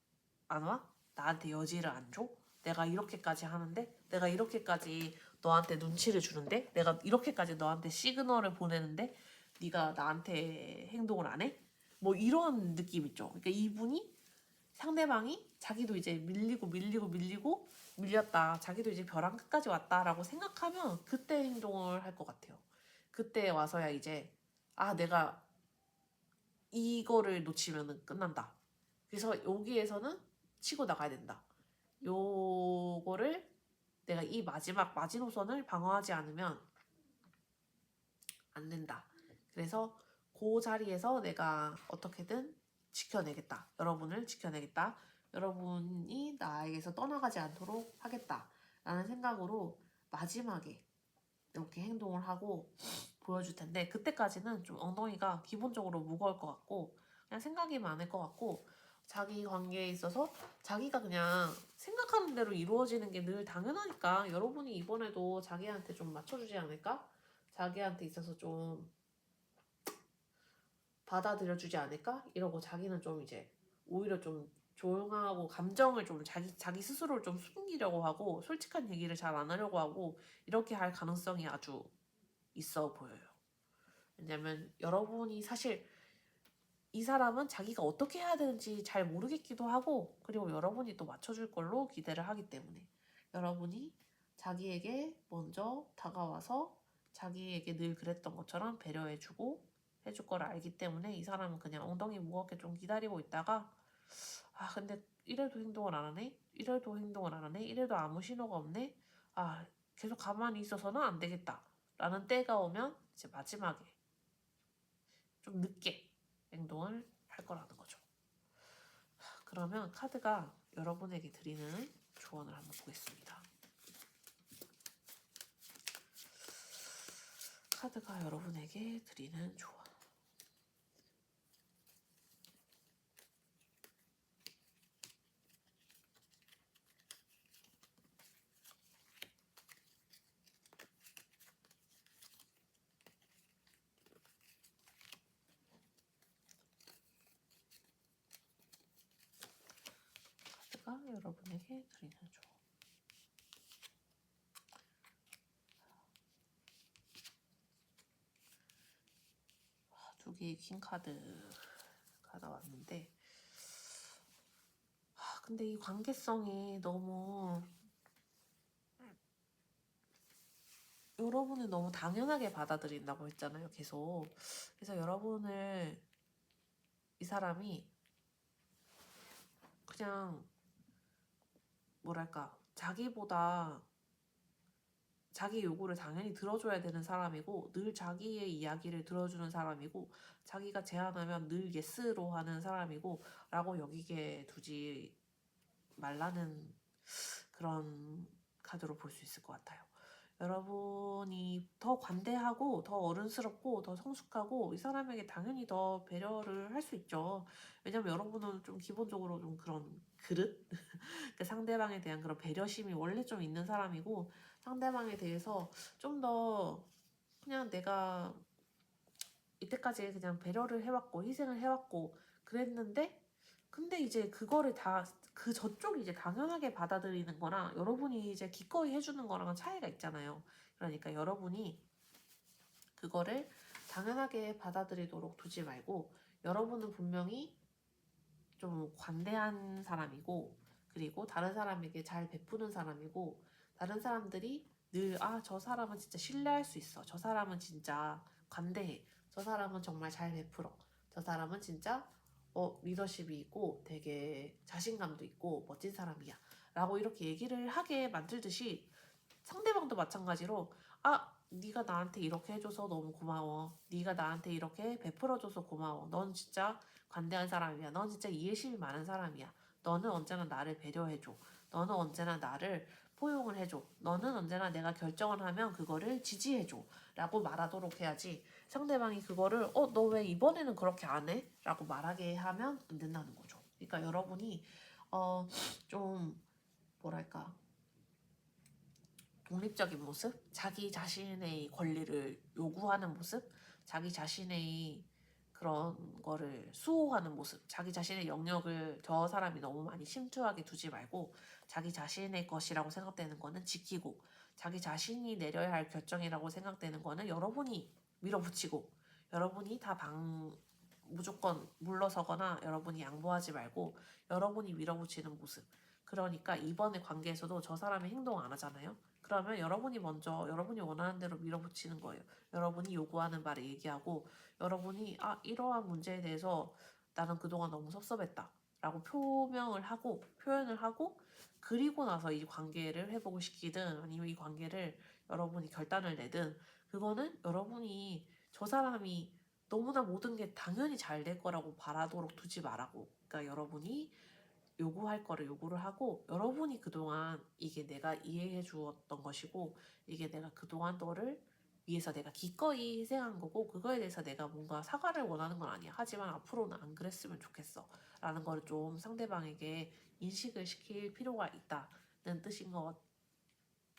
안 와? 나한테 여지를 안 줘? 내가 이렇게까지 하는데? 내가 이렇게까지 너한테 눈치를 주는데? 내가 이렇게까지 너한테 시그널을 보내는데 네가 나한테 행동을 안 해? 뭐 이런 느낌 있죠. 그러니까 이분이, 상대방이 자기도 이제 밀리고 밀렸다, 자기도 이제 벼랑 끝까지 왔다라고 생각하면 그때 행동을 할 것 같아요. 그때 와서야 이제 내가 이거를 놓치면 끝난다. 그래서 여기에서는 치고 나가야 된다. 요거를 내가 이 마지막 마지노선을 방어하지 않으면 안 된다. 그래서 그 자리에서 내가 어떻게든 지켜내겠다. 여러분을 지켜내겠다. 여러분이 나에게서 떠나가지 않도록 하겠다. 라는 생각으로 마지막에 이렇게 행동을 하고 보여줄 텐데, 그때까지는 좀 엉덩이가 기본적으로 무거울 것 같고, 그냥 생각이 많을 것 같고, 자기 관계에 있어서 자기가 그냥 생각하는 대로 이루어지는 게 늘 당연하니까 여러분이 이번에도 자기한테 좀 맞춰주지 않을까? 자기한테 있어서 좀 받아들여주지 않을까? 이러고 자기는 좀 이제 오히려 좀 조용하고, 감정을 좀 자기 스스로를 좀 숨기려고 하고, 솔직한 얘기를 잘 안 하려고 하고, 이렇게 할 가능성이 아주 있어 보여요. 왜냐면 여러분이 사실 이 사람은 자기가 어떻게 해야 되는지 잘 모르겠기도 하고, 그리고 여러분이 또 맞춰줄 걸로 기대를 하기 때문에 여러분이 자기에게 먼저 다가와서 자기에게 늘 그랬던 것처럼 배려해주고 해줄 걸 알기 때문에 이 사람은 그냥 엉덩이 무겁게 좀 기다리고 있다가, 아 근데 이래도 행동을 안 하네, 이래도 행동을 안 하네, 이래도 아무 신호가 없네, 아 계속 가만히 있어서는 안 되겠다 라는 때가 오면 이제 마지막에 좀 늦게 행동을 할 거라는 거죠. 그러면 카드가 여러분에게 드리는 조언을 한번 보겠습니다. 카드가 여러분에게 드리는 조언. 카드가 여러분에게 드리는 조언. 두 개의 킹 카드가 나왔는데, 근데 이 관계성이 너무 여러분을 너무 당연하게 받아들인다고 했잖아요, 계속. 그래서 여러분을 이 사람이 그냥 뭐랄까, 자기보다 자기 요구를 당연히 들어줘야 되는 사람이고, 늘 자기의 이야기를 들어주는 사람이고, 자기가 제안하면 늘 예스로 하는 사람이고 라고 여기게 두지 말라는 그런 카드로 볼 수 있을 것 같아요. 여러분이 더 관대하고 더 어른스럽고 더 성숙하고 이 사람에게 당연히 더 배려를 할 수 있죠. 왜냐면 여러분은 좀 기본적으로 좀 그런 그릇? 그 상대방에 대한 그런 배려심이 원래 좀 있는 사람이고, 상대방에 대해서 좀 더 그냥 내가 이때까지 그냥 배려를 해왔고 희생을 해왔고 그랬는데, 근데 이제 그거를 다 그 저쪽이 이제 당연하게 받아들이는 거랑 여러분이 이제 기꺼이 해주는 거랑은 차이가 있잖아요. 그러니까 여러분이 그거를 당연하게 받아들이도록 두지 말고, 여러분은 분명히 좀 관대한 사람이고, 그리고 다른 사람에게 잘 베푸는 사람이고, 다른 사람들이 늘 저 사람은 진짜 신뢰할 수 있어, 저 사람은 진짜 관대해, 저 사람은 정말 잘 베풀어, 저 사람은 진짜 리더십이 있고 되게 자신감도 있고 멋진 사람이야 라고 이렇게 얘기를 하게 만들듯이, 상대방도 마찬가지로 네가 나한테 이렇게 해줘서 너무 고마워, 네가 나한테 이렇게 베풀어줘서 고마워, 넌 진짜 관대한 사람이야, 넌 진짜 이해심이 많은 사람이야, 너는 언제나 나를 배려해줘, 너는 언제나 나를 포용을 해줘, 너는 언제나 내가 결정을 하면 그거를 지지해줘 라고 말하도록 해야지, 상대방이 그거를 너 왜 이번에는 그렇게 안 해? 라고 말하게 하면 안 된다는 거죠. 그러니까 여러분이 좀 뭐랄까, 독립적인 모습, 자기 자신의 권리를 요구하는 모습, 자기 자신의 그런 거를 수호하는 모습, 자기 자신의 영역을 저 사람이 너무 많이 침투하게 두지 말고, 자기 자신의 것이라고 생각되는 거는 지키고, 자기 자신이 내려야 할 결정이라고 생각되는 거는 여러분이 밀어붙이고, 여러분이 다 무조건 물러서거나 여러분이 양보하지 말고 여러분이 밀어붙이는 모습. 그러니까 이번의 관계에서도 저 사람이 행동 안 하잖아요. 그러면 여러분이 먼저 여러분이 원하는 대로 밀어붙이는 거예요. 여러분이 요구하는 말을 얘기하고, 여러분이 이러한 문제에 대해서 나는 그동안 너무 섭섭했다 라고 표현을 하고, 그리고 나서 이 관계를 회복을 시키든 아니면 이 관계를 여러분이 결단을 내든, 그거는 여러분이 저 사람이 너무나 모든 게 당연히 잘 될 거라고 바라도록 두지 말라고. 그러니까 여러분이 요구할 거를 요구를 하고, 여러분이 그동안 이게 내가 이해해 주었던 것이고, 이게 내가 그동안 너를 위해서 내가 기꺼이 희생한 거고, 그거에 대해서 내가 뭔가 사과를 원하는 건 아니야, 하지만 앞으로는 안 그랬으면 좋겠어 라는 걸 좀 상대방에게 인식을 시킬 필요가 있다는 뜻인 것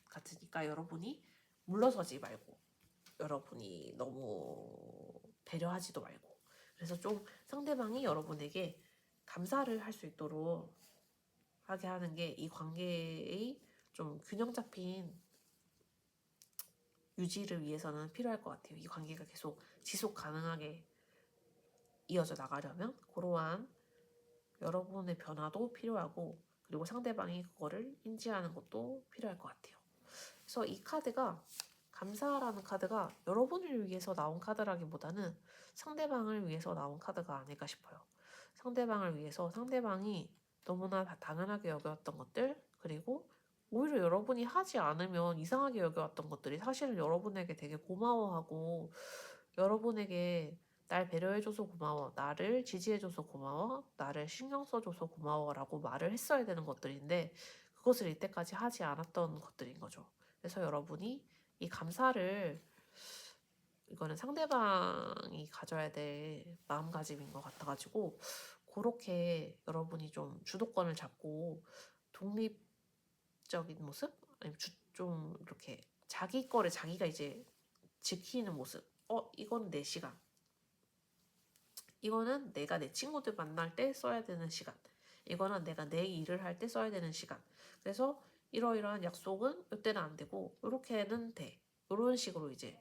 같으니까, 여러분이 물러서지 말고 여러분이 너무 배려하지도 말고, 그래서 좀 상대방이 여러분에게 감사를 할 수 있도록 하게 하는 게 이 관계의 좀 균형 잡힌 유지를 위해서는 필요할 것 같아요. 이 관계가 계속 지속 가능하게 이어져 나가려면 그러한 여러분의 변화도 필요하고 그리고 상대방이 그거를 인지하는 것도 필요할 것 같아요. 그래서 이 카드가 감사라는 카드가 여러분을 위해서 나온 카드라기보다는 상대방을 위해서 나온 카드가 아닐까 싶어요. 상대방을 위해서 상대방이 너무나 다 당연하게 여겨왔던 것들 그리고 오히려 여러분이 하지 않으면 이상하게 여겨왔던 것들이 사실은 여러분에게 되게 고마워하고 여러분에게 날 배려해줘서 고마워, 나를 지지해줘서 고마워, 나를 신경 써줘서 고마워라고 말을 했어야 되는 것들인데 그것을 이때까지 하지 않았던 것들인 거죠. 그래서 여러분이 이 감사를 이거는 상대방이 가져야 될 마음가짐인 것 같아가지고 그렇게 여러분이 좀 주도권을 잡고 독립적인 모습? 아니면 좀 이렇게 자기 거를 자기가 이제 지키는 모습. 이건 내 시간. 이거는 내가 내 친구들 만날 때 써야 되는 시간. 이거는 내가 내 일을 할 때 써야 되는 시간. 그래서 이러이러한 약속은 이때는 안 되고 이렇게는 돼. 이런 식으로 이제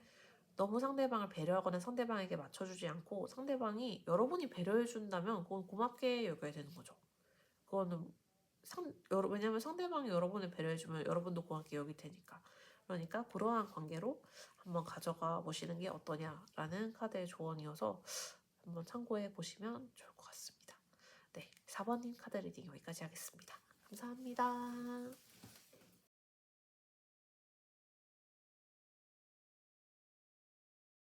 너무 상대방을 배려하거나 상대방에게 맞춰주지 않고 상대방이 여러분이 배려해준다면 그건 고맙게 여겨야 되는 거죠. 그거는 왜냐면 상대방이 여러분을 배려해주면 여러분도 고맙게 여길 테니까. 그러니까 그러한 관계로 한번 가져가 보시는 게 어떠냐라는 카드의 조언이어서 한번 참고해 보시면 좋을 것 같습니다. 네, 4번님 카드 리딩 여기까지 하겠습니다. 감사합니다.